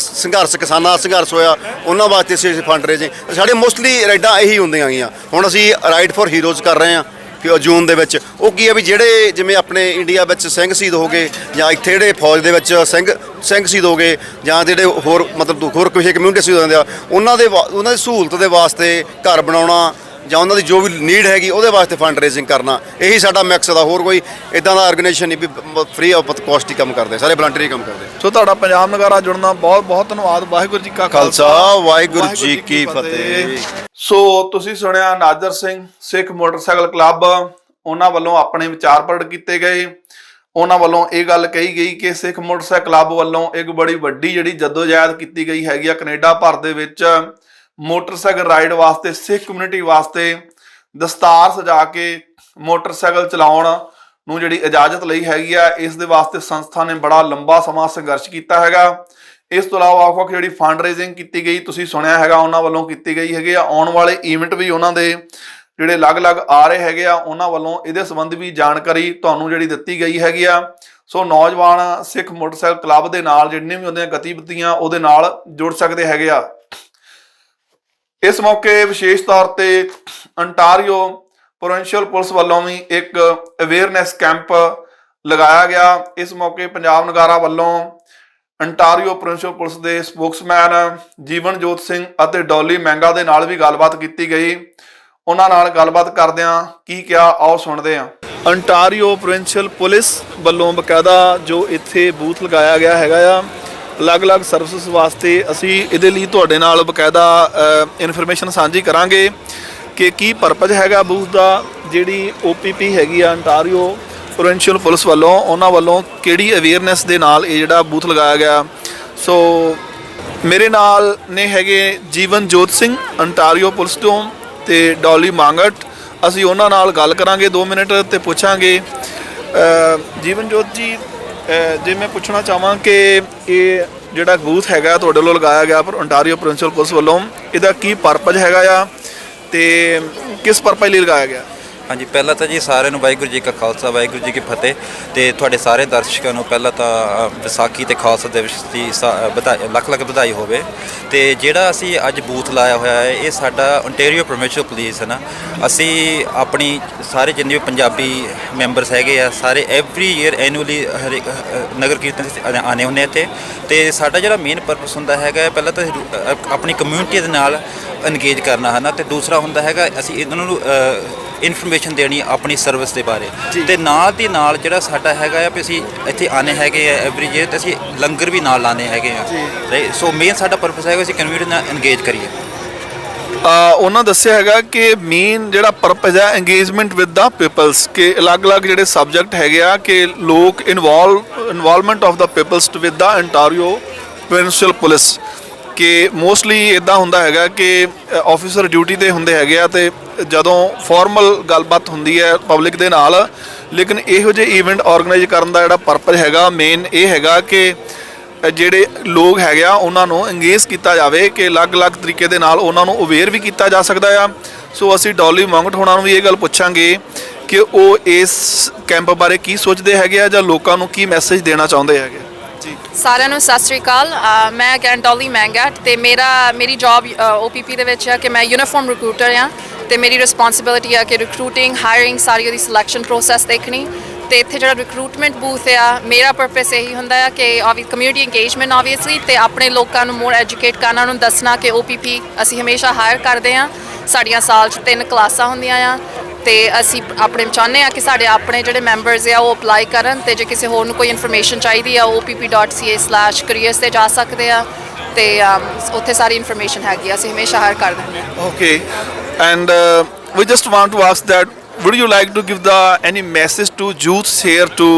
ਕਿਸਾਨਾਂ ਦਾ ਸੰਘਰਸ਼ ਹੋਇਆ, ਉਹਨਾਂ ਵਾਸਤੇ ਅਸੀਂ ਫੰਡ ਰੇਜ਼ਿੰਗ। ਸਾਡੇ ਮੋਸਟਲੀ ਰਾਈਡਾਂ ਇਹੀ ਹੁੰਦੀਆਂ ਗਈਆਂ। ਹੁਣ ਅਸੀਂ ਰਾਈਡ ਫॉर ਹੀਰੋਜ਼ ਕਰ ਰਹੇ ਹਾਂ ਜੂਨ ਦੇ ਵਿੱਚ। ਉਹ ਕੀ ਹੈ ਵੀ ਜਿਹੜੇ ਜਿਵੇਂ ਆਪਣੇ ਇੰਡੀਆ ਵਿੱਚ ਸਿੰਘ ਸ਼ਹੀਦ ਹੋ ਗਏ ਜਾਂ ਇੱਥੇ ਜਿਹੜੇ ਫੌਜ ਦੇ ਵਿੱਚ ਸਿੰਘ ਸ਼ਹੀਦ ਹੋ ਗਏ ਜਾਂ ਜਿਹੜੇ ਹੋਰ ਮਤਲਬ ਹੋਰ ਕਿਸੇ ਕਮਿਊਨਿਟੀ ਸ਼ਹੀਦ ਹੁੰਦੇ ਆ, ਉਹਨਾਂ ਦੀ ਸਹੂਲਤ ਦੇ ਵਾਸਤੇ ਘਰ ਬਣਾਉਣਾ ਜਾਂ ਉਹਨਾਂ ਦੀ ਜੋ ਵੀ ਨੀਡ ਹੈਗੀ ਉਹਦੇ ਵਾਸਤੇ ਫੰਡ ਰੇਜ਼ਿੰਗ ਕਰਨਾ, ਇਹੀ ਸਾਡਾ ਮਕਸਦ ਆ। ਹੋਰ ਕੋਈ ਇਦਾਂ ਦਾ ਆਰਗੇਨਾਈਜੇਸ਼ਨ ਨਹੀਂ ਵੀ ਫ੍ਰੀ ਆਫ ਕਾਸਟ ਹੀ ਕੰਮ ਕਰਦੇ, ਸਾਰੇ ਵਲੰਟਰੀ ਕੰਮ ਕਰਦੇ। ਸੋ ਤੁਹਾਡਾ ਪੰਜਾਬ ਨਗਾਰਾ ਜੁੜਨਾ ਬਹੁਤ ਬਹੁਤ ਧੰਨਵਾਦ। ਵਾਹਿਗੁਰੂ ਜੀ ਕਾ ਖਾਲਸਾ, ਵਾਹਿਗੁਰੂ ਜੀ ਕੀ ਫਤਿਹ। ਸੋ ਤੁਸੀਂ ਸੁਣਿਆ ਨਾਜਰ ਸਿੰਘ ਸਿੱਖ ਮੋਟਰਸਾਈਕਲ ਕਲੱਬ, ਉਹਨਾਂ ਵੱਲੋਂ ਆਪਣੇ ਵਿਚਾਰ ਪ੍ਰਗਟ ਕੀਤੇ ਗਏ। ਉਹਨਾਂ ਵੱਲੋਂ ਇਹ ਗੱਲ ਕਹੀ ਗਈ ਕਿ ਸਿੱਖ ਮੋਟਰਸਾਈਕਲ ਕਲੱਬ ਵੱਲੋਂ ਇੱਕ ਬੜੀ ਵੱਡੀ ਜਿਹੜੀ ਜਦੋਜਹਿਦ ਕੀਤੀ ਗਈ ਹੈਗੀ ਆ ਕੈਨੇਡਾ ਭਰ ਦੇ ਵਿੱਚ ਮੋਟਰਸਾਈਕਲ ਰਾਈਡ ਵਾਸਤੇ, ਸਿੱਖ ਕਮਿਊਨਿਟੀ ਵਾਸਤੇ ਦਸਤਾਰ ਸਜਾ ਕੇ ਮੋਟਰਸਾਈਕਲ ਚਲਾਉਣ ਨੂੰ ਜਿਹੜੀ ਇਜਾਜ਼ਤ ਲਈ ਹੈਗੀ ਆ। ਇਸ ਦੇ ਵਾਸਤੇ ਸੰਸਥਾ ਨੇ ਬੜਾ ਲੰਬਾ ਸਮਾਂ ਸੰਘਰਸ਼ ਕੀਤਾ ਹੈਗਾ। ਇਸ ਤੋਂ ਇਲਾਵਾ ਵੱਖ-ਵੱਖ ਜਿਹੜੀ ਫੰਡ ਰੇਜ਼ਿੰਗ ਕੀਤੀ ਗਈ ਤੁਸੀਂ ਸੁਣਿਆ ਹੈਗਾ ਉਹਨਾਂ ਵੱਲੋਂ ਕੀਤੀ ਗਈ ਹੈਗੀ ਆ। ਆਉਣ ਵਾਲੇ ਈਵੈਂਟ ਵੀ ਉਹਨਾਂ ਦੇ ਜਿਹੜੇ ਅਲੱਗ-ਅਲੱਗ ਆ ਰਹੇ ਹੈਗੇ ਆ, ਉਹਨਾਂ ਵੱਲੋਂ ਇਹਦੇ ਸੰਬੰਧ ਵੀ ਜਾਣਕਾਰੀ ਤੁਹਾਨੂੰ ਜਿਹੜੀ ਦਿੱਤੀ ਗਈ ਹੈਗੀ ਆ। ਸੋ ਨੌਜਵਾਨ ਸਿੱਖ ਮੋਟਰਸਾਈਕਲ ਕਲੱਬ ਦੇ ਨਾਲ ਜਿੰਨੇ ਵੀ ਉਹਦੀਆਂ ਗਤੀਵਿਧੀਆਂ ਉਹਦੇ ਨਾਲ ਜੁੜ ਸਕਦੇ ਹੈਗੇ ਆ। ਇਸ ਮੌਕੇ ਵਿਸ਼ੇਸ਼ ਤੌਰ ਤੇ ਅੰਟਾਰੀਓ ਪ੍ਰੋਵਿੰਸ਼ੀਅਲ ਪੁਲਿਸ ਵੱਲੋਂ ਵੀ ਇੱਕ ਅਵੇਅਰਨੈਸ ਕੈਂਪ ਲਗਾਇਆ ਗਿਆ। ਇਸ ਮੌਕੇ ਪੰਜਾਬ ਨਗਾਰਾ ਵੱਲੋਂ ਅੰਟਾਰੀਓ ਪ੍ਰੋਵਿੰਸ਼ੀਅਲ ਪੁਲਿਸ ਦੇ ਸਪੋਕਸਮੈਨ ਜੀਵਨਜੋਤ ਸਿੰਘ ਅਤੇ ਡੋਲੀ ਮਹਿੰਗਾ ਦੇ ਨਾਲ ਵੀ ਗੱਲਬਾਤ ਕੀਤੀ ਗਈ। ਉਹਨਾਂ ਨਾਲ ਗੱਲਬਾਤ ਕਰਦਿਆਂ ਕੀ ਕਿਹਾ ਆਓ ਸੁਣਦੇ ਹਾਂ। ਅੰਟਾਰੀਓ ਪ੍ਰੋਵਿੰਸ਼ੀਅਲ ਪੁਲਿਸ ਵੱਲੋਂ ਬਕਾਇਦਾ ਜੋ ਇੱਥੇ ਬੂਥ ਲਗਾਇਆ ਗਿਆ ਹੈਗਾ ਆ ਅਲੱਗ-ਅਲੱਗ ਸਰਵਿਸਿਜ਼ ਵਾਸਤੇ। ਅਸੀਂ ਇਹਦੇ ਲਈ ਤੁਹਾਡੇ ਨਾਲ ਬਕਾਇਦਾ ਇਨਫੋਰਮੇਸ਼ਨ ਸਾਂਝੀ ਕਰਾਂਗੇ ਕਿ ਕੀ ਪਰਪਸ ਹੈਗਾ ਬੂਥ ਦਾ। ਜਿਹੜੀ OPP ਹੈਗੀ ਆ ਅੰਟਾਰੀਓ ਪ੍ਰੋਵਿੰਸ਼ੀਅਲ ਪੁਲਿਸ ਵੱਲੋਂ, ਉਹਨਾਂ ਵੱਲੋਂ ਕਿਹੜੀ ਅਵੇਅਰਨੈਸ ਦੇ ਨਾਲ ਇਹ ਜਿਹੜਾ ਬੂਥ ਲਗਾਇਆ ਗਿਆ। ਸੋ ਮੇਰੇ ਨਾਲ ਨੇ ਹੈਗੇ ਜੀਵਨਜੋਤ ਸਿੰਘ ਅੰਟਾਰੀਓ ਪੁਲਿਸ ਤੋਂ ਤੇ ਡੋਲੀ ਮੰਗਟ। ਅਸੀਂ ਉਹਨਾਂ ਨਾਲ ਗੱਲ ਕਰਾਂਗੇ 2 ਮਿੰਟ ਤੇ ਪੁੱਛਾਂਗੇ। ਜੀਵਨਜੋਤ ਜੀ, ਜੇ ਮੈਂ ਪੁੱਛਣਾ ਚਾਹਾਂ ਕਿ ਇਹ ਜਿਹੜਾ ਬੂਥ ਹੈਗਾ ਤੁਹਾਡੇ ਵੱਲੋਂ ਲਗਾਇਆ ਗਿਆ ਪਰ ਅੰਟਾਰੀਓ ਪ੍ਰੋਵਿੰਸ਼ੀਅਲ ਪੁਲਿਸ ਵੱਲੋਂ, ਇਹਦਾ ਕੀ ਪਰਪਸ ਹੈਗਾ ਆ ਤੇ ਕਿਸ ਪਰਪਸ ਲਈ ਲਗਾਇਆ ਗਿਆ? ਹਾਂਜੀ, ਪਹਿਲਾਂ ਤਾਂ ਜੀ ਸਾਰਿਆਂ ਨੂੰ ਵਾਹਿਗੁਰੂ ਜੀ ਕਾ ਖਾਲਸਾ ਵਾਹਿਗੁਰੂ ਜੀ ਕੀ ਫਤਿਹ। ਤੇ ਤੁਹਾਡੇ ਸਾਰੇ ਦਰਸ਼ਕਾਂ ਨੂੰ ਪਹਿਲਾਂ ਤਾਂ ਵਿਸਾਖੀ ਤੇ ਖਾਲਸਾ ਦਿਵਸ ਦੀ ਲੱਖ ਲੱਖ ਵਧਾਈ ਹੋਵੇ। ਤੇ ਜਿਹੜਾ ਅਸੀਂ ਅੱਜ ਬੂਥ ਲਾਇਆ ਹੋਇਆ ਹੈ ਇਹ ਸਾਡਾ ਅੰਟਾਰੀਓ ਪ੍ਰੋਵਿੰਸ਼ੀਅਲ ਪੁਲਿਸ ਹੈ ਨਾ। ਅਸੀਂ ਆਪਣੀ ਸਾਰੇ ਜਿੰਨੇ ਵੀ ਪੰਜਾਬੀ ਮੈਂਬਰਸ ਹੈਗੇ ਆ ਸਾਰੇ ਐਵਰੀ ਈਅਰ ਐਨੂਅਲੀ ਹਰੇਕ ਨਗਰ ਕੀਰਤਨ ਆਉਂਦੇ ਹੁੰਦੇ ਇੱਥੇ। ਤੇ ਸਾਡਾ ਜਿਹੜਾ ਮੇਨ ਪਰਪਸ ਹੁੰਦਾ ਹੈਗਾ ਪਹਿਲਾਂ ਤਾਂ ਆਪਣੀ ਕਮਿਊਨਿਟੀ ਦੇ ਨਾਲ ਇੰਗੇਜ ਕਰਨਾ ਹੈ ਨਾ, ਤੇ ਦੂਸਰਾ ਹੁੰਦਾ ਹੈਗਾ ਅਸੀਂ ਇਹਨਾਂ ਨੂੰ ਇਨਫੋਰਮੇਸ਼ਨ ਦੇਣੀ ਆਪਣੀ ਸਰਵਿਸ ਦੇ ਬਾਰੇ। ਤੇ ਨਾਲ ਦੀ ਨਾਲ ਜਿਹੜਾ ਸਾਡਾ ਹੈਗਾ ਆ ਵੀ ਅਸੀਂ ਇੱਥੇ ਆਨੇ ਹੈਗੇ ਆ ਐਵਰੀ ਈਅਰ ਤੇ ਅਸੀਂ ਲੰਗਰ ਵੀ ਨਾਲ ਲਾਣੇ ਹੈਗੇ ਆ। ਸੋ ਮੇਨ ਸਾਡਾ ਪਰਪਸ ਹੈਗਾ ਅਸੀਂ ਕਮਿਊਨਿਟੀ ਨਾਲ ਇੰਗੇਜ ਕਰੀਏ। ਉਹਨਾਂ ਦੱਸਿਆ ਹੈਗਾ ਕਿ ਮੇਨ ਜਿਹੜਾ ਪਰਪਸ ਹੈ ਇੰਗੇਜਮੈਂਟ ਵਿਦ ਦਾ ਪੀਪਲਸ, ਕਿ ਅਲੱਗ-ਅਲੱਗ ਜਿਹੜੇ ਸਬਜੈਕਟ ਹੈਗੇ ਆ ਕਿ ਲੋਕ involvement of the peoples with the Ontario provincial police. ਕਿ ਮੋਸਟਲੀ ਇੱਦਾਂ ਹੁੰਦਾ ਹੈਗਾ ਕਿ ਆਫੀਸਰ ਡਿਊਟੀ 'ਤੇ ਹੁੰਦੇ ਹੈਗੇ ਆ ਤੇ ਜਦੋਂ ਫਾਰਮਲ ਗੱਲਬਾਤ ਹੁੰਦੀ ਹੈ ਪਬਲਿਕ ਦੇ ਨਾਲ, ਲੇਕਿਨ ਇਹੋ ਜਿਹੇ ਈਵੈਂਟ ਆਰਗੇਨਾਈਜ਼ ਕਰਨ ਦਾ ਜਿਹੜਾ ਪਰਪਸ ਹੈਗਾ ਮੇਨ ਇਹ ਹੈਗਾ ਕਿ ਜਿਹੜੇ ਲੋਕ ਹੈਗੇ ਆ ਉਹਨਾਂ ਨੂੰ ਇੰਗੇਜ ਕੀਤਾ ਜਾਵੇ, ਕਿ ਅਲੱਗ-ਅਲੱਗ ਤਰੀਕੇ ਦੇ ਨਾਲ ਉਹਨਾਂ ਨੂੰ ਅਵੇਅਰ ਵੀ ਕੀਤਾ ਜਾ ਸਕਦਾ ਆ। ਸੋ ਅਸੀਂ ਡੋਲੀ ਮੰਗਟ ਹੋਣਾ ਨੂੰ ਵੀ ਇਹ ਗੱਲ ਪੁੱਛਾਂਗੇ ਕਿ ਉਹ ਇਸ ਕੈਂਪ ਬਾਰੇ ਕੀ ਸੋਚਦੇ ਹੈਗੇ ਆ ਜਾਂ ਲੋਕਾਂ ਨੂੰ ਕੀ ਮੈਸੇਜ ਦੇਣਾ ਚਾਹੁੰਦੇ ਹੈਗੇ। ਸਾਰਿਆਂ ਨੂੰ ਸਤਿ ਸ੍ਰੀ ਅਕਾਲ। ਮੈਂ ਡੋਲੀ ਮੰਗਟ ਤੇ ਮੇਰੀ ਜੌਬ OPP ਦੇ ਵਿੱਚ ਹੈ ਕਿ ਮੈਂ ਯੂਨੀਫਾਰਮ ਰਿਕਰੂਟਰ ਹਾਂ ਤੇ ਮੇਰੀ ਰਿਸਪੌਂਸਿਬਿਲਿਟੀ ਹੈ ਕਿ ਰਿਕਰੂਟਿੰਗ ਹਾਇਰਿੰਗ ਸਾਰੀ ਉਹਦੀ ਸਿਲੈਕਸ਼ਨ ਪ੍ਰੋਸੈਸ ਦੇਖਣੀ। ਤੇ ਇੱਥੇ ਜਿਹੜਾ ਰਿਕਰੂਟਮੈਂਟ ਬੂਥ ਆ ਮੇਰਾ ਪਰਪਸ ਇਹੀ ਹੁੰਦਾ ਆ ਕਿ ਕਮਿਊਨਿਟੀ ਇੰਗੇਜਮੈਂਟ ਆਬਵੀਅਸਲੀ ਤੇ ਆਪਣੇ ਲੋਕਾਂ ਨੂੰ ਮੋਰ ਐਜੂਕੇਟ ਕਰਨਾ, ਉਹਨਾਂ ਨੂੰ ਦੱਸਣਾ ਕਿ OPP ਅਸੀਂ ਹਮੇਸ਼ਾ ਹਾਇਰ ਕਰਦੇ ਹਾਂ। ਸਾਡੀਆਂ ਸਾਲ 'ਚ 3 ਕਲਾਸਾਂ ਹੁੰਦੀਆਂ ਆ ਤੇ ਅਸੀਂ ਆਪਣੇ ਚਾਹੁੰਦੇ ਹਾਂ ਕਿ ਸਾਡੇ ਆਪਣੇ ਜਿਹੜੇ ਮੈਂਬਰਸ ਆ ਉਹ ਅਪਲਾਈ ਕਰਨ ਤੇ ਜੇ ਕਿਸੇ ਹੋਰ ਨੂੰ ਕੋਈ ਇਨਫੋਰਮੇਸ਼ਨ ਚਾਹੀਦੀ ਆ opp.ca/careers ਤੇ ਜਾ ਸਕਦੇ ਆ ਤੇ ਉੱਥੇ ਸਾਰੀ ਇਨਫੋਰਮੇਸ਼ਨ ਹੈਗੀ ਆ। ਅਸੀਂ ਹਮੇਸ਼ਾ ਹਾਇਰ ਕਰ ਦਿੰਦੇ ਹਾਂ। Okay, and we just want to ask that would you like to give any message to youths here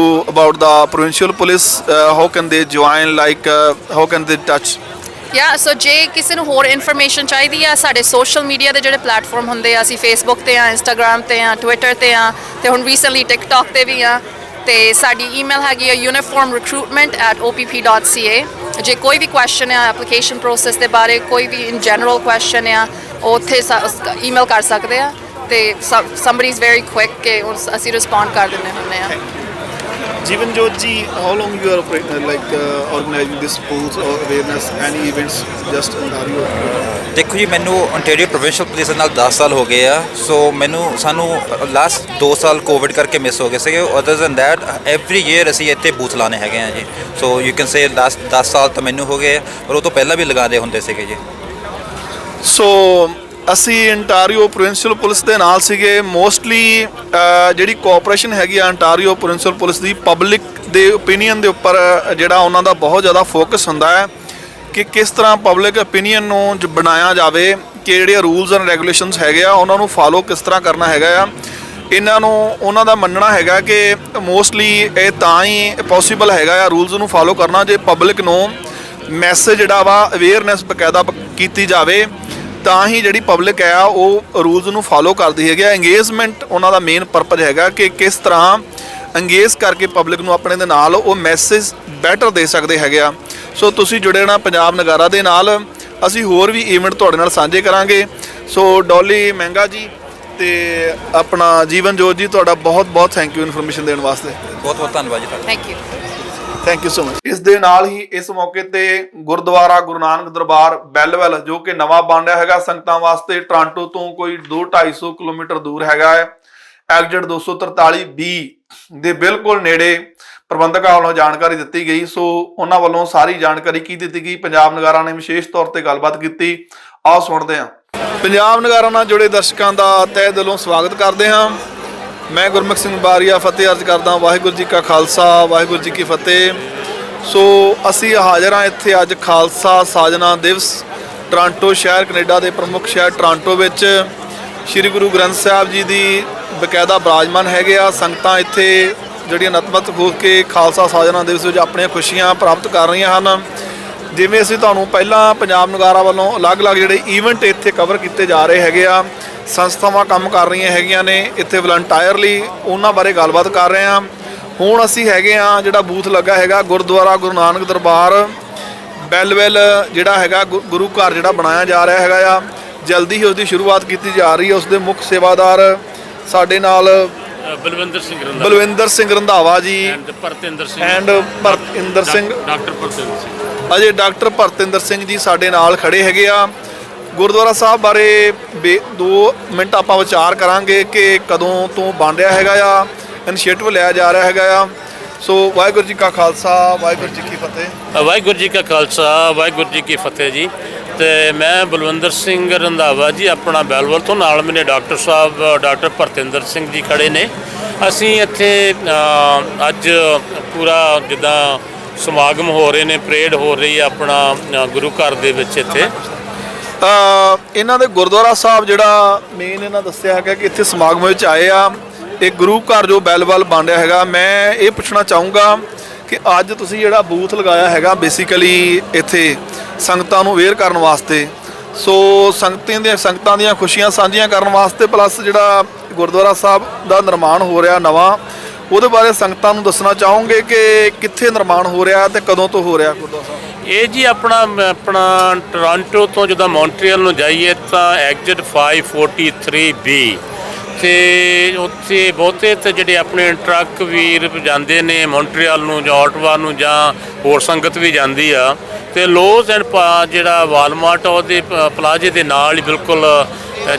about the provincial police? How can they join, how can they touch? ਸੋ ਜੇ ਕਿਸੇ ਨੂੰ ਹੋਰ information ਚਾਹੀਦੀ ਆ ਸਾਡੇ social media ਦੇ ਜਿਹੜੇ platform ਹੁੰਦੇ ਆ, ਅਸੀਂ ਫੇਸਬੁੱਕ ਤੇ ਆ, ਇੰਸਟਾਗ੍ਰਾਮ ਤੇ ਆ, ਟਵਿੱਟਰ ਤੇ ਆ ਤੇ ਹੁਣ ਰੀਸੈਂਟਲੀ ਟਿਕਟੌਕ ਤੇ ਵੀ ਆ। ਤੇ ਸਾਡੀ ਈਮੇਲ ਹੈਗੀ ਆ uniformrecruitment@opp.ca। ਜੇ ਕੋਈ ਵੀ ਕੁਐਸਚਨ ਆ ਐਪਲੀਕੇਸ਼ਨ ਪ੍ਰੋਸੈਸ ਦੇ ਬਾਰੇ, ਕੋਈ ਵੀ ਇਨ ਜਨਰਲ ਕੁਐਸਚਨ ਆ, ਉਹ ਉੱਥੇ ਈਮੇਲ ਕਰ ਸਕਦੇ ਆ ਤੇ somebody is very quick ਕਿ ਅਸੀਂ ਰਿਸਪੌਂਡ ਕਰ ਦਿੰਦੇ ਹੁੰਦੇ ਆ। Jivanjot ji, how long you are organizing this booth or awareness, any events just Ontario? ਦੇਖੋ ਜੀ, ਮੈਨੂੰ ਅੰਟਾਰੀਓ ਪ੍ਰੋਵਿੰਸ਼ੀਅਲ ਪੁਲਿਸ ਨਾਲ 10 ਸਾਲ ਹੋ ਗਏ ਆ। ਸੋ ਸਾਨੂੰ ਲਾਸਟ 2 ਸਾਲ ਕੋਵਿਡ ਕਰਕੇ ਮਿਸ ਹੋ ਗਏ ਸੀਗੇ। Other than that every year ਅਸੀਂ ਇੱਥੇ ਬੂਥ ਲਾਣੇ ਹੈਗੇ ਆ ਜੀ। So you can say last 10 ਸਾਲ ਤਾਂ ਮੈਨੂੰ ਹੋ ਗਏ ਔਰ ਉਹ ਤੋਂ ਪਹਿਲਾਂ ਵੀ ਲਗਾਉਂਦੇ ਹੁੰਦੇ ਸੀਗੇ ਜੀ। ਸੋ ਅਸੀਂ ਅੰਟਾਰੀਓ ਪ੍ਰੋਵਿੰਸ਼ੀਅਲ ਪੁਲਿਸ ਦੇ ਨਾਲ ਸੀਗੇ। ਮੋਸਟਲੀ ਜਿਹੜੀ ਕੋਆਪਰੇਸ਼ਨ ਹੈਗੀ ਆ ਅੰਟਾਰੀਓ ਪ੍ਰੋਵਿੰਸ਼ੀਅਲ ਪੁਲਿਸ ਦੀ ਪਬਲਿਕ ਦੇ ਓਪੀਨੀਅਨ ਦੇ ਉੱਪਰ ਜਿਹੜਾ ਉਹਨਾਂ ਦਾ ਬਹੁਤ ਜ਼ਿਆਦਾ ਫੋਕਸ ਹੁੰਦਾ ਹੈ ਕਿ ਕਿਸ ਤਰ੍ਹਾਂ ਪਬਲਿਕ ਓਪੀਨੀਅਨ ਨੂੰ ਬਣਾਇਆ ਜਾਵੇ, ਕਿ ਜਿਹੜੇ ਰੂਲਸ ਐਂਡ ਰੈਗੂਲੇਸ਼ਨਸ ਹੈਗੇ ਆ ਉਹਨਾਂ ਨੂੰ ਫਾਲੋ ਕਿਸ ਤਰ੍ਹਾਂ ਕਰਨਾ ਹੈਗਾ ਆ। ਇਹਨਾਂ ਨੂੰ ਉਹਨਾਂ ਦਾ ਮੰਨਣਾ ਹੈਗਾ ਕਿ ਮੋਸਟਲੀ ਇਹ ਤਾਂ ਹੀ ਪੋਸੀਬਲ ਹੈਗਾ ਆ ਰੂਲਸ ਨੂੰ ਫਾਲੋ ਕਰਨਾ ਜੇ ਪਬਲਿਕ ਨੂੰ ਮੈਸੇਜ ਜਿਹੜਾ ਵਾ ਅਵੇਅਰਨੈਸ ਬਕਾਇਦਾ ਕੀਤੀ ਜਾਵੇ, ਤਾਂ ਹੀ ਜਿਹੜੀ ਪਬਲਿਕ ਹੈ ਉਹ ਰੂਲਸ ਨੂੰ ਫਾਲੋ ਕਰਦੀ ਹੈਗੀ ਆ। ਇੰਗੇਜਮੈਂਟ ਉਹਨਾਂ ਦਾ ਮੇਨ ਪਰਪਸ ਹੈਗਾ ਕਿ ਕਿਸ ਤਰ੍ਹਾਂ ਇੰਗੇਜ ਕਰਕੇ ਪਬਲਿਕ ਨੂੰ ਆਪਣੇ ਦੇ ਨਾਲ ਉਹ ਮੈਸੇਜ ਬੈਟਰ ਦੇ ਸਕਦੇ ਹੈਗੇ ਆ। ਸੋ ਤੁਸੀਂ ਜੁੜੇ ਰਹਿਣਾ ਪੰਜਾਬ ਨਗਾਰਾ ਦੇ ਨਾਲ, ਅਸੀਂ ਹੋਰ ਵੀ ਈਵੈਂਟ ਤੁਹਾਡੇ ਨਾਲ ਸਾਂਝੇ ਕਰਾਂਗੇ। ਸੋ ਡੋਲੀ ਮਹਿੰਗਾ ਜੀ ਤੇ ਆਪਣਾ ਜੀਵਨਜੋਤ ਜੀ, ਤੁਹਾਡਾ ਬਹੁਤ ਬਹੁਤ ਥੈਂਕ ਯੂ ਇਨਫੋਰਮੇਸ਼ਨ ਦੇਣ ਵਾਸਤੇ। ਬਹੁਤ ਬਹੁਤ ਧੰਨਵਾਦ ਜੀ ਤੁਹਾਡਾ। Thank you. Thank you so much. ਇਸ ਦੇ ਨਾਲ ਹੀ ਇਸ ਮੌਕੇ ਤੇ ਗੁਰਦੁਆਰਾ ਗੁਰੂ ਨਾਨਕ ਦਰਬਾਰ ਬੈਲਵੈਲ ਜੋ ਕਿ ਨਵਾਂ ਬਣ ਰਿਹਾ ਹੈਗਾ ਸੰਗਤਾਂ ਵਾਸਤੇ, ਟੋਰਾਂਟੋ ਤੋਂ ਕੋਈ 2-250 ਕਿਲੋਮੀਟਰ ਦੂਰ ਹੈਗਾ ਹੈ, ਐਗਜ਼ਿਟ 243B ਦੇ ਬਿਲਕੁਲ ਨੇੜੇ ਪ੍ਰਬੰਧਕਾਂ ਵੱਲੋਂ ਜਾਣਕਾਰੀ ਦਿੱਤੀ ਗਈ। ਸੋ ਉਹਨਾਂ ਵੱਲੋਂ ਸਾਰੀ ਜਾਣਕਾਰੀ ਕੀ ਦਿੱਤੀ ਗਈ, ਪੰਜਾਬ ਨਗਾਰਾ ਨੇ ਵਿਸ਼ੇਸ਼ ਤੌਰ ਤੇ ਗੱਲਬਾਤ ਕੀਤੀ, ਆਓ ਸੁਣਦੇ ਹਾਂ। ਪੰਜਾਬ ਨਗਾਰਾ ਨਾਲ ਜੁੜੇ ਦਰਸ਼ਕਾਂ ਦਾ ਤਹਿ ਦਿਲੋਂ ਸਵਾਗਤ ਕਰਦੇ ਹਾਂ। ਮੈਂ ਗੁਰਮੁਖ ਸਿੰਘ ਬਾਰੀਆ ਫਤਿਹ ਅਰਜ਼ ਕਰਦਾ, ਵਾਹਿਗੁਰੂ ਜੀ ਕਾ ਖਾਲਸਾ ਵਾਹਿਗੁਰੂ ਜੀ ਕੀ ਫਤਿਹ। ਸੋ ਅਸੀਂ ਹਾਜ਼ਰ ਹਾਂ ਇੱਥੇ ਅੱਜ ਖਾਲਸਾ ਸਾਜਨਾ ਦਿਵਸ ਟੋਰਾਂਟੋ ਸ਼ਹਿਰ, ਕੈਨੇਡਾ ਦੇ ਪ੍ਰਮੁੱਖ ਸ਼ਹਿਰ ਟੋਰਾਂਟੋ ਵਿੱਚ ਸ੍ਰੀ ਗੁਰੂ ਗ੍ਰੰਥ ਸਾਹਿਬ ਜੀ ਦੀ ਬਕਾਇਦਾ ਬਿਰਾਜਮਾਨ ਹੈਗੇ ਆ। ਸੰਗਤਾਂ ਇੱਥੇ ਜਿਹੜੀਆਂ ਨਤਮਸਤਕ ਹੋ ਕੇ ਖਾਲਸਾ ਸਾਜਨਾ ਦਿਵਸ ਵਿੱਚ ਆਪਣੀਆਂ ਖੁਸ਼ੀਆਂ ਪ੍ਰਾਪਤ ਕਰ ਰਹੀਆਂ ਹਨ। ਜਿਵੇਂ ਅਸੀਂ ਤੁਹਾਨੂੰ ਪਹਿਲਾਂ ਪੰਜਾਬ ਨਗਾਰਾ ਵੱਲੋਂ ਅਲੱਗ-ਅਲੱਗ ਜਿਹੜੇ ਈਵੈਂਟ ਇੱਥੇ ਕਵਰ ਕੀਤੇ ਜਾ ਰਹੇ ਹੈਗੇ ਆ, ਸੰਸਥਾਵਾਂ ਕੰਮ ਕਰ ਰਹੀਆਂ ਹੈਗੀਆਂ ਨੇ ਇੱਥੇ ਵਲੰਟੀਅਰਲੀ, ਉਹਨਾਂ ਬਾਰੇ ਗੱਲਬਾਤ ਕਰ ਰਹੇ ਹਾਂ। ਹੁਣ ਅਸੀਂ ਹੈਗੇ ਆ ਜਿਹੜਾ ਬੂਥ ਲੱਗਾ ਹੈਗਾ ਗੁਰਦੁਆਰਾ ਗੁਰੂ ਨਾਨਕ ਦਰਬਾਰ ਬੈਲਵੈਲ, ਜਿਹੜਾ ਹੈਗਾ ਗੁਰੂ ਘਰ ਜਿਹੜਾ ਬਣਾਇਆ ਜਾ ਰਿਹਾ ਹੈਗਾ ਆ, ਜਲਦੀ ਹੀ ਉਸ ਦੀ ਸ਼ੁਰੂਆਤ ਕੀਤੀ ਜਾ ਰਹੀ ਹੈ। ਉਸ ਦੇ ਮੁੱਖ ਸੇਵਾਦਾਰ ਸਾਡੇ ਨਾਲ ਬਲਵਿੰਦਰ ਸਿੰਘ ਰੰਧਾਵਾ ਜੀ ਐਂਡ ਭਰਤਿੰਦਰ ਸਿੰਘ ਅਜੇ ਡਾਕਟਰ ਭਰਤਿੰਦਰ ਸਿੰਘ ਜੀ ਸਾਡੇ ਨਾਲ ਖੜੇ ਹੈਗੇ ਆ। ਗੁਰਦੁਆਰਾ ਸਾਹਿਬ ਬਾਰੇ 2 ਮਿੰਟ ਆਪਾਂ ਵਿਚਾਰ ਕਰਾਂਗੇ ਕਿ ਕਦੋਂ ਤੋਂ ਬਣ ਰਿਹਾ ਹੈਗਾ ਆ, ਇਨੀਸ਼ੀਏਟਿਵ ਲਿਆ ਜਾ ਰਿਹਾ ਹੈਗਾ ਆ। ਸੋ ਵਾਹਿਗੁਰੂ ਜੀ ਕਾ ਖਾਲਸਾ ਵਾਹਿਗੁਰੂ ਜੀ ਕੀ ਫਤਿਹ। ਵਾਹਿਗੁਰੂ ਜੀ ਕਾ ਖਾਲਸਾ ਵਾਹਿਗੁਰੂ ਜੀ ਕੀ ਫਤਿਹ ਜੀ। ਤੇ ਮੈਂ ਬਲਵਿੰਦਰ ਸਿੰਘ ਰੰਧਾਵਾ ਜੀ, ਆਪਣਾ ਬੈਲਵਲ ਤੋਂ, ਨਾਲ ਮੇਰੇ ਡਾਕਟਰ ਸਾਹਿਬ ਡਾਕਟਰ ਭਰਤਿੰਦਰ ਸਿੰਘ ਜੀ ਖੜੇ ਨੇ। ਅਸੀਂ ਇੱਥੇ ਅੱਜ ਪੂਰਾ ਜਿੱਦਾਂ ਸਮਾਗਮ ਹੋ ਰਹੇ ਨੇ, ਪਰੇਡ ਹੋ ਰਹੀ ਹੈ ਆਪਣਾ ਗੁਰੂ ਘਰ ਦੇ ਵਿੱਚ। ਇੱਥੇ ਇਹਨਾਂ ਦੇ ਗੁਰਦੁਆਰਾ ਸਾਹਿਬ ਜਿਹੜਾ ਮੇਨ ਇਹਨਾਂ ਦੱਸਿਆ ਹੈਗਾ ਕਿ ਇੱਥੇ ਸਮਾਗਮ ਵਿੱਚ ਆਏ ਆ, ਇਹ ਗੁਰੂ ਘਰ ਜੋ ਬੈਲਵਲ ਬਣ ਰਿਹਾ ਹੈਗਾ। ਮੈਂ ਇਹ ਪੁੱਛਣਾ ਚਾਹੂੰਗਾ ਕਿ ਅੱਜ ਤੁਸੀਂ ਜਿਹੜਾ ਬੂਥ ਲਗਾਇਆ ਹੈਗਾ ਬੇਸਿਕਲੀ ਇੱਥੇ ਸੰਗਤਾਂ ਨੂੰ ਅਵੇਅਰ ਕਰਨ ਵਾਸਤੇ, ਸੋ ਸੰਗਤਾਂ ਦੀਆਂ ਖੁਸ਼ੀਆਂ ਸਾਂਝੀਆਂ ਕਰਨ ਵਾਸਤੇ, ਪਲੱਸ ਜਿਹੜਾ ਗੁਰਦੁਆਰਾ ਸਾਹਿਬ ਦਾ ਨਿਰਮਾਣ ਹੋ ਰਿਹਾ ਨਵਾਂ, ਉਹਦੇ ਬਾਰੇ ਸੰਗਤਾਂ ਨੂੰ ਦੱਸਣਾ ਚਾਹੋਗੇ ਕਿ ਕਿੱਥੇ ਨਿਰਮਾਣ ਹੋ ਰਿਹਾ ਤੇ ਕਦੋਂ ਤੋਂ ਹੋ ਰਿਹਾ ਗੁਰਦੁਆਰਾ ਸਾਹਿਬ? ਇਹ ਜੀ ਆਪਣਾ ਟੋਰਾਂਟੋ ਤੋਂ ਜਦੋਂ ਮੌਂਟਰੀਅਲ ਨੂੰ ਜਾਈਏ ਤਾਂ ਐਗਜ਼ਿਟ 543B, ਤੇ ਉੱਥੇ ਬਹੁਤੇ ਤੇ ਜਿਹੜੇ ਆਪਣੇ ਟਰੱਕ ਵੀਰ ਜਾਂਦੇ ਨੇ ਮੌਂਟਰੀਅਲ ਨੂੰ ਜਾਂ ਆਟਵਾ ਨੂੰ, ਜਾਂ ਹੋਰ ਸੰਗਤ ਵੀ ਜਾਂਦੀ ਆ। ਤੇ ਲੋਜ਼ ਐਂਡ ਜਿਹੜਾ ਵਾਲਮਾਰਟ ਉਹਦੇ ਪਲਾਜ਼ੇ ਦੇ ਨਾਲ ਹੀ ਬਿਲਕੁਲ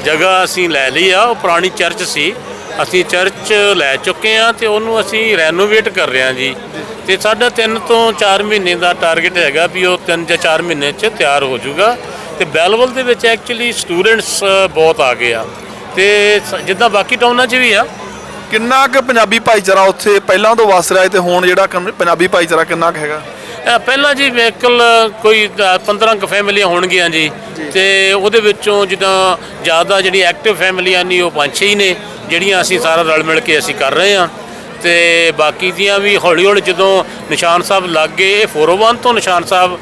ਜਗ੍ਹਾ ਅਸੀਂ ਲੈ ਲਈ ਆ। ਉਹ ਪੁਰਾਣੀ ਚਰਚ ਸੀ, ਅਸੀਂ ਚਰਚ ਲੈ ਚੁੱਕੇ ਹਾਂ ਤੇ ਉਹਨੂੰ ਅਸੀਂ ਰੈਨੋਵੇਟ ਕਰ ਰਹੇ ਹਾਂ ਜੀ। ਤੇ ਸਾਡਾ 3 ਤੋਂ 4 ਮਹੀਨੇ ਦਾ ਟਾਰਗੇਟ ਹੈਗਾ ਵੀ ਉਹ 3 ਜਾਂ 4 ਮਹੀਨੇ 'ਚ ਤਿਆਰ ਹੋ ਜਾਊਗਾ। ਤੇ ਬੈਲਵਲ ਦੇ ਵਿੱਚ ਐਕਚੁਅਲੀ ਸਟੂਡੈਂਟਸ ਬਹੁਤ ਆ ਗਏ ਆ, ਤੇ ਜਿੱਦਾਂ ਬਾਕੀ ਟਾਊਨਾਂ 'ਚ ਵੀ ਆ। ਕਿੰਨਾ ਕੁ ਪੰਜਾਬੀ ਭਾਈਚਾਰਾ ਉੱਥੇ ਪਹਿਲਾਂ ਤੋਂ ਵਸ ਰਿਹਾ ਤੇ ਹੁਣ ਜਿਹੜਾ ਪੰਜਾਬੀ ਭਾਈਚਾਰਾ ਕਿੰਨਾ ਕੁ ਹੈਗਾ? ਪਹਿਲਾਂ ਜੀ ਵਹੀਕਲ ਕੋਈ 15 ਕੁ ਫੈਮਲੀਆਂ ਹੋਣਗੀਆਂ ਜੀ, ਤੇ ਉਹਦੇ ਵਿੱਚੋਂ ਜਿੱਦਾਂ ਜ਼ਿਆਦਾ ਜਿਹੜੀ ਐਕਟਿਵ ਫੈਮਲੀਆਂ ਨਹੀਂ ਉਹ 5-6 ਹੀ ਨੇ, ਜਿਹੜੀਆਂ ਅਸੀਂ ਸਾਰਾ ਰਲ ਮਿਲ ਕੇ ਅਸੀਂ ਕਰ ਰਹੇ ਹਾਂ। ਤੇ ਬਾਕੀ ਦੀਆਂ ਵੀ ਹੌਲੀ ਹੌਲੀ ਜਦੋਂ ਨਿਸ਼ਾਨ ਸਾਹਿਬ ਲੱਗ ਗਏ, ਇਹ 401 ਤੋਂ ਨਿਸ਼ਾਨ ਸਾਹਿਬ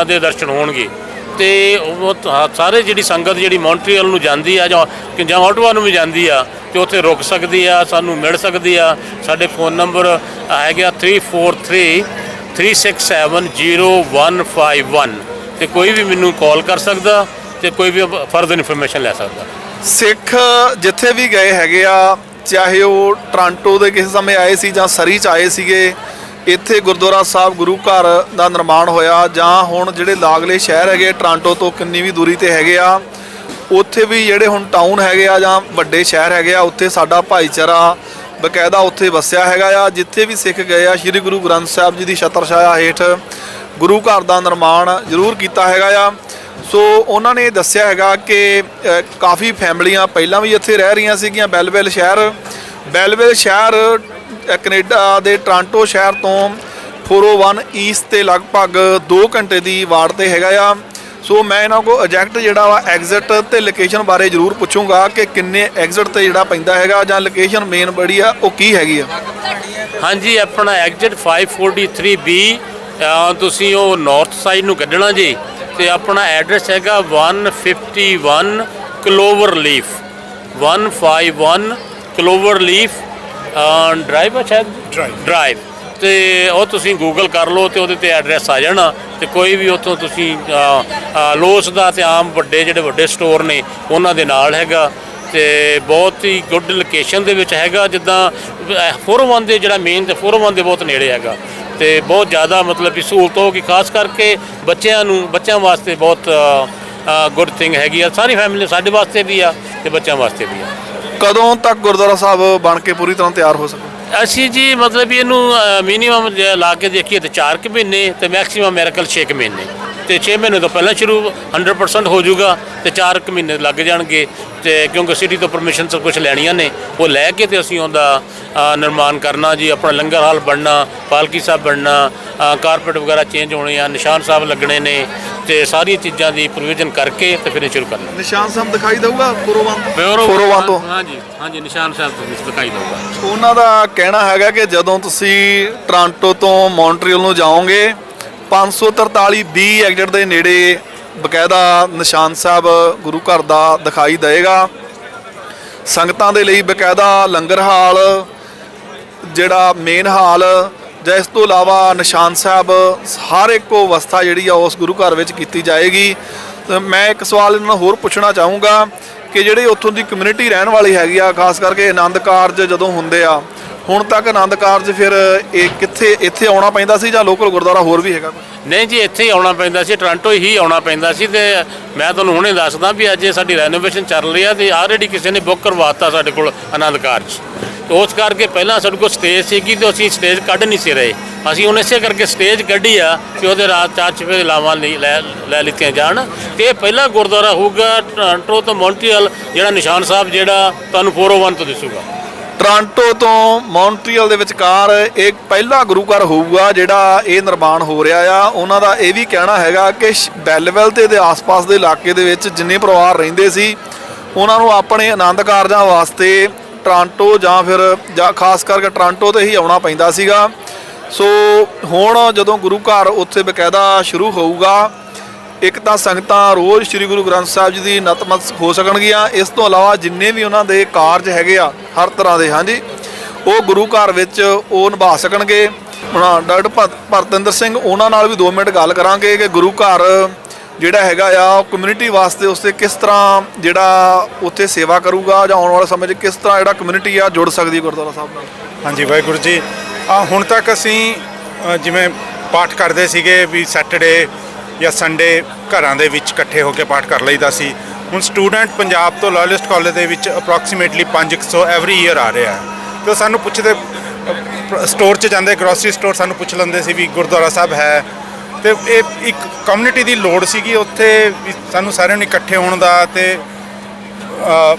ਦੇ ਦਰਸ਼ਨ ਹੋਣਗੇ। ਤੇ ਉਹ ਸਾਰੇ ਜਿਹੜੀ ਸੰਗਤ ਜਿਹੜੀ ਮੌਂਟਰੀਅਲ ਨੂੰ ਜਾਂਦੀ ਆ ਜਾਂ ਆਟਵਾ ਨੂੰ ਵੀ ਜਾਂਦੀ ਆ, ਤੇ ਉੱਥੇ ਰੁਕ ਸਕਦੀ ਆ, ਸਾਨੂੰ ਮਿਲ ਸਕਦੀ ਆ। ਸਾਡੇ ਫੋਨ ਨੰਬਰ ਹੈਗਾ 343670151, ਤੇ ਕੋਈ ਵੀ ਮੈਨੂੰ ਕਾਲ ਕਰ ਸਕਦਾ ਤੇ ਕੋਈ ਵੀ ਫਰਦਰ ਇਨਫੋਰਮੇਸ਼ਨ ਲੈ ਸਕਦਾ। ਸਿੱਖ ਜਿੱਥੇ ਵੀ ਗਏ ਹੈਗੇ ਆ, ਚਾਹੇ ਉਹ ਟੋਰਾਂਟੋ ਦੇ ਕਿਸੇ ਸਮੇਂ ਆਏ ਸੀ ਜਾਂ ਸਰੀ 'ਚ ਆਏ ਸੀਗੇ, ਇੱਥੇ ਗੁਰਦੁਆਰਾ ਸਾਹਿਬ ਗੁਰੂ ਘਰ ਦਾ ਨਿਰਮਾਣ ਹੋਇਆ, ਜਾਂ ਹੁਣ ਜਿਹੜੇ ਲਾਗਲੇ ਸ਼ਹਿਰ ਹੈਗੇ ਟੋਰਾਂਟੋ ਤੋਂ ਕਿੰਨੀ ਵੀ ਦੂਰੀ ਤੇ ਹੈਗੇ ਆ, ਉੱਥੇ ਵੀ ਜਿਹੜੇ ਹੁਣ ਟਾਊਨ ਹੈਗੇ ਆ ਜਾਂ ਵੱਡੇ ਸ਼ਹਿਰ ਹੈਗੇ ਆ, ਉੱਥੇ ਸਾਡਾ ਭਾਈਚਾਰਾ ਬਕਾਇਦਾ ਉੱਥੇ ਵਸਿਆ ਹੈਗਾ ਆ। ਜਿੱਥੇ ਵੀ ਸਿੱਖ ਗਏ ਆ, ਸ੍ਰੀ ਗੁਰੂ ਗ੍ਰੰਥ ਸਾਹਿਬ ਜੀ ਦੀ ਛਤਰਛਾਇਆ ਹੇਠ ਗੁਰੂ ਘਰ ਦਾ ਨਿਰਮਾਣ ਜ਼ਰੂਰ ਕੀਤਾ ਹੈਗਾ ਆ। ਸੋ ਉਹਨਾਂ ਨੇ ਦੱਸਿਆ ਹੈਗਾ ਕਿ ਕਾਫੀ ਫੈਮਲੀਆਂ ਪਹਿਲਾਂ ਵੀ ਇੱਥੇ ਰਹਿ ਰਹੀਆਂ ਸੀਗੀਆਂ। ਬੈਲਵੈਲ ਸ਼ਹਿਰ ਕੈਨੇਡਾ ਦੇ ਟੋਰਾਂਟੋ ਸ਼ਹਿਰ ਤੋਂ 401 ਈਸਟ ਤੇ ਲਗਭਗ 2 ਘੰਟੇ ਦੀ ਵਾਟ ਤੇ ਹੈਗਾ ਆ। ਸੋ ਮੈਂ ਇਹਨਾਂ ਕੋਲ ਐਗਜ਼ੈਕਟ ਜਿਹੜਾ ਵਾ ਐਗਜ਼ਿਟ ਤੇ ਲੋਕੇਸ਼ਨ ਬਾਰੇ ਜ਼ਰੂਰ ਪੁੱਛੂੰਗਾ ਕਿ ਕਿੰਨੇ ਐਗਜ਼ਿਟ ਤੇ ਜਿਹੜਾ ਪੈਂਦਾ ਹੈਗਾ, ਜਾਂ ਲੋਕੇਸ਼ਨ ਮੇਨ ਬੜੀ ਆ ਉਹ ਕੀ ਹੈਗੀ ਆ। ਹਾਂਜੀ, ਆਪਣਾ ਐਗਜ਼ਿਟ 543B, ਤੁਸੀਂ ਉਹ ਨਾਰਥ ਸਾਈਡ ਨੂੰ ਕੱਢਣਾ ਜੀ। ਤੇ ਆਪਣਾ ਐਡਰੈਸ ਹੈਗਾ 151 clover leaf, 151 clover leaf drive, ਅੱਛਾ ਡਰਾਈਵ। ਤੇ ਉਹ ਤੁਸੀਂ ਗੂਗਲ ਕਰ ਲਓ ਤੇ ਉਹਦੇ ਤੇ ਐਡਰੈਸ ਆ ਜਾਣਾ। ਤੇ ਕੋਈ ਵੀ ਉੱਥੋਂ ਤੁਸੀਂ ਲੋਸ ਦਾ ਤੇ ਆਮ ਜਿਹੜੇ ਵੱਡੇ ਸਟੋਰ ਨੇ ਉਹਨਾਂ ਦੇ ਨਾਲ ਹੈਗਾ। ਤੇ ਬਹੁਤ ਹੀ ਗੁੱਡ ਲੋਕੇਸ਼ਨ ਦੇ ਵਿੱਚ ਹੈਗਾ। ਜਿੱਦਾਂ 401 ਦੇ ਜਿਹੜਾ ਮੇਨ ਤੇ 401 ਦੇ ਬਹੁਤ ਨੇੜੇ ਹੈਗਾ। ਤੇ ਬਹੁਤ ਜ਼ਿਆਦਾ ਮਤਲਬ ਕਿ ਸਹੂਲਤ ਹੋਊਗੀ, ਖਾਸ ਕਰਕੇ ਬੱਚਿਆਂ ਵਾਸਤੇ ਬਹੁਤ ਗੁੱਡ ਥਿੰਗ ਹੈਗੀ ਆ। ਸਾਰੀ ਫੈਮਿਲੀ ਸਾਡੇ ਵਾਸਤੇ ਵੀ ਆ ਤੇ ਬੱਚਿਆਂ ਵਾਸਤੇ ਵੀ ਆ। ਕਦੋਂ ਤੱਕ ਗੁਰਦੁਆਰਾ ਸਾਹਿਬ ਬਣ ਕੇ ਪੂਰੀ ਤਰ੍ਹਾਂ ਤਿਆਰ ਹੋ ਸਕੇ? ਅਸੀਂ ਜੀ ਮਤਲਬ ਵੀ ਇਹਨੂੰ ਮਿਨੀਮਮ ਲਾ ਕੇ ਦੇਖੀਏ ਤੇ 4 ਕੁ ਮਹੀਨੇ ਤੇ ਮੈਕਸਿਮਮ ਮੇਰੇ ਕੋਲ 6 ਕੁ ਮਹੀਨੇ, ਤੇ 6 ਮਹੀਨੇ ਤੋਂ ਪਹਿਲਾਂ ਸ਼ੁਰੂ 100% ਹੋ ਜਾਊਗਾ ਤੇ 4 ਕੁ ਮਹੀਨੇ ਲੱਗ ਜਾਣਗੇ। ਤੇ ਕਿਉਂਕਿ ਸਿਟੀ ਤੋਂ ਪਰਮਿਸ਼ਨ ਸਭ ਕੁਝ ਲੈਣੀਆਂ ਨੇ, ਉਹ ਲੈ ਕੇ ਤੇ ਅਸੀਂ ਉਹਦਾ ਨਿਰਮਾਣ ਕਰਨਾ ਜੀ। ਆਪਣਾ ਲੰਗਰ ਹਾਲ ਬਣਨਾ, ਪਾਲਕੀ ਸਾਹਿਬ ਬਣਨਾ, ਕਾਰਪੇਟ ਵਗੈਰਾ ਚੇਂਜ ਹੋਣੇ ਆ, ਨਿਸ਼ਾਨ ਸਾਹਿਬ ਲੱਗਣੇ ਨੇ, ਤੇ ਸਾਰੀਆਂ ਚੀਜ਼ਾਂ ਦੀ ਪ੍ਰੋਵੀਜ਼ਨ ਕਰਕੇ ਤੇ ਫਿਰ ਇਹ ਸ਼ੁਰੂ ਕਰਨਾ। ਨਿਸ਼ਾਨ ਸਾਹਿਬ ਦਿਖਾਈ ਦਊਗਾ 401 ਤੋਂ? ਹਾਂਜੀ ਨਿਸ਼ਾਨ ਸਾਹਿਬ ਦਿਖਾਈ ਦਊਗਾ। ਉਹਨਾਂ ਦਾ ਕਹਿਣਾ ਹੈਗਾ ਕਿ ਜਦੋਂ ਤੁਸੀਂ ਟੋਰਾਂਟੋ ਤੋਂ ਮੌਂਟਰੀਅਲ ਨੂੰ ਜਾਓਗੇ 543 B ਐਗਜ਼ਿਟ ਦੇ ਨੇੜੇ ਬਕਾਇਦਾ ਨਿਸ਼ਾਨ ਸਾਹਿਬ ਗੁਰੂ ਘਰ ਦਾ ਦਿਖਾਈ ਦੇਗਾ। ਸੰਗਤਾਂ ਦੇ ਲਈ ਬਕਾਇਦਾ ਲੰਗਰ ਹਾਲ, ਜਿਹੜਾ ਮੇਨ ਹਾਲ, ਜਾਂ ਇਸ ਤੋਂ ਇਲਾਵਾ ਨਿਸ਼ਾਨ ਸਾਹਿਬ ਹਰ ਇੱਕ ਅਵਸਥਾ ਜਿਹੜੀ ਆ ਉਸ ਗੁਰੂ ਘਰ ਵਿੱਚ ਕੀਤੀ ਜਾਏਗੀ। ਮੈਂ ਇੱਕ ਸਵਾਲ ਇਹਨਾਂ ਨੂੰ ਹੋਰ ਪੁੱਛਣਾ ਚਾਹੂੰਗਾ ਕਿ ਜਿਹੜੇ ਉੱਥੋਂ ਦੀ ਕਮਿਊਨਿਟੀ ਰਹਿਣ ਵਾਲੀ ਹੈਗੀ ਆ, ਖਾਸ ਕਰਕੇ ਆਨੰਦ ਕਾਰਜ ਜਦੋਂ ਹੁੰਦੇ ਆ, ਹੁਣ ਤੱਕ ਆਨੰਦ ਕਾਰਜ ਫਿਰ ਇਹ ਕਿੱਥੇ ਇੱਥੇ ਆਉਣਾ ਪੈਂਦਾ ਸੀ ਜਾਂ ਲੋਕਲ ਗੁਰਦੁਆਰਾ ਹੋਰ ਵੀ ਹੈਗਾ? ਨਹੀਂ ਜੀ, ਇੱਥੇ ਹੀ ਆਉਣਾ ਪੈਂਦਾ ਸੀ, ਟੋਰਾਂਟੋ ਹੀ ਆਉਣਾ ਪੈਂਦਾ ਸੀ। ਤੇ ਮੈਂ ਤੁਹਾਨੂੰ ਹੁਣੇ ਦੱਸਦਾ ਵੀ ਅੱਜ ਸਾਡੀ ਰੈਨੋਵੇਸ਼ਨ ਚੱਲ ਰਹੀ ਆ ਤੇ ਆਲਰੇਡੀ ਕਿਸੇ ਨੇ ਬੁੱਕ ਕਰਵਾਤਾ ਸਾਡੇ ਕੋਲ ਆਨੰਦ ਕਾਰਜ। ਉਸ ਕਰਕੇ ਪਹਿਲਾਂ ਸਾਡੇ ਕੋਲ ਸਟੇਜ ਸੀਗੀ ਤੇ ਅਸੀਂ ਸਟੇਜ ਕੱਢ ਨਹੀਂ ਸੀ ਰਹੇ। ਅਸੀਂ ਹੁਣ ਇਸੇ ਕਰਕੇ ਸਟੇਜ ਕੱਢੀ ਆ ਕਿ ਉਹਦੇ ਰਾਤ 4 ਚੁਫੇਰੇ ਲਾਵਾਂ ਲੈ ਲਿੱਤੀਆਂ ਜਾਣ। ਤੇ ਪਹਿਲਾ ਗੁਰਦੁਆਰਾ ਹੋਊਗਾ ਟੋਰਾਂਟੋ ਤੋਂ ਮੌਂਟਰੀਅਲ, ਜਿਹੜਾ ਨਿਸ਼ਾਨ ਸਾਹਿਬ ਜਿਹੜਾ ਤੁਹਾਨੂੰ 401 ਤੋਂ ਦਿਸੂਗਾ। ਟੋਰਾਂਟੋ ਤੋਂ ਮੌਂਟਰੀਅਲ ਦੇ ਵਿਚਕਾਰ ਇੱਕ ਪਹਿਲਾ ਗੁਰੂ ਘਰ ਹੋਊਗਾ ਜਿਹੜਾ ਇਹ ਨਿਰਮਾਣ ਹੋ ਰਿਹਾ ਆ। ਉਹਨਾਂ ਦਾ ਇਹ ਵੀ ਕਹਿਣਾ ਹੈਗਾ ਕਿ ਬੈਲਵੈਲ ਤੇ ਦੇ ਆਸ-ਪਾਸ ਦੇ ਇਲਾਕੇ ਦੇ ਵਿੱਚ ਜਿੰਨੇ ਪਰਿਵਾਰ ਰਹਿੰਦੇ ਸੀ ਉਹਨਾਂ ਨੂੰ ਆਪਣੇ ਆਨੰਦ ਕਾਰਜਾਂ ਵਾਸਤੇ ਟੋਰਾਂਟੋ ਜਾਂ ਖਾਸ ਕਰਕੇ ਟੋਰਾਂਟੋ ਤੇ ਹੀ ਆਉਣਾ ਪੈਂਦਾ ਸੀਗਾ। ਸੋ ਹੁਣ ਜਦੋਂ ਗੁਰੂ ਘਰ ਉੱਥੇ ਬਕਾਇਦਾ ਸ਼ੁਰੂ ਹੋਊਗਾ, ਇੱਕ ਤਾਂ ਸੰਗਤਾਂ ਰੋਜ਼ ਸ੍ਰੀ ਗੁਰੂ ਗ੍ਰੰਥ ਸਾਹਿਬ ਜੀ ਦੀ ਨਤਮਸਤਕ ਹੋ ਸਕਣਗੀਆਂ। ਇਸ ਤੋਂ ਇਲਾਵਾ ਜਿੰਨੇ ਵੀ ਉਹਨਾਂ ਦੇ ਕਾਰਜ ਹੈਗੇ ਆ ਹਰ ਤਰ੍ਹਾਂ ਦੇ, ਹਾਂਜੀ, ਉਹ ਗੁਰੂ ਘਰ ਵਿੱਚ ਉਹ ਨਿਭਾ ਸਕਣਗੇ। ਹੁਣ ਡਾਕਟਰ ਭਰਤਿੰਦਰ ਸਿੰਘ ਉਹਨਾਂ ਨਾਲ ਵੀ 2 ਮਿੰਟ ਗੱਲ ਕਰਾਂਗੇ ਕਿ ਗੁਰੂ ਘਰ ਜਿਹੜਾ ਹੈਗਾ ਆ ਉਹ ਕਮਿਊਨਿਟੀ ਵਾਸਤੇ ਉਸ 'ਤੇ ਕਿਸ ਤਰ੍ਹਾਂ ਜਿਹੜਾ ਉੱਥੇ ਸੇਵਾ ਕਰੂਗਾ, ਜਾਂ ਆਉਣ ਵਾਲੇ ਸਮੇਂ 'ਚ ਕਿਸ ਤਰ੍ਹਾਂ ਜਿਹੜਾ ਕਮਿਊਨਿਟੀ ਆ ਜੁੜ ਸਕਦੀ ਗੁਰਦੁਆਰਾ ਸਾਹਿਬ ਨਾਲ। ਹਾਂਜੀ, ਵਾਹਿਗੁਰੂ ਜੀ। ਹੁਣ ਤੱਕ ਅਸੀਂ ਜਿਵੇਂ ਪਾਠ ਕਰਦੇ ਸੀਗੇ ਵੀ ਸੈਟਰਡੇ ਜਾਂ ਸੰਡੇ ਘਰਾਂ ਦੇ ਵਿੱਚ ਇਕੱਠੇ ਹੋ ਕੇ ਪਾਠ ਕਰ ਲਈਦਾ ਸੀ। ਹੁਣ ਸਟੂਡੈਂਟ ਪੰਜਾਬ ਤੋਂ ਲਾਇਲਿਸਟ ਕਾਲਜ ਦੇ ਵਿੱਚ ਅਪਰੋਕਸੀਮੇਟਲੀ 500 ਐਵਰੀ ਈਅਰ ਆ ਰਿਹਾ ਹੈ। ਤੇ ਸਾਨੂੰ ਪੁੱਛਦੇ, ਸਟੋਰ 'ਚ ਜਾਂਦੇ, ਗਰੋਸਰੀ ਸਟੋਰ, ਸਾਨੂੰ ਪੁੱਛ ਲੈਂਦੇ ਸੀ ਵੀ ਗੁਰਦੁਆਰਾ ਸਾਹਿਬ ਹੈ। ਤੇ ਇਹ ਇੱਕ ਕਮਿਊਨਿਟੀ ਦੀ ਲੋੜ ਸੀਗੀ ਉੱਥੇ ਵੀ ਸਾਨੂੰ ਸਾਰਿਆਂ ਨੂੰ ਇਕੱਠੇ ਹੋਣ ਦਾ। ਤੇ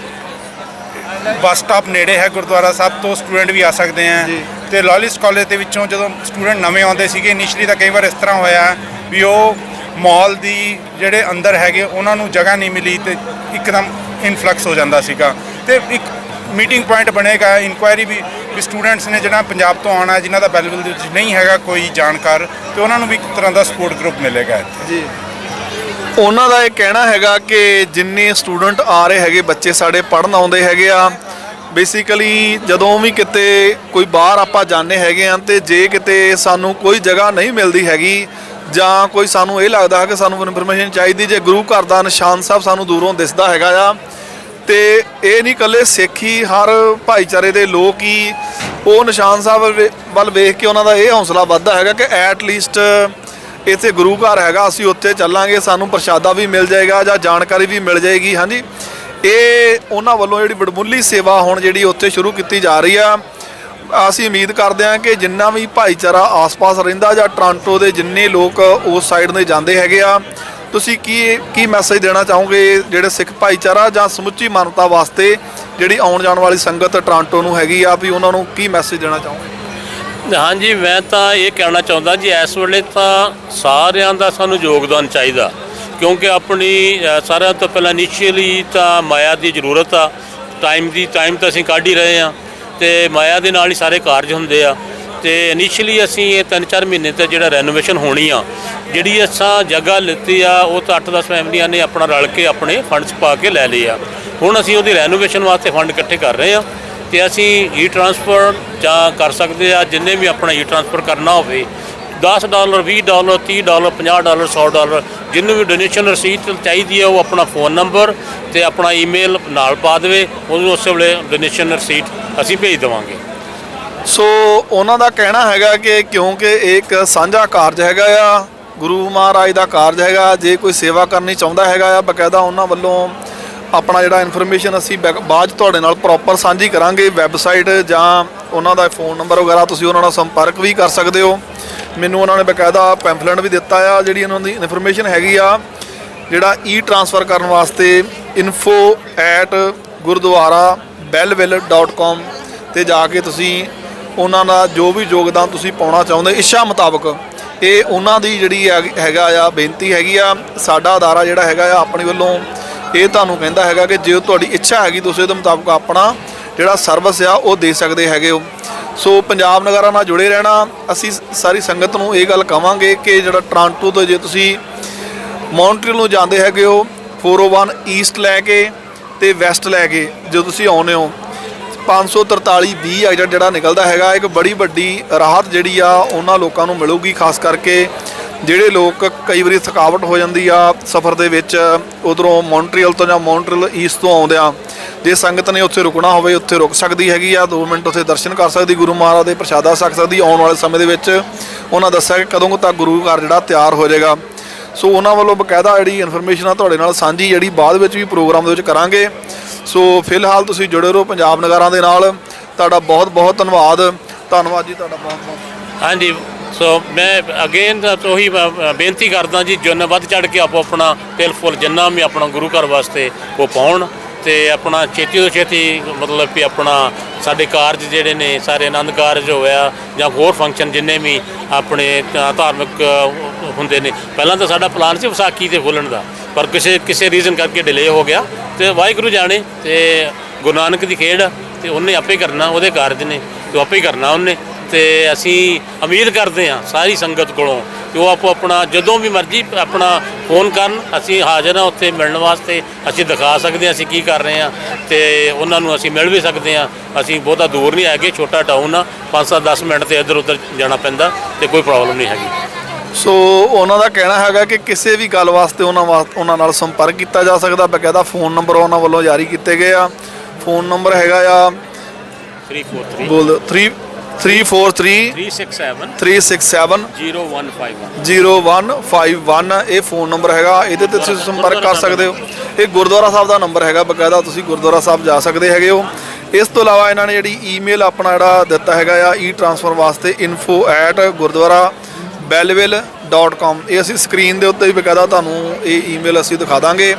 ਬੱਸ ਸਟਾਪ ਨੇੜੇ ਹੈ ਗੁਰਦੁਆਰਾ ਸਾਹਿਬ ਤੋਂ, ਸਟੂਡੈਂਟ ਵੀ ਆ ਸਕਦੇ ਆ। ਤੇ ਲਾਇਲਿਸਟ ਕਾਲਜ ਦੇ ਵਿੱਚੋਂ ਜਦੋਂ ਸਟੂਡੈਂਟ ਨਵੇਂ ਆਉਂਦੇ ਸੀਗੇ ਇਨੀਸ਼ੀਅਲੀ ਤਾਂ ਕਈ ਵਾਰ ਇਸ ਤਰ੍ਹਾਂ ਹੋਇਆ ਵੀ ਉਹ ਮਾਲ ਦੀ ਜਿਹੜੇ ਅੰਦਰ ਹੈਗੇ ਉਹਨਾਂ ਨੂੰ ਜਗ੍ਹਾ ਨਹੀਂ ਮਿਲੀ ਤੇ ਇੱਕਦਮ ਇਨਫਲਕਸ ਹੋ ਜਾਂਦਾ ਸੀਗਾ। ਤੇ ਇੱਕ ਮੀਟਿੰਗ ਪੁਆਇੰਟ ਬਣੇਗਾ, ਇਨਕੁਆਇਰੀ ਵੀ ਸਟੂਡੈਂਟਸ ਨੇ ਜਿਹੜਾ ਪੰਜਾਬ ਤੋਂ ਆਉਣਾ, ਜਿਨ੍ਹਾਂ ਦਾ ਬੈਲਵਿਲ ਦੇ ਵਿੱਚ ਨਹੀਂ ਹੈਗਾ ਕੋਈ ਜਾਣਕਾਰ, ਤੇ ਉਹਨਾਂ ਨੂੰ ਵੀ ਇੱਕ ਤਰ੍ਹਾਂ ਦਾ ਸਪੋਰਟ ਗਰੁੱਪ ਮਿਲੇਗਾ ਇੱਥੇ। ਜੀ, ਉਹਨਾਂ ਦਾ ਇਹ ਕਹਿਣਾ ਹੈਗਾ ਕਿ ਜਿੰਨੇ ਸਟੂਡੈਂਟ ਆ ਰਹੇ ਹੈਗੇ, ਬੱਚੇ ਸਾਡੇ ਪੜ੍ਹਨ ਆਉਂਦੇ ਹੈਗੇ ਆ, ਬੇਸਿਕਲੀ ਜਦੋਂ ਵੀ ਕਿਤੇ ਕੋਈ ਬਾਹਰ ਆਪਾਂ ਜਾਂਦੇ ਹੈਗੇ ਆ ਤੇ ਜੇ ਕਿਤੇ ਸਾਨੂੰ ਕੋਈ ਜਗ੍ਹਾ ਨਹੀਂ ਮਿਲਦੀ ਹੈਗੀ ਜਾਂ ਕੋਈ ਸਾਨੂੰ ਇਹ ਲੱਗਦਾ ਹੈ ਕਿ ਸਾਨੂੰ ਇਨਫੋਰਮੇਸ਼ਨ ਚਾਹੀਦੀ, ਜੇ ਗੁਰੂ ਘਰ ਦਾ ਨਿਸ਼ਾਨ ਸਾਹਿਬ ਸਾਨੂੰ ਦੂਰੋਂ ਦਿਸਦਾ ਹੈਗਾ ਆ, ਤੇ ਇਹ ਨਹੀਂ ਇਕੱਲੇ ਸਿੱਖ ਹੀ, ਹਰ ਭਾਈਚਾਰੇ ਦੇ ਲੋਕ ਹੀ ਉਹ ਨਿਸ਼ਾਨ ਸਾਹਿਬ ਵੱਲ ਵੇਖ ਕੇ ਉਹਨਾਂ ਦਾ ਇਹ ਹੌਸਲਾ ਵੱਧਦਾ ਹੈਗਾ ਕਿ ਐਟ ਲੀਸਟ ਇੱਥੇ ਗੁਰੂ ਘਰ ਹੈਗਾ, ਅਸੀਂ ਉੱਥੇ ਚੱਲਾਂਗੇ, ਸਾਨੂੰ ਪ੍ਰਸ਼ਾਦਾ ਵੀ ਮਿਲ ਜਾਏਗਾ ਜਾਂ ਜਾਣਕਾਰੀ ਵੀ ਮਿਲ ਜਾਏਗੀ। ਹਾਂਜੀ, ਇਹ ਉਹਨਾਂ ਵੱਲੋਂ ਜਿਹੜੀ ਵਡਮੁੱਲੀ ਸੇਵਾ ਹੁਣ ਜਿਹੜੀ ਉੱਥੇ ਸ਼ੁਰੂ ਕੀਤੀ ਜਾ ਰਹੀ ਆ। ਅਸੀਂ ਉਮੀਦ ਕਰਦੇ ਹਾਂ ਕਿ ਜਿੰਨਾ ਵੀ ਭਾਈਚਾਰਾ ਆਸ-ਪਾਸ ਰਹਿੰਦਾ ਜਾਂ ਟੋਰਾਂਟੋ ਦੇ ਜਿੰਨੇ ਲੋਕ ਉਸ ਸਾਈਡ ਦੇ ਜਾਂਦੇ ਹੈਗੇ ਆ, ਤੁਸੀਂ ਕੀ ਮੈਸੇਜ ਦੇਣਾ ਚਾਹੋਗੇ ਜਿਹੜੇ ਸਿੱਖ ਭਾਈਚਾਰਾ ਜਾਂ ਸਮੁੱਚੀ ਮਾਨਵਤਾ ਵਾਸਤੇ ਜਿਹੜੀ ਆਉਣ ਜਾਣ ਵਾਲੀ ਸੰਗਤ ਟੋਰਾਂਟੋ ਨੂੰ ਹੈਗੀ ਆ, ਵੀ ਉਹਨਾਂ ਨੂੰ ਕੀ ਮੈਸੇਜ ਦੇਣਾ ਚਾਹੋਗੇ? ਹਾਂਜੀ, ਮੈਂ ਤਾਂ ਇਹ ਕਹਿਣਾ ਚਾਹੁੰਦਾ ਜੀ, ਇਸ ਵੇਲੇ ਤਾਂ ਸਾਰਿਆਂ ਦਾ ਸਾਨੂੰ ਯੋਗਦਾਨ ਚਾਹੀਦਾ, ਕਿਉਂਕਿ ਆਪਣੀ ਸਾਰਿਆਂ ਤੋਂ ਪਹਿਲਾਂ ਇਨੀਸ਼ੀਅਲੀ ਤਾਂ ਮਾਇਆ ਦੀ ਜ਼ਰੂਰਤ ਆ। ਟਾਈਮ ਤਾਂ ਅਸੀਂ ਕੱਢ ਹੀ ਰਹੇ ਹਾਂ ਤੇ ਮਾਇਆ ਦੇ ਨਾਲ ਹੀ ਸਾਰੇ ਕਾਰਜ ਹੁੰਦੇ ਆ। ਤੇ ਇਨੀਸ਼ੀਅਲੀ ਅਸੀਂ ਇਹ 3-4 ਮਹੀਨੇ ਤੇ ਜਿਹੜਾ ਰੈਨੋਵੇਸ਼ਨ ਹੋਣੀ ਆ, ਜਿਹੜੀ ਅਸਾਂ ਜਗ੍ਹਾ ਲਿੱਤੀ ਆ, ਉਹ ਤਾਂ 8-10 ਫੈਮਲੀਆਂ ਨੇ ਆਪਣਾ ਰਲ ਕੇ ਆਪਣੇ ਫੰਡਸ ਪਾ ਕੇ ਲੈ ਲਏ ਆ। ਹੁਣ ਅਸੀਂ ਉਹਦੀ ਰੈਨੋਵੇਸ਼ਨ ਵਾਸਤੇ ਫੰਡ ਇਕੱਠੇ ਕਰ ਰਹੇ ਆ ਤੇ ਅਸੀਂ ਈ ਟ੍ਰਾਂਸਫਰ ਜਾਂ ਕਰ ਸਕਦੇ ਆ, ਜਿੰਨੇ ਵੀ ਆਪਣਾ ਈ ਟ੍ਰਾਂਸਫਰ ਕਰਨਾ ਹੋਵੇ, $10, $20, $30, $50, $100, ਜਿਹਨੂੰ ਵੀ ਡੋਨੇਸ਼ਨ ਰਸੀਦ ਚਾਹੀਦੀ ਹੈ ਉਹ ਆਪਣਾ ਫ਼ੋਨ ਨੰਬਰ ਤੇ ਆਪਣਾ ਈਮੇਲ ਨਾਲ ਪਾ ਦੇਵੇ, ਉਹਨੂੰ ਉਸੇ ਵੇਲੇ ਡੋਨੇਸ਼ਨ ਰਸੀਦ ਅਸੀਂ ਭੇਜ ਦੇਵਾਂਗੇ। ਸੋ ਉਹਨਾਂ ਦਾ ਕਹਿਣਾ ਹੈਗਾ ਕਿ ਕਿਉਂਕਿ ਇਹ ਇੱਕ ਸਾਂਝਾ ਕਾਰਜ ਹੈਗਾ ਆ, ਗੁਰੂ ਮਹਾਰਾਜ ਦਾ ਕਾਰਜ ਹੈਗਾ, ਜੇ ਕੋਈ ਸੇਵਾ ਕਰਨੀ ਚਾਹੁੰਦਾ ਹੈਗਾ ਆ, ਬਕਾਇਦਾ ਉਹਨਾਂ ਵੱਲੋਂ ਆਪਣਾ ਜਿਹੜਾ ਇਨਫੋਰਮੇਸ਼ਨ ਅਸੀਂ ਬਾਅਦ 'ਚ ਤੁਹਾਡੇ ਨਾਲ ਪ੍ਰੋਪਰ ਸਾਂਝੀ ਕਰਾਂਗੇ। ਵੈਬਸਾਈਟ ਜਾਂ ਉਹਨਾਂ ਦਾ ਫ਼ੋਨ ਨੰਬਰ ਵਗੈਰਾ ਤੁਸੀਂ ਉਹਨਾਂ ਨਾਲ ਸੰਪਰਕ ਵੀ ਕਰ ਸਕਦੇ ਹੋ। ਮੈਨੂੰ ਉਹਨਾਂ ਨੇ ਬਕਾਇਦਾ ਪੈਂਫਲੇਟ ਵੀ ਦਿੱਤਾ ਆ, ਜਿਹੜੀ ਉਹਨਾਂ ਦੀ ਇਨਫੋਰਮੇਸ਼ਨ ਹੈਗੀ ਆ, ਜਿਹੜਾ ਟ੍ਰਾਂਸਫਰ ਕਰਨ ਵਾਸਤੇ info@gurdwarabellville.com ਤੇ ਜਾ ਕੇ ਤੁਸੀਂ ਉਹਨਾਂ ਦਾ ਜੋ ਵੀ ਯੋਗਦਾਨ ਤੁਸੀਂ ਪਾਉਣਾ ਚਾਹੁੰਦੇ ਇੱਛਾ ਮੁਤਾਬਕ, ਇਹ ਉਹਨਾਂ ਦੀ ਜਿਹੜੀ ਹੈਗਾ ਆ ਬੇਨਤੀ ਹੈਗੀ ਆ। ਸਾਡਾ ਅਦਾਰਾ ਜਿਹੜਾ ਹੈਗਾ ਆ ਆਪਣੀ ਵੱਲੋਂ ਇਹ ਤੁਹਾਨੂੰ ਕਹਿੰਦਾ ਹੈਗਾ ਕਿ ਜੇ ਤੁਹਾਡੀ ਇੱਛਾ ਹੈਗੀ ਤੁਸੀਂ ਉਹਦੇ ਮੁਤਾਬਕ ਆਪਣਾ ਜਿਹੜਾ ਸਰਵਿਸ ਆ ਉਹ ਦੇ ਸਕਦੇ ਹੈਗੇ ਹੋ। ਸੋ ਪੰਜਾਬ ਨਗਾਰਾ ਨਾਲ ਜੁੜੇ ਰਹਿਣਾ। ਅਸੀਂ ਸਾਰੀ ਸੰਗਤ ਨੂੰ ਇਹ ਗੱਲ ਕਹਾਂਗੇ ਕਿ ਜਿਹੜਾ ਟੋਰਾਂਟੋ ਤੋਂ ਜੇ ਤੁਸੀਂ ਮੌਂਟਰੀਅਲ ਨੂੰ ਜਾਂਦੇ ਹੈਗੇ ਹੋ 401 ਈਸਟ ਲੈ ਕੇ ਤੇ ਵੈਸਟ ਲੈ ਕੇ ਜੋ ਤੁਸੀਂ ਆਉਂਦੇ ਹੋ 543 ਐਗਜ਼ਿਟ ਜਿਹੜਾ ਨਿਕਲਦਾ ਹੈਗਾ, ਇੱਕ ਬੜੀ ਵੱਡੀ ਰਾਹਤ ਜਿਹੜੀ ਆ ਉਹਨਾਂ ਲੋਕਾਂ ਨੂੰ ਮਿਲੂਗੀ, ਖਾਸ ਕਰਕੇ ਜਿਹੜੇ ਲੋਕ ਕਈ ਵਾਰੀ ਥਕਾਵਟ ਹੋ ਜਾਂਦੀ ਆ ਸਫ਼ਰ ਦੇ ਵਿੱਚ, ਉਧਰੋਂ ਮੌਂਟਰੀਅਲ ਤੋਂ ਜਾਂ ਮੌਂਟਰੀਅਲ ਈਸਟ ਤੋਂ ਆਉਂਦਿਆਂ ਜੇ ਸੰਗਤ ਨੇ ਉੱਥੇ ਰੁਕਣਾ ਹੋਵੇ ਉੱਥੇ ਰੁਕ ਸਕਦੀ ਹੈਗੀ ਆ, 2 ਮਿੰਟ ਉੱਥੇ ਦਰਸ਼ਨ ਕਰ ਸਕਦੀ, ਗੁਰੂ ਮਹਾਰਾਜ ਦੇ ਪ੍ਰਸ਼ਾਦਾ ਛਕ ਸਕਦੀ। ਆਉਣ ਵਾਲੇ ਸਮੇਂ ਦੇ ਵਿੱਚ ਉਹਨਾਂ ਦੱਸਿਆ ਕਿ ਕਦੋਂ ਤੱਕ ਗੁਰੂ ਘਰ ਜਿਹੜਾ ਤਿਆਰ ਹੋ ਜਾਏਗਾ। ਸੋ ਉਹਨਾਂ ਵੱਲੋਂ ਬਕਾਇਦਾ ਜਿਹੜੀ ਇਨਫੋਰਮੇਸ਼ਨ ਆ ਤੁਹਾਡੇ ਨਾਲ ਸਾਂਝੀ ਜਿਹੜੀ ਬਾਅਦ ਵਿੱਚ ਵੀ ਪ੍ਰੋਗਰਾਮ ਦੇ ਵਿੱਚ ਕਰਾਂਗੇ। ਸੋ ਫਿਲਹਾਲ ਤੁਸੀਂ ਜੁੜੇ ਰਹੋ ਪੰਜਾਬ ਨਗਾਰਾਂ ਦੇ ਨਾਲ। ਤੁਹਾਡਾ ਬਹੁਤ ਬਹੁਤ ਧੰਨਵਾਦ ਜੀ, ਤੁਹਾਡਾ ਬਹੁਤ ਬਹੁਤ। ਹਾਂਜੀ, ਸੋ ਮੈਂ ਅਗੇਨ ਉਹੀ ਬੇਨਤੀ ਕਰਦਾ ਜੀ, ਜਿੰਨਾ ਵੱਧ ਚੜ੍ਹ ਕੇ ਆਪੋ ਆਪਣਾ ਤਿਲ ਫੁੱਲ ਜਿੰਨਾ ਵੀ ਆਪਣਾ ਗੁਰੂ ਘਰ ਵਾਸਤੇ ਉਹ ਪਾਉਣ ਤੇ ਆਪਣਾ ਛੇਤੀ ਤੋਂ ਛੇਤੀ ਮਤਲਬ ਕਿ ਆਪਣਾ ਸਾਡੇ ਕਾਰਜ ਜਿਹੜੇ ਨੇ ਸਾਰੇ ਆਨੰਦ ਕਾਰਜ ਹੋਇਆ ਜਾਂ ਹੋਰ ਫੰਕਸ਼ਨ ਜਿੰਨੇ ਵੀ ਆਪਣੇ ਧਾਰਮਿਕ ਹੁੰਦੇ ਨੇ। ਪਹਿਲਾਂ ਤਾਂ ਸਾਡਾ ਪਲਾਨ ਸੀ ਵਿਸਾਖੀ ਤੇ ਖੋਲ੍ਹਣ ਦਾ, ਪਰ ਕਿਸੇ ਰੀਜ਼ਨ ਕਰਕੇ ਡਿਲੇ ਹੋ ਗਿਆ ਤੇ ਵਾਹਿਗੁਰੂ ਜਾਣੇ ਤੇ ਗੁਰੂ ਨਾਨਕ ਦੀ ਖੇਡ ਤੇ ਉਹਨੇ ਆਪੇ ਕਰਨਾ, ਉਹਦੇ ਕਾਰਜ ਨੇ ਤੇ ਆਪੇ ਹੀ ਕਰਨਾ ਉਹਨੇ। ਤੇ ਅਸੀਂ ਉਮੀਦ ਕਰਦੇ ਹਾਂ ਸਾਰੀ ਸੰਗਤ ਕੋਲੋਂ ਕਿ ਉਹ ਆਪੋ ਆਪਣਾ ਜਦੋਂ ਵੀ ਮਰਜ਼ੀ ਆਪਣਾ ਫੋਨ ਕਰਨ, ਅਸੀਂ ਹਾਜ਼ਰ ਹਾਂ ਉੱਥੇ ਮਿਲਣ ਵਾਸਤੇ। ਅਸੀਂ ਦਿਖਾ ਸਕਦੇ ਹਾਂ ਅਸੀਂ ਕੀ ਕਰ ਰਹੇ ਹਾਂ ਤੇ ਉਹਨਾਂ ਨੂੰ ਅਸੀਂ ਮਿਲ ਵੀ ਸਕਦੇ ਹਾਂ। ਅਸੀਂ ਬਹੁਤਾ ਦੂਰ ਨਹੀਂ ਹੈਗੇ, ਛੋਟਾ ਟਾਊਨ ਆ, 5-10 ਮਿੰਟ ਤੇ ਇੱਧਰ ਉੱਧਰ ਜਾਣਾ ਪੈਂਦਾ ਤੇ ਕੋਈ ਪ੍ਰੋਬਲਮ ਨਹੀਂ ਹੈਗੀ। ਸੋ ਉਹਨਾਂ ਦਾ ਕਹਿਣਾ ਹੈਗਾ ਕਿ ਕਿਸੇ ਵੀ ਗੱਲ ਵਾਸਤੇ ਉਹਨਾਂ ਨਾਲ ਸੰਪਰਕ ਕੀਤਾ ਜਾ ਸਕਦਾ। ਬਕਾਇਦਾ ਫ਼ੋਨ ਨੰਬਰ ਉਹਨਾਂ ਵੱਲੋਂ ਜਾਰੀ ਕੀਤੇ ਗਏ ਆ। ਫ਼ੋਨ ਨੰਬਰ ਹੈਗਾ ਆ 343 0151 ਇਹ ਫ਼ੋਨ ਨੰਬਰ ਹੈਗਾ, ਇਹਦੇ ਤੇ ਤੁਸੀਂ ਸੰਪਰਕ ਕਰ ਸਕਦੇ ਹੋ। ਇਹ ਗੁਰਦੁਆਰਾ ਸਾਹਿਬ ਦਾ ਨੰਬਰ ਹੈਗਾ, ਬਕਾਇਦਾ ਤੁਸੀਂ ਗੁਰਦੁਆਰਾ ਸਾਹਿਬ ਜਾ ਸਕਦੇ ਹੈਗੇ ਹੋ। ਇਸ ਤੋਂ ਇਲਾਵਾ ਇਹਨਾਂ ਨੇ ਜਿਹੜੀ ਈਮੇਲ ਆਪਣਾ ਜਿਹੜਾ ਦਿੱਤਾ ਹੈਗਾ ਆ ਟ੍ਰਾਂਸਫਰ ਵਾਸਤੇ info@gurdwarabellville.com, ਇਹ ਅਸੀਂ ਸਕਰੀਨ ਦੇ ਉੱਤੇ ਵੀ ਬਕਾਇਦਾ ਤੁਹਾਨੂੰ ਇਹ ਈਮੇਲ ਅਸੀਂ ਦਿਖਾ ਦਾਂਗੇ।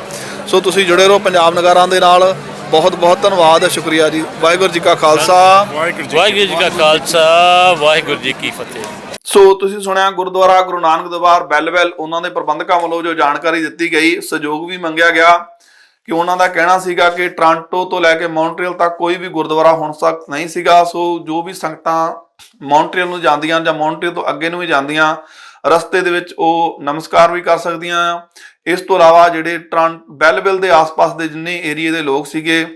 ਸੋ ਤੁਸੀਂ ਜੁੜੇ ਰਹੋ ਪੰਜਾਬ ਨਗਾਰਾਂ ਦੇ ਨਾਲ। ਬਹੁਤ ਬਹੁਤ ਧੰਨਵਾਦ, ਸ਼ੁਕਰੀਆ ਜੀ। ਵਾਹਿਗੁਰੂ ਜੀ ਕਾ ਖਾਲਸਾ, ਵਾਹਿਗੁਰੂ ਜੀ ਕਾ ਖਾਲਸਾ, ਵਾਹਿਗੁਰੂ ਜੀ ਕੀ ਫਤਿਹ। ਸੋ ਤੁਸੀਂ ਸੁਣਿਆ ਗੁਰਦੁਆਰਾ ਗੁਰੂ ਨਾਨਕ ਦਰਬਾਰ ਬੈਲਵੈਲ ਉਹਨਾਂ ਦੇ ਪ੍ਰਬੰਧਕਾਂ ਵੱਲੋਂ ਜੋ ਜਾਣਕਾਰੀ ਦਿੱਤੀ ਗਈ, ਸਹਿਯੋਗ ਵੀ ਮੰਗਿਆ ਗਿਆ ਕਿ ਉਹਨਾਂ ਦਾ ਕਹਿਣਾ ਸੀਗਾ ਕਿ ਟੋਰਾਂਟੋ ਤੋਂ ਲੈ ਕੇ ਮੌਂਟਰੀਅਲ ਤੱਕ ਕੋਈ ਵੀ ਗੁਰਦੁਆਰਾ ਹੁਣ ਤੱਕ ਨਹੀਂ ਸੀਗਾ। ਸੋ ਜੋ ਵੀ ਸੰਗਤਾਂ ਮੌਂਟਰੀਅਲ ਨੂੰ ਜਾਂਦੀਆਂ ਜਾਂ ਮੌਂਟਰੀਅਲ ਤੋਂ ਅੱਗੇ ਨੂੰ ਵੀ ਜਾਂਦੀਆਂ, ਰਸਤੇ ਦੇ ਵਿੱਚ ਉਹ ਨਮਸਕਾਰ ਵੀ ਕਰ ਸਕਦੀਆਂ ਆ। ਇਸ ਤੋਂ ਇਲਾਵਾ ਜਿਹੜੇ ਬੈਲਵਿਲ ਦੇ ਆਸ-ਪਾਸ ਦੇ ਜਿੰਨੇ ਏਰੀਏ ਦੇ ਲੋਕ ਸੀਗੇ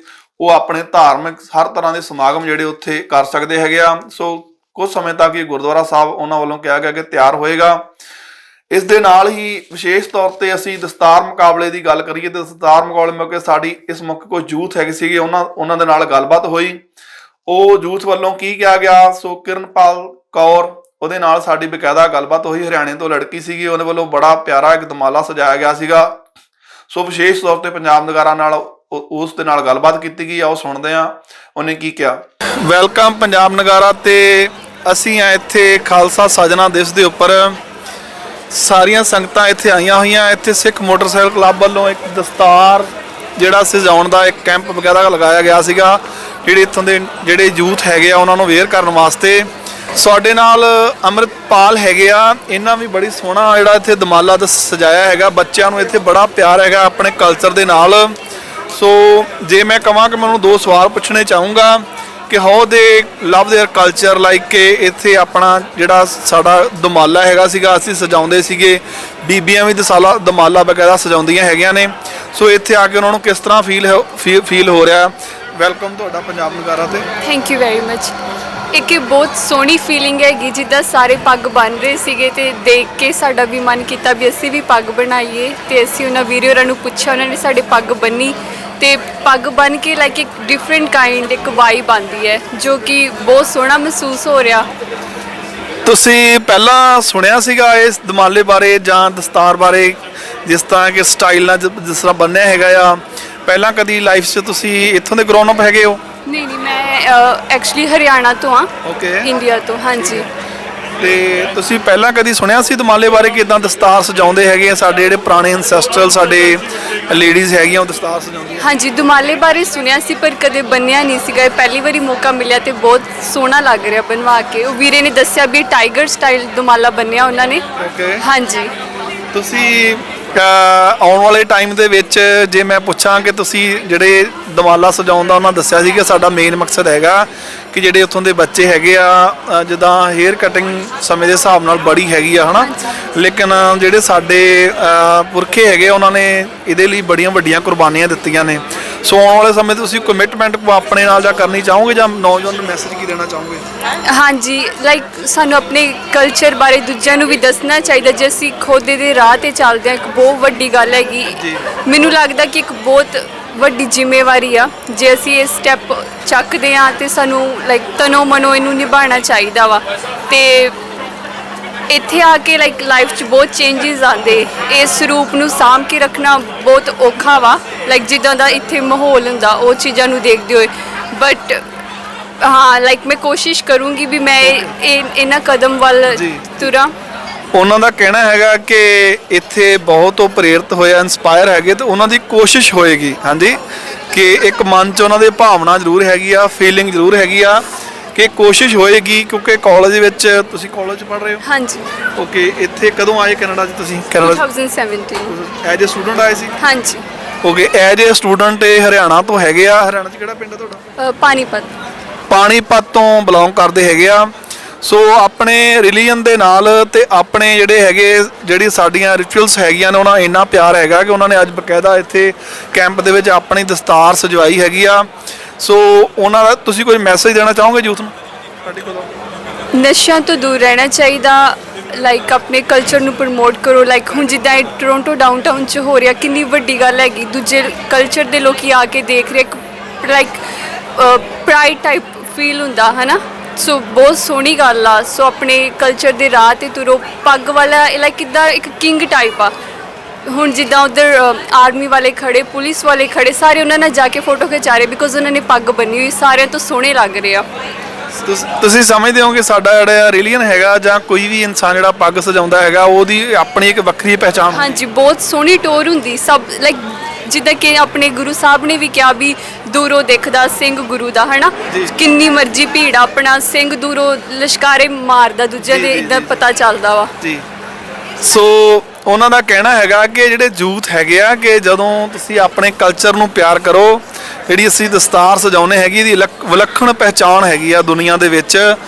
ਉਹ ਆਪਣੇ ਧਾਰਮਿਕ ਹਰ ਤਰ੍ਹਾਂ ਦੇ ਸਮਾਗਮ ਜਿਹੜੇ ਉੱਥੇ ਕਰ ਸਕਦੇ ਹੈਗੇ ਆ। ਸੋ ਕੁਝ ਸਮੇਂ ਤੱਕ ਇਹ ਗੁਰਦੁਆਰਾ ਸਾਹਿਬ ਉਹਨਾਂ ਵੱਲੋਂ ਕਿਹਾ ਗਿਆ ਕਿ ਤਿਆਰ ਹੋਏਗਾ। ਇਸ ਦੇ ਨਾਲ ਹੀ ਵਿਸ਼ੇਸ਼ ਤੌਰ ਤੇ ਅਸੀਂ ਦਸਤਾਰ ਮੁਕਾਬਲੇ ਦੀ ਗੱਲ ਕਰੀਏ ਤੇ ਦਸਤਾਰ ਮੁਕਾਬਲੇ ਮੌਕੇ ਸਾਡੀ ਇਸ ਮੌਕੇ ਕੋਈ ਯੂਥ ਹੈਗੇ ਸੀਗੇ, ਉਹਨਾਂ ਦੇ ਨਾਲ ਗੱਲਬਾਤ ਹੋਈ। ਉਹ ਯੂਥ ਵੱਲੋਂ ਕੀ ਕਿਹਾ ਗਿਆ, ਸੋ ਕਿਰਨਪਾਲ ਕੌਰ ਉਹਦੇ ਨਾਲ ਸਾਡੀ ਬਕਾਇਦਾ ਗੱਲਬਾਤ ਹੋਈ। ਹਰਿਆਣੇ ਤੋਂ ਲੜਕੀ ਸੀਗੀ, ਉਹਦੇ ਵੱਲੋਂ ਬੜਾ ਪਿਆਰਾ ਇੱਕ ਦਮਾਲਾ ਸਜਾਇਆ ਗਿਆ ਸੀਗਾ। ਸੋ ਵਿਸ਼ੇਸ਼ ਤੌਰ ਤੇ ਪੰਜਾਬ ਨਗਾਰਾਂ ਨਾਲ ਉਸ ਦੇ ਨਾਲ ਗੱਲਬਾਤ ਕੀਤੀ ਗਈ। ਆਓ ਸੁਣਦੇ ਹਾਂ ਉਹਨੇ ਕੀ ਕਿਹਾ। ਵੈਲਕਮ ਪੰਜਾਬ ਨਗਾਰਾ ਤੇ ਅਸੀਂ ਆ ਇੱਥੇ ਖਾਲਸਾ ਸਾਜਨਾ ਦਿਵਸ ਦੇ ਉੱਪਰ ਸਾਰੀਆਂ ਸੰਗਤਾਂ ਇੱਥੇ ਆਈਆਂ ਹੋਈਆਂ। ਇੱਥੇ ਸਿੱਖ ਮੋਟਰਸਾਈਕਲ ਕਲੱਬ ਵੱਲੋਂ ਇੱਕ ਦਸਤਾਰ ਜਿਹੜਾ ਸਜਾਉਣ ਦਾ ਇੱਕ ਕੈਂਪ ਵਗੈਰਾ ਲਗਾਇਆ ਗਿਆ ਸੀਗਾ, ਜਿਹੜੇ ਇੱਥੋਂ ਦੇ ਜਿਹੜੇ ਯੂਥ ਹੈਗੇ ਆ ਉਹਨਾਂ ਨੂੰ ਅਵੇਅਰ ਕਰਨ ਵਾਸਤੇ। ਸਾਡੇ ਨਾਲ ਅੰਮ੍ਰਿਤਪਾਲ ਹੈਗੇ ਆ, ਇਹਨਾਂ ਵੀ ਬੜੀ ਸੋਹਣਾ ਜਿਹੜਾ ਇੱਥੇ ਦਮਾਲਾ ਦਾ ਸਜਾਇਆ ਹੈਗਾ। ਬੱਚਿਆਂ ਨੂੰ ਇੱਥੇ ਬੜਾ ਪਿਆਰ ਹੈਗਾ ਆਪਣੇ ਕਲਚਰ ਦੇ ਨਾਲ। ਸੋ ਜੇ ਮੈਂ ਕਹਾਂ ਕਿ ਮੈਨੂੰ 2 ਸਵਾਲ ਪੁੱਛਣੇ ਚਾਹੂੰਗਾ ਕਿ how they love there culture, like ਕਿ ਇੱਥੇ ਆਪਣਾ ਜਿਹੜਾ ਸਾਡਾ ਦਮਾਲਾ ਹੈਗਾ ਸੀਗਾ ਅਸੀਂ ਸਜਾਉਂਦੇ ਸੀਗੇ, ਬੀਬੀਆਂ ਵੀ ਦਮਾਲਾ ਬਕਾਇਦਾ ਸਜਾਉਂਦੀਆਂ ਹੈਗੀਆਂ ਨੇ। ਸੋ ਇੱਥੇ ਆ ਕੇ ਉਹਨਾਂ ਨੂੰ ਕਿਸ ਤਰ੍ਹਾਂ ਫੀਲ ਹੋ ਰਿਹਾ। ਵੈਲਕਮ ਤੁਹਾਡਾ ਪੰਜਾਬ ਨਗਾਰਾ ਤੇ। Thank you very much. ਇੱਕ ਬਹੁਤ ਸੋਹਣੀ ਫੀਲਿੰਗ ਹੈਗੀ, ਜਿੱਦਾਂ ਸਾਰੇ ਪੱਗ ਬੰਨ੍ਹ ਰਹੇ ਸੀਗੇ ਤੇ ਦੇਖ ਕੇ ਸਾਡਾ ਵੀ ਮਨ ਕੀਤਾ ਵੀ ਅਸੀਂ ਵੀ ਪੱਗ ਬਣਾਈਏ। ਤੇ ਅਸੀਂ ਉਹਨਾਂ ਵੀਰੇ ਹੋਰਾਂ ਨੂੰ ਪੁੱਛਿਆ, ਉਹਨਾਂ ਨੇ ਸਾਡੇ ਪੱਗ ਬੰਨੀ ਤੇ ਪੱਗ ਬੰਨ੍ਹ ਕੇ ਲਾਈਕ ਇੱਕ ਡਿਫਰੈਂਟ ਕਾਈਂਡ ਇੱਕ ਵਾਈਬ ਆਉਂਦੀ ਹੈ ਜੋ ਕਿ ਬਹੁਤ ਸੋਹਣਾ ਮਹਿਸੂਸ ਹੋ ਰਿਹਾ। ਤੁਸੀਂ ਪਹਿਲਾਂ ਸੁਣਿਆ ਸੀਗਾ ਇਸ ਦਮਾਲੇ ਬਾਰੇ ਜਾਂ ਦਸਤਾਰ ਬਾਰੇ, ਜਿਸ ਤਰ੍ਹਾਂ ਕਿ ਸਟਾਈਲ ਨਾਲ ਜਿਸ ਤਰ੍ਹਾਂ ਬੰਨਿਆ ਹੈਗਾ ਆ, ਪਹਿਲਾਂ ਕਦੀ ਲਾਈਫ 'ਚ ਤੁਸੀਂ ਇੱਥੋਂ ਦੇ ਗਰੋਨ ਅਪ ਹੈਗੇ ਹੋ? ਨਹੀਂ ਨਹੀਂ, ਮੈਂ ਐਕਚੁਅਲੀ ਹਰਿਆਣਾ ਤੋਂ ਹਾਂ, ਓਕੇ, ਇੰਡੀਆ ਤੋਂ। ਹਾਂਜੀ। ਤੇ ਤੁਸੀਂ ਪਹਿਲਾਂ ਕਦੀ ਸੁਣਿਆ ਸੀ ਦਮਾਲੇ ਬਾਰੇ ਕਿ ਇਦਾਂ ਦਸਤਾਰ ਸਜਾਉਂਦੇ ਹੈਗੇ ਆ? ਸਾਡੇ ਜਿਹੜੇ ਪੁਰਾਣੇ ਐਨਸੈਸਟਰਲ ਸਾਡੇ ਲੇਡੀਜ਼ ਹੈਗੀਆਂ ਉਹ ਦਸਤਾਰ ਸਜਾਉਂਦੀਆਂ। ਹਾਂਜੀ, ਦੁਮਾਲੇ ਬਾਰੇ ਸੁਣਿਆ ਸੀ ਪਰ ਕਦੇ ਬੰਨਿਆ ਨਹੀਂ ਸੀਗਾ। ਇਹ ਪਹਿਲੀ ਵਾਰੀ ਮੌਕਾ ਮਿਲਿਆ ਤੇ ਬਹੁਤ ਸੋਹਣਾ ਲੱਗ ਰਿਹਾ ਬਣਵਾ ਕੇ। ਉਹ ਵੀਰੇ ਨੇ ਦੱਸਿਆ ਵੀ ਟਾਈਗਰ ਸਟਾਈਲ ਦੁਮਾਲਾ ਬੰਨਿਆ ਉਹਨਾਂ ਨੇ। ਓਕੇ, ਹਾਂਜੀ। ਤੁਸੀਂ ਆਉਣ ਵਾਲੇ ਟਾਈਮ ਦੇ ਵਿੱਚ ਜੇ ਮੈਂ ਪੁੱਛਾਂ ਕਿ ਤੁਸੀਂ ਜਿਹੜੇ ਦਮਾਲਾ ਸਜਾਉਣ ਦਾ ਉਹਨਾਂ ਦੱਸਿਆ ਸੀ ਕਿ ਸਾਡਾ ਮੇਨ ਮਕਸਦ ਹੈਗਾ ਕਿ ਜਿਹੜੇ ਉੱਥੋਂ ਦੇ ਬੱਚੇ ਹੈਗੇ ਆ ਜਿੱਦਾਂ ਹੇਅਰ ਕਟਿੰਗ ਸਮੇਂ ਦੇ ਹਿਸਾਬ ਨਾਲ ਬੜੀ ਹੈਗੀ ਆ ਹੈ ਨਾ, ਲੇਕਿਨ ਜਿਹੜੇ ਸਾਡੇ ਪੁਰਖੇ ਹੈਗੇ ਉਹਨਾਂ ਨੇ ਇਹਦੇ ਲਈ ਬੜੀਆਂ ਵੱਡੀਆਂ ਕੁਰਬਾਨੀਆਂ ਦਿੱਤੀਆਂ ਨੇ। ਸੋ ਆਉਣ ਵਾਲੇ ਸਮੇਂ ਤੁਸੀਂ ਕਮਿਟਮੈਂਟ ਆਪਣੇ ਨਾਲ ਜਾਂ ਕਰਨੀ ਚਾਹੋਗੇ ਜਾਂ ਨੌਜਵਾਨ ਨੂੰ ਮੈਸੇਜ ਕੀ ਦੇਣਾ ਚਾਹੋਗੇ? ਹਾਂਜੀ, ਲਾਈਕ ਸਾਨੂੰ ਆਪਣੇ ਕਲਚਰ ਬਾਰੇ ਦੂਜਿਆਂ ਨੂੰ ਵੀ ਦੱਸਣਾ ਚਾਹੀਦਾ। ਜੇ ਅਸੀਂ ਖੁਦ ਦੇ ਰਾਹ ਤੇ ਚੱਲਦੇ ਹਾਂ, ਇੱਕ ਬਹੁਤ ਵੱਡੀ ਗੱਲ ਹੈਗੀ। ਮੈਨੂੰ ਲੱਗਦਾ ਕਿ ਇੱਕ ਬਹੁਤ ਵੱਡੀ ਜ਼ਿੰਮੇਵਾਰੀ ਆ। ਜੇ ਅਸੀਂ ਇਹ ਸਟੈਪ ਚੱਕਦੇ ਹਾਂ ਤੇ ਸਾਨੂੰ ਲਾਈਕ ਤਨੋ ਮਨੋ ਇਹਨੂੰ ਨਿਭਾਉਣਾ ਚਾਹੀਦਾ ਵਾ। ਤੇ ਇੱਥੇ ਆ ਕੇ ਲਾਈਕ ਲਾਈਫ 'ਚ ਬਹੁਤ ਚੇਂਜਸ ਆਉਂਦੇ। ਇਸ ਰੂਪ ਨੂੰ ਸਾਂਭ ਕੇ ਰੱਖਣਾ ਬਹੁਤ ਔਖਾ ਵਾ, ਲਾਈਕ ਜਿੱਦਾਂ ਦਾ ਇੱਥੇ ਮਾਹੌਲ ਹੁੰਦਾ ਉਹ ਚੀਜ਼ਾਂ ਨੂੰ ਦੇਖਦੇ ਹੋਏ। ਬਟ ਹਾਂ, ਲਾਈਕ ਮੈਂ ਕੋਸ਼ਿਸ਼ ਕਰੂੰਗੀ ਵੀ ਮੈਂ ਇਹਨਾਂ ਕਦਮ ਵੱਲ ਤੁਰਾਂ। ਉਹਨਾਂ ਦਾ ਕਹਿਣਾ ਹੈਗਾ ਕਿ ਇੱਥੇ ਬਹੁਤ ਉਹ ਪ੍ਰੇਰਿਤ ਹੋਇਆ, ਇਨਸਪਾਇਰ ਹੈਗੇ ਤੇ ਉਹਨਾਂ ਦੀ ਕੋਸ਼ਿਸ਼ ਹੋਏਗੀ, ਹਾਂਜੀ, ਕਿ ਇੱਕ ਮਨ 'ਚ ਉਹਨਾਂ ਦੇ ਭਾਵਨਾ ਜ਼ਰੂਰ ਹੈਗੀ ਆ, ਫੀਲਿੰਗ ਜ਼ਰੂਰ ਹੈਗੀ ਆ ਕਿ ਕੋਸ਼ਿਸ਼ ਹੋਏਗੀ। ਕਿਉਂਕਿ ਕਾਲਜ ਵਿੱਚ ਤੁਸੀਂ ਕਾਲਜ 'ਚ ਪੜ੍ਹ ਰਹੇ ਹੋ? ਹਾਂਜੀ। ਓਕੇ, ਇੱਥੇ ਕਦੋਂ ਆਏ ਕੈਨੇਡਾ 'ਚ ਤੁਸੀਂ? ਕੈਨੇਡਾ 2017 ਐਜ ਏ ਸਟੂਡੈਂਟ ਆਏ ਸੀ? ਹਾਂਜੀ। Okay, as a student Haryana ਤੋਂ ਹੈਗੇ ਆ। ਹਰਿਆਣਾ 'ਚ ਕਿਹੜਾ ਪਿੰਡ ਹੈ ਤੁਹਾਡਾ? ਪਾਣੀਪਤ। ਪਾਣੀਪਤ ਤੋਂ ਬਿਲੋਂਗ ਕਰਦੇ ਹੈਗੇ ਆ। ਸੋ ਆਪਣੇ ਰਿਲੀਜਨ ਦੇ ਨਾਲ ਤੇ ਆਪਣੇ ਜਿਹੜੇ ਹੈਗੇ ਜਿਹੜੀ ਸਾਡੀਆਂ ਰਿਚੁਅਲਸ ਹੈਗੀਆਂ ਨੇ ਉਹਨਾਂ ਇੰਨਾ ਪਿਆਰ ਹੈਗਾ ਕਿ ਉਹਨਾਂ ਨੇ ਅੱਜ ਬਕਾਇਦਾ ਇੱਥੇ ਕੈਂਪ ਦੇ ਵਿੱਚ ਆਪਣੀ ਦਸਤਾਰ ਸਜਵਾਈ ਹੈਗੀ ਆ। ਸੋ ਉਹਨਾਂ ਦਾ ਤੁਸੀਂ ਕੋਈ ਮੈਸੇਜ ਦੇਣਾ ਚਾਹੋਗੇ ਯੂਥ ਨੂੰ? ਸਾਡੇ ਕੋਲ ਨਸ਼ਿਆਂ ਤੋਂ ਦੂਰ ਰਹਿਣਾ ਚਾਹੀਦਾ, ਲਾਈਕ ਆਪਣੇ ਕਲਚਰ ਨੂੰ ਪ੍ਰਮੋਟ ਕਰੋ। ਲਾਈਕ ਹੁਣ ਜਿੱਦਾਂ ਇਹ ਟੋਰਾਂਟੋ ਡਾਊਨਟਾਊਨ 'ਚ ਹੋ ਰਿਹਾ, ਕਿੰਨੀ ਵੱਡੀ ਗੱਲ ਹੈਗੀ। ਦੂਜੇ ਕਲਚਰ ਦੇ ਲੋਕੀ ਆ ਕੇ ਦੇਖ ਰਹੇ, ਲਾਈਕ ਪ੍ਰਾਈਡ ਟਾਈਪ ਫੀਲ ਹੁੰਦਾ ਹੈ ਨਾ। ਸੋ ਬਹੁਤ ਸੋਹਣੀ ਗੱਲ ਆ। ਸੋ ਆਪਣੇ ਕਲਚਰ ਦੇ ਰਾਹ 'ਤੇ ਤੁਰੋ। ਪੱਗ ਵਾਲਾ ਲਾਈਕ ਇੱਦਾਂ ਇੱਕ ਕਿੰਗ ਟਾਈਪ ਆ। ਹੁਣ ਜਿੱਦਾਂ ਉੱਧਰ ਆਰਮੀ ਵਾਲੇ ਖੜੇ, ਪੁਲਿਸ ਵਾਲੇ ਖੜੇ, ਸਾਰੇ ਉਹਨਾਂ ਨਾਲ ਜਾ ਕੇ ਫੋਟੋ ਖਿਚਾ ਰਹੇ ਬਿਕੋਜ਼ ਉਹਨਾਂ ਨੇ ਪੱਗ ਬੰਨੀ ਹੋਈ। ਸਾਰਿਆਂ ਤੋਂ ਸੋਹਣੇ ਲੱਗ ਰਹੇ ਆ। ਤੁਸੀਂ ਸਮਝਦੇ ਹੋ ਕਿ ਸਾਡਾ ਜਿਹੜਾ ਰਿਲੀਜਨ ਹੈਗਾ ਜਾਂ ਕੋਈ ਵੀ ਇਨਸਾਨ ਜਿਹੜਾ ਪੱਗ ਸਜਾਉਂਦਾ ਹੈਗਾ ਉਹਦੀ ਆਪਣੀ ਇੱਕ ਵੱਖਰੀ ਪਹਿਚਾਣ? ਹਾਂਜੀ, ਬਹੁਤ ਸੋਹਣੀ ਟੋਰ ਹੁੰਦੀ ਸਭ। ਲਾਈਕ ਜਿੱਦਾਂ ਕਿ ਆਪਣੇ ਗੁਰੂ ਸਾਹਿਬ ਨੇ ਵੀ ਕਿਹਾ ਵੀ ਦੂਰੋਂ ਦਿਖਦਾ ਸਿੰਘ ਗੁਰੂ ਦਾ, ਹੈ ਨਾ। ਕਿੰਨੀ ਮਰਜ਼ੀ ਭੀੜ, ਆਪਣਾ ਸਿੰਘ ਦੂਰੋਂ ਲਸ਼ਕਾਰੇ ਮਾਰਦਾ ਦੂਜਿਆਂ ਦੇ, ਇੱਦਾਂ ਪਤਾ ਚੱਲਦਾ ਵਾ ਜੀ। ਸੋ ਉਹਨਾਂ ਦਾ ਕਹਿਣਾ ਹੈਗਾ ਕਿ ਜਿਹੜੇ ਯੂਥ ਹੈਗੇ ਆ ਕਿ ਜਦੋਂ ਤੁਸੀਂ ਆਪਣੇ ਕਲਚਰ ਨੂੰ ਪਿਆਰ ਕਰੋ, ਜਿਹੜੀ ਅਸੀਂ ਦਸਤਾਰ ਸਜਾਉਂਦੇ ਹੈਗੀ ਇਹਦੀ ਵਿਲੱਖਣ ਪਹਿਚਾਣ ਹੈਗੀ ਆ ਦੁਨੀਆ ਦੇ ਵਿੱਚ।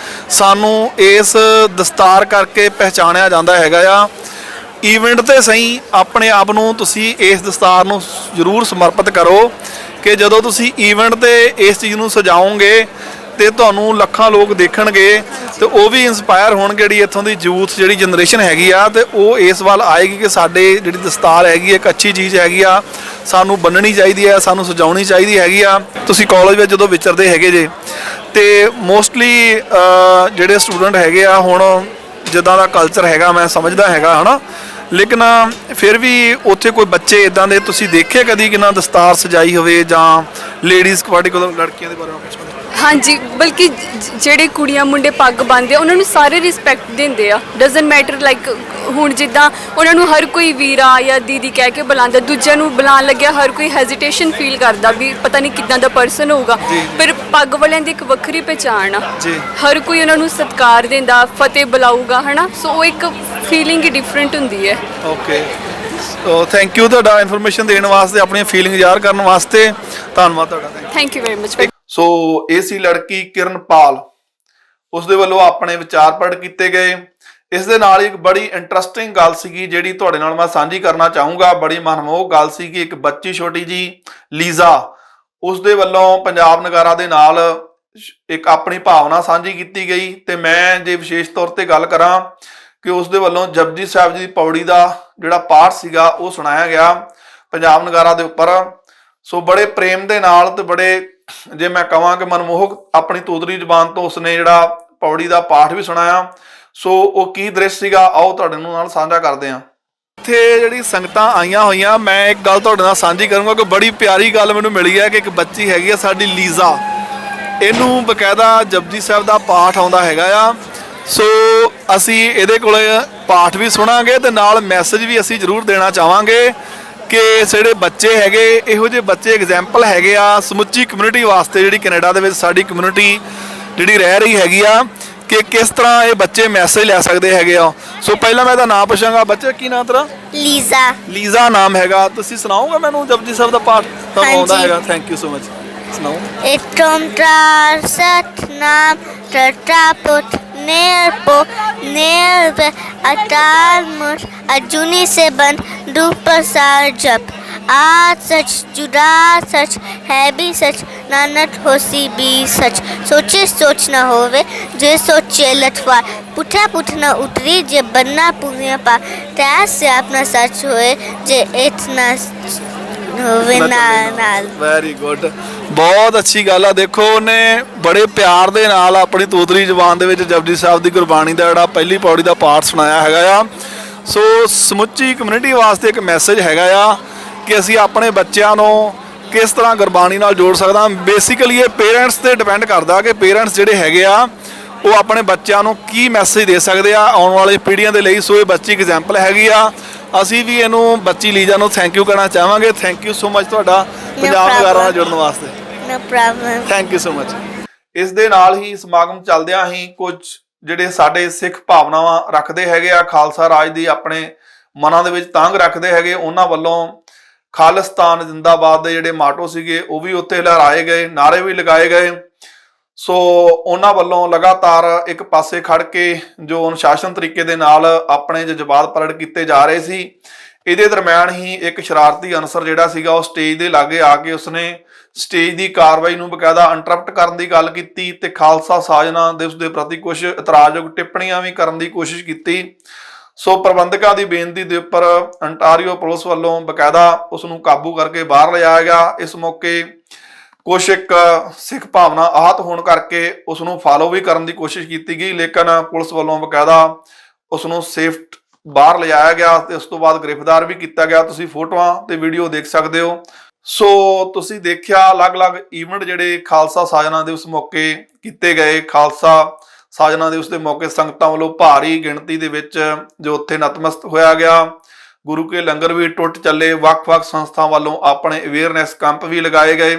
ਸਾਨੂੰ ਇਸ ਦਸਤਾਰ ਕਰਕੇ ਪਹਿਚਾਣਿਆ ਜਾਂਦਾ ਹੈਗਾ ਆ। ਈਵੈਂਟ ਤੇ ਸਹੀ ਆਪਣੇ ਆਪ ਨੂੰ ਤੁਸੀਂ ਇਸ ਦਸਤਾਰ ਨੂੰ ਜ਼ਰੂਰ ਸਮਰਪਿਤ ਕਰੋ ਕਿ ਜਦੋਂ ਤੁਸੀਂ ਈਵੈਂਟ ਤੇ ਇਸ ਚੀਜ਼ ਨੂੰ ਸਜਾਓਗੇ ਤੇ ਤੁਹਾਨੂੰ ਲੱਖਾਂ ਲੋਕ ਦੇਖਣਗੇ ਤੇ ਉਹ ਵੀ ਇਨਸਪਾਇਰ ਹੋਣਗੇ। ਜਿਹੜੀ ਇੱਥੋਂ ਦੀ ਯੂਥ ਜਿਹੜੀ ਜਨਰੇਸ਼ਨ ਹੈਗੀ ਆ ਤੇ ਉਹ ਇਸ ਵੱਲ ਆਏਗੀ ਕਿ ਸਾਡੇ ਜਿਹੜੀ ਦਸਤਾਰ ਹੈਗੀ ਇੱਕ ਅੱਛੀ ਚੀਜ਼ ਹੈਗੀ ਆ, ਸਾਨੂੰ ਬੰਨਣੀ ਚਾਹੀਦੀ ਹੈ, ਸਾਨੂੰ ਸਜਾਉਣੀ ਚਾਹੀਦੀ ਹੈਗੀ ਆ। ਤੁਸੀਂ ਕਾਲਜ ਵਿੱਚ ਜਦੋਂ ਵਿਚਰਦੇ ਹੈਗੇ ਜੇ ਤੇ ਮੋਸਟਲੀ ਜਿਹੜੇ ਸਟੂਡੈਂਟ ਹੈਗੇ ਆ, ਹੁਣ ਜਿੱਦਾਂ ਦਾ ਕਲਚਰ ਹੈਗਾ ਮੈਂ ਸਮਝਦਾ ਹੈਗਾ ਹੈ ਨਾ, ਲੇਕਿਨ ਫਿਰ ਵੀ ਉੱਥੇ ਕੋਈ ਬੱਚੇ ਇਦਾਂ ਦੇ ਤੁਸੀਂ ਦੇਖੇ ਕਦੀ ਕਿ ਨਾ ਦਸਤਾਰ ਸਜਾਈ ਹੋਵੇ ਜਾਂ ਲੇਡੀਜ਼ ਪਾਰਟਿਕੂਲਰ ਲੜਕੀਆਂ ਦੇ ਬਾਰੇ ਵਿੱਚ? ਹਾਂਜੀ, ਬਲਕਿ ਜਿਹੜੇ ਕੁੜੀਆਂ ਮੁੰਡੇ ਪੱਗ ਬੰਨ੍ਹਦੇ ਆ ਉਹਨਾਂ ਨੂੰ ਸਾਰੇ ਰਿਸਪੈਕਟ ਦਿੰਦੇ ਆ। ਡਜ਼ਨਟ ਮੈਟਰ ਲਾਈਕ ਹੁਣ ਜਿੱਦਾਂ ਉਹਨਾਂ ਨੂੰ ਹਰ ਕੋਈ ਵੀਰਾ ਜਾਂ ਦੀਦੀ ਕਹਿ ਕੇ ਬੁਲਾਉਂਦਾ, ਦੂਜਿਆਂ ਨੂੰ ਬੁਲਾਉਣ ਲੱਗਿਆ ਹਰ ਕੋਈ ਹੈਜ਼ਿਟੇਸ਼ਨ ਫੀਲ ਕਰਦਾ ਵੀ ਪਤਾ ਨਹੀਂ ਕਿੱਦਾਂ ਦਾ ਪਰਸਨ ਹੋਊਗਾ। ਪਰ ਪੱਗ ਵਾਲਿਆਂ ਦੀ ਇੱਕ ਵੱਖਰੀ ਪਹਿਚਾਣ ਆ। ਹਰ ਕੋਈ ਉਹਨਾਂ ਨੂੰ ਸਤਿਕਾਰ ਦਿੰਦਾ, ਫਤਿਹ ਬੁਲਾਊਗਾ, ਹੈ ਨਾ। ਸੋ ਉਹ ਇੱਕ ਫੀਲਿੰਗ ਹੀ ਡਿਫਰੈਂਟ ਹੁੰਦੀ ਹੈ। ਓਕੇ, ਸੋ ਥੈਂਕ ਯੂ ਤੁਹਾਡਾ ਇਨਫੋਰਮੇਸ਼ਨ ਦੇਣ ਵਾਸਤੇ, ਆਪਣੀਆਂ ਫੀਲਿੰਗ ਜ਼ਾਹਰ ਕਰਨ ਵਾਸਤੇ। ਧੰਨਵਾਦ ਤੁਹਾਡਾ। Thank you very much. So ਇਹ ਸੀ ਲੜਕੀ ਕਿਰਨਪਾਲ, ਉਸ ਦੇ ਵੱਲੋਂ ਆਪਣੇ ਵਿਚਾਰ ਪ੍ਰਗਟ ਕੀਤੇ ਗਏ। ਇਸ ਦੇ ਨਾਲ ਇੱਕ ਬੜੀ ਇੰਟਰਸਟਿੰਗ ਗੱਲ ਸੀਗੀ ਜਿਹੜੀ ਤੁਹਾਡੇ ਨਾਲ ਮੈਂ ਸਾਂਝੀ ਕਰਨਾ ਚਾਹੂੰਗਾ। ਬੜੀ ਮਨਮੋਹਕ ਗੱਲ ਸੀ ਕਿ ਇੱਕ ਬੱਚੀ ਛੋਟੀ ਜੀ ਲੀਜ਼ਾ, ਉਸ ਦੇ ਵੱਲੋਂ ਪੰਜਾਬ ਨਗਾਰਾ ਦੇ ਨਾਲ ਇੱਕ ਆਪਣੀ ਭਾਵਨਾ ਸਾਂਝੀ ਕੀਤੀ ਗਈ। ਤੇ ਮੈਂ ਜੇ ਵਿਸ਼ੇਸ਼ ਤੌਰ ਤੇ ਗੱਲ ਕਰਾਂ ਕਿ ਉਸ ਦੇ ਵੱਲੋਂ ਜਪਜੀ ਸਾਹਿਬ ਜੀ ਦੀ ਪੌੜੀ ਦਾ ਜਿਹੜਾ ਪਾਠ ਸੀਗਾ ਉਹ ਸੁਣਾਇਆ ਗਿਆ ਪੰਜਾਬ ਨਗਾਰਾ ਦੇ ਉੱਪਰ। ਸੋ ਬੜੇ ਪ੍ਰੇਮ ਦੇ ਨਾਲ ਤੇ ਬੜੇ, ਜੇ ਮੈਂ ਕਹਾਂ ਕਿ ਮਨਮੋਹਕ ਆਪਣੀ ਤੋਦਰੀ ਜ਼ੁਬਾਨ ਤੋਂ ਉਸਨੇ ਜਿਹੜਾ ਪੌੜੀ ਦਾ ਪਾਠ ਵੀ ਸੁਣਾਇਆ। ਸੋ ਉਹ ਕੀ ਦ੍ਰਿਸ਼ ਸੀਗਾ, ਆਓ ਤੁਹਾਡੇ ਨਾਲ ਸਾਂਝਾ ਕਰਦੇ ਹਾਂ। ਇੱਥੇ ਜਿਹੜੀ ਸੰਗਤਾਂ ਆਈਆਂ ਹੋਈਆਂ, ਮੈਂ ਇੱਕ ਗੱਲ ਤੁਹਾਡੇ ਨਾਲ ਸਾਂਝੀ ਕਰੂੰਗਾ ਕਿ ਬੜੀ ਪਿਆਰੀ ਗੱਲ ਮੈਨੂੰ ਮਿਲੀ ਹੈ ਕਿ ਇੱਕ ਬੱਚੀ ਹੈਗੀ ਆ ਸਾਡੀ ਲੀਜ਼ਾ, ਇਹਨੂੰ ਬਕਾਇਦਾ ਜਪਜੀ ਸਾਹਿਬ ਦਾ ਪਾਠ ਆਉਂਦਾ ਹੈਗਾ ਆ। ਸੋ ਅਸੀਂ ਇਹਦੇ ਕੋਲੇ ਪਾਠ ਵੀ ਸੁਣਾਂਗੇ ਤੇ ਨਾਲ ਮੈਸੇਜ ਵੀ ਅਸੀਂ ਜ਼ਰੂਰ ਦੇਣਾ ਚਾਹਾਂਗੇ ਕਿ ਜਿਹੜੇ ਬੱਚੇ ਹੈਗੇ, ਇਹੋ ਜਿਹੇ ਬੱਚੇ ਐਗਜ਼ਾਮਪਲ ਹੈਗੇ ਆ ਸਮੁੱਚੀ ਕਮਿਊਨਿਟੀ ਵਾਸਤੇ, ਜਿਹੜੀ ਕੈਨੇਡਾ ਦੇ ਵਿੱਚ ਸਾਡੀ ਕਮਿਊਨਿਟੀ ਜਿਹੜੀ ਰਹਿ ਰਹੀ ਹੈਗੀ ਆ, ਕਿ ਕਿਸ ਤਰ੍ਹਾਂ ਇਹ ਬੱਚੇ ਮੈਸੇਜ ਲੈ ਸਕਦੇ ਹੈਗੇ ਆ। ਸੋ ਪਹਿਲਾਂ ਮੈਂ ਇਹਦਾ ਨਾਮ ਪੁੱਛਾਂਗਾ। ਬੱਚੇ ਕੀ ਨਾਮ ਤੇਰਾ? ਲੀਜ਼ਾ। ਲੀਜ਼ਾ ਨਾਮ ਹੈਗਾ। ਤੁਸੀਂ ਸੁਣਾਓਗਾ ਮੈਨੂੰ ਜਪਜੀ ਸਾਹਿਬ ਦਾ ਪਾਠ? ਤੁਹਾਨੂੰ ਆਉਂਦਾ ਹੈਗਾ? Thank you so much. ਸੁਣਾਓ। ਏਕ ਓੰਕਾਰ ਸਤਿਨਾਮ ਕਰਤਾ ਪੁਰਖ ਨਿਰਭਉ ਨਿਰਵੈਰ ਅਕਾਲ ਮੂਰਤ ਅਜੂਨੀ ਸੈਭੰ ਦੁਖ ਪ੍ਰਸਾਦ ਜਪ ਆਦ ਸਚ ਜੁਦਾ ਸਚ ਹੈ ਵੀ ਸਚ ਨਾਨਕ ਹੋਸੀ ਵੀ ਸਚ। ਸੋਚੇ ਸੋਚ ਨਾ ਹੋਵੇ ਜੇ ਸੋਚੇ ਲਟਵਾ ਪੁੱਠਾ ਪੁੱਠ ਨਾ ਉਤਰੀ ਜੇ ਬੰਨਾ ਪੁण्य ਪਾ ਤੈਸੇ ਆਪਣਾ ਸੱਚ ਹੋਏ ਜੇ ਇਤਨਾ ਹੋਵੇ ਨਾਲ। ਵੈਰੀ ਗੁੱਡ, ਬਹੁਤ ਅੱਛੀ ਗੱਲ ਆ। ਦੇਖੋ ਉਹਨੇ ਬੜੇ ਪਿਆਰ ਦੇ ਨਾਲ ਆਪਣੀ ਤੋਦਰੀ ਜ਼ੁਬਾਨ ਦੇ ਵਿੱਚ ਜਪਜੀ ਸਾਹਿਬ ਦੀ ਗੁਰਬਾਣੀ ਦਾ ਜਿਹੜਾ ਪਹਿਲੀ ਪੌੜੀ ਦਾ ਪਾਠ ਸੁਣਾਇਆ ਹੈਗਾ ਆ। ਸੋ ਸਮੁੱਚੀ ਕਮਿਊਨਿਟੀ ਵਾਸਤੇ ਇੱਕ ਮੈਸੇਜ ਹੈਗਾ ਆ ਕਿ ਅਸੀਂ ਆਪਣੇ ਬੱਚਿਆਂ ਨੂੰ ਕਿਸ ਤਰ੍ਹਾਂ ਗੁਰਬਾਣੀ ਨਾਲ ਜੋੜ ਸਕਦਾ। ਬੇਸਿਕਲੀ ਇਹ ਪੇਰੈਂਟਸ ਤੇ ਡਿਪੈਂਡ ਕਰਦਾ ਕਿ ਪੇਰੈਂਟਸ ਜਿਹੜੇ ਹੈਗੇ ਆ ਉਹ ਆਪਣੇ ਬੱਚਿਆਂ ਨੂੰ ਕੀ ਮੈਸੇਜ ਦੇ ਸਕਦੇ ਆ ਆਉਣ ਵਾਲੇ ਪੀੜ੍ਹੀਆਂ ਦੇ ਲਈ। ਸੋ ਇਹ ਬੱਚੀ ਐਗਜ਼ਾਮਪਲ ਹੈਗੀ ਆ। ਅਸੀਂ ਵੀ ਇਹਨੂੰ ਬੱਚੀ ਲੀਜ਼ਾ ਨੂੰ ਥੈਂਕ ਯੂ ਕਹਿਣਾ ਚਾਹਾਂਗੇ। ਥੈਂਕ ਯੂ ਸੋ ਮਚ ਤੁਹਾਡਾ ਪੰਜਾਬ ਨਗਾਰਾ ਨਾਲ ਜੁੜਨ ਵਾਸਤੇ। No problem. Thank you so much. ਇਸ ਦੇ ਨਾਲ ਹੀ ਸਮਾਗਮ ਚੱਲਦਿਆਂ ਹੀ ਕੁਝ ਜਿਹੜੇ ਸਾਡੇ ਸਿੱਖ ਭਾਵਨਾਵਾਂ ਰੱਖਦੇ ਹੈਗੇ ਆ, ਖਾਲਸਾ ਰਾਜ ਦੀ ਆਪਣੇ ਮਨਾਂ ਦੇ ਵਿੱਚ ਤਾਂਘ ਰੱਖਦੇ ਹੈਗੇ, ਉਹਨਾਂ ਵੱਲੋਂ ਖਾਲਿਸਤਾਨ ਜ਼ਿੰਦਾਬਾਦ ਦੇ ਜਿਹੜੇ ਮਾਟੋ ਸੀਗੇ ਉਹ ਵੀ ਉੱਥੇ ਲਹਿਰਾਏ ਗਏ, ਨਾਅਰੇ ਵੀ ਲਗਾਏ ਗਏ। ਸੋ ਉਹਨਾਂ ਵੱਲੋਂ ਲਗਾਤਾਰ ਇੱਕ ਪਾਸੇ ਖੜ ਕੇ ਜੋ ਅਨੁਸ਼ਾਸਨ ਤਰੀਕੇ ਦੇ ਨਾਲ ਆਪਣੇ ਜਜ਼ਬਾਤ ਪ੍ਰਗਟ ਕੀਤੇ ਜਾ ਰਹੇ ਸੀ। ਇਹਦੇ ਦਰਮਿਆਨ ਹੀ ਇੱਕ ਸ਼ਰਾਰਤੀ ਅਨਸਰ ਜਿਹੜਾ ਸੀਗਾ ਉਹ ਸਟੇਜ ਦੇ ਲਾਗੇ ਆ ਕੇ ਉਸਨੇ ਸਟੇਜ ਦੀ ਕਾਰਵਾਈ ਨੂੰ ਬਕਾਇਦਾ ਇੰਟਰਪਟ ਕਰਨ ਦੀ ਗੱਲ ਕੀਤੀ ਤੇ ਖਾਲਸਾ ਸਾਜਨਾ ਦਿਵਸ ਦੇ ਪ੍ਰਤੀ ਕੁਝ ਇਤਰਾਜ਼ਯੋਗ ਟਿੱਪਣੀਆਂ ਵੀ ਕਰਨ ਦੀ ਕੋਸ਼ਿਸ਼ ਕੀਤੀ। ਸੋ ਪ੍ਰਬੰਧਕਾਂ ਦੀ ਬੇਨਤੀ ਦੇ ਉੱਪਰ ਅੰਟਾਰੀਓ ਪੁਲਿਸ ਵੱਲੋਂ ਬਕਾਇਦਾ ਉਸ ਨੂੰ ਕਾਬੂ ਕਰਕੇ ਬਾਹਰ ਲਿਆਇਆ ਗਿਆ। ਇਸ ਮੌਕੇ ਕੁਛ ਇੱਕ ਸਿੱਖ ਭਾਵਨਾ ਆਹਤ ਹੋਣ ਕਰਕੇ ਉਸ ਨੂੰ ਫਾਲੋ ਵੀ ਕਰਨ ਦੀ ਕੋਸ਼ਿਸ਼ ਕੀਤੀ ਗਈ, ਲੇਕਿਨ ਪੁਲਿਸ ਵੱਲੋਂ ਬਕਾਇਦਾ ਉਸ ਨੂੰ ਸੇਫਟ ਬਾਹਰ ਲਿਆਇਆ ਗਿਆ ਤੇ ਉਸ ਤੋਂ ਬਾਅਦ ਗ੍ਰਿਫਤਾਰ ਵੀ ਕੀਤਾ ਗਿਆ। ਤੁਸੀਂ ਫੋਟੋਆਂ ਤੇ ਵੀਡੀਓ ਦੇਖ ਸਕਦੇ ਹੋ। ਸੋ ਤੁਸੀਂ ਦੇਖਿਆ ਅਲੱਗ-ਅਲੱਗ ਈਵੈਂਟ ਜਿਹੜੇ ਖਾਲਸਾ ਸਾਜਨਾ ਦਿਵਸ ਮੌਕੇ ਕੀਤੇ ਗਏ। ਖਾਲਸਾ ਸਾਜਨਾ ਦਿਵਸ ਦੇ ਮੌਕੇ ਸੰਗਤਾਂ ਵੱਲੋਂ ਭਾਰੀ ਗਿਣਤੀ ਦੇ ਵਿੱਚ ਜੋ ਉੱਥੇ ਨਤਮਸਤ ਹੋਇਆ ਗਿਆ। ਗੁਰੂ ਕੇ ਲੰਗਰ ਵੀ ਟੁੱਟ ਚੱਲੇ। ਵੱਖ-ਵੱਖ ਸੰਸਥਾ ਵੱਲੋਂ ਆਪਣੇ ਅਵੇਅਰਨੈਸ ਕੈਂਪ ਵੀ ਲਗਾਏ ਗਏ।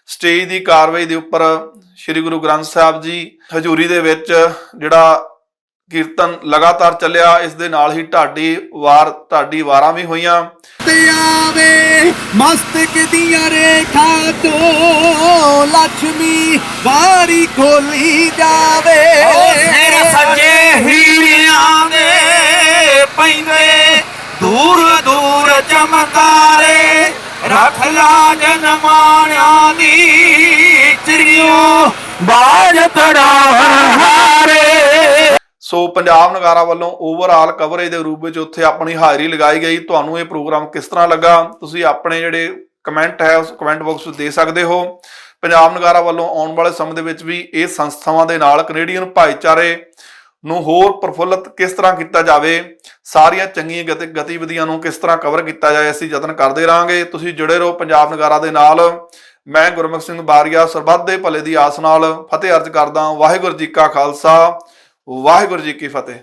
ਸਟੇਜ ਦੀ ਕਾਰਵਾਈ ਦੇ ਉੱਪਰ ਸ੍ਰੀ ਗੁਰੂ ਗ੍ਰੰਥ ਸਾਹਿਬ ਜੀ ਹਜ਼ੂਰੀ ਦੇ ਵਿੱਚ ਜਿਹੜਾ ਕੀਰਤਨ ਲਗਾਤਾਰ ਚੱਲਿਆ। ਇਸ ਦੇ ਨਾਲ ਹੀ ਢਾਡੀ ਵਾਰਾਂ ਵੀ ਹੋਈਆਂ। ਆਵੇ ਮਸਤਕ ਦੀਆਂ ਰੇਖਾ ਤੋਂ ਲక్ష్ਮੀ ਵਾਰੀ ਖੋਲੀ ਜਾਵੇ। ਸਿਰ ਸੱਜੇ ਹੀਰਿਆਂ ਦੇ ਪੈਂਦੇ ਦੂਰ ਦੂਰ ਚਮਕਾਰੇ ਰੱਖ ਲਾ ਜਨਮਾਣਿਆਂ ਦੀ ਚਿੜੀਓ ਬਾਜ ਤੜਾਵਣ ਹਾਰੇ। ਸੋ ਪੰਜਾਬ ਨਗਾਰਾ ਵੱਲੋਂ ਓਵਰਆਲ ਕਵਰੇਜ ਦੇ ਰੂਪ ਵਿੱਚ ਉੱਥੇ ਆਪਣੀ ਹਾਜ਼ਰੀ ਲਗਾਈ ਗਈ। ਤੁਹਾਨੂੰ ਇਹ ਪ੍ਰੋਗਰਾਮ ਕਿਸ ਤਰ੍ਹਾਂ ਲੱਗਾ ਤੁਸੀਂ ਆਪਣੇ ਜਿਹੜੇ ਕਮੈਂਟ ਹੈ ਉਸ ਕਮੈਂਟ ਬਾਕਸ ਵਿੱਚ ਦੇ ਸਕਦੇ ਹੋ। ਪੰਜਾਬ ਨਗਾਰਾ ਵੱਲੋਂ ਆਉਣ ਵਾਲੇ ਸਮੇਂ ਦੇ ਵਿੱਚ ਵੀ ਇਹ ਸੰਸਥਾਵਾਂ ਦੇ ਨਾਲ ਕੈਨੇਡੀਅਨ ਭਾਈਚਾਰੇ ਨੂੰ ਹੋਰ ਪ੍ਰਫੁੱਲਤ ਕਿਸ ਤਰ੍ਹਾਂ ਕੀਤਾ ਜਾਵੇ, ਸਾਰੀਆਂ ਚੰਗੀਆਂ ਗਤੀਵਿਧੀਆਂ ਨੂੰ ਕਿਸ ਤਰ੍ਹਾਂ ਕਵਰ ਕੀਤਾ ਜਾਏ, ਅਸੀਂ ਯਤਨ ਕਰਦੇ ਰਹਾਂਗੇ। ਤੁਸੀਂ ਜੁੜੇ ਰਹੋ ਪੰਜਾਬ ਨਗਾਰਾ ਦੇ ਨਾਲ। ਮੈਂ ਗੁਰਮੁਖ ਸਿੰਘ ਬਾਰੀਆ ਸਰਬੱਤ ਦੇ ਭਲੇ ਦੀ ਆਸ ਨਾਲ ਫਤਿਹ ਅਰਜ਼ ਕਰਦਾ। ਵਾਹਿਗੁਰੂ ਜੀ ਕਾ ਖਾਲਸਾ, ਵਾਹਿਗੁਰੂ ਜੀ ਕੀ ਫਤਿਹ।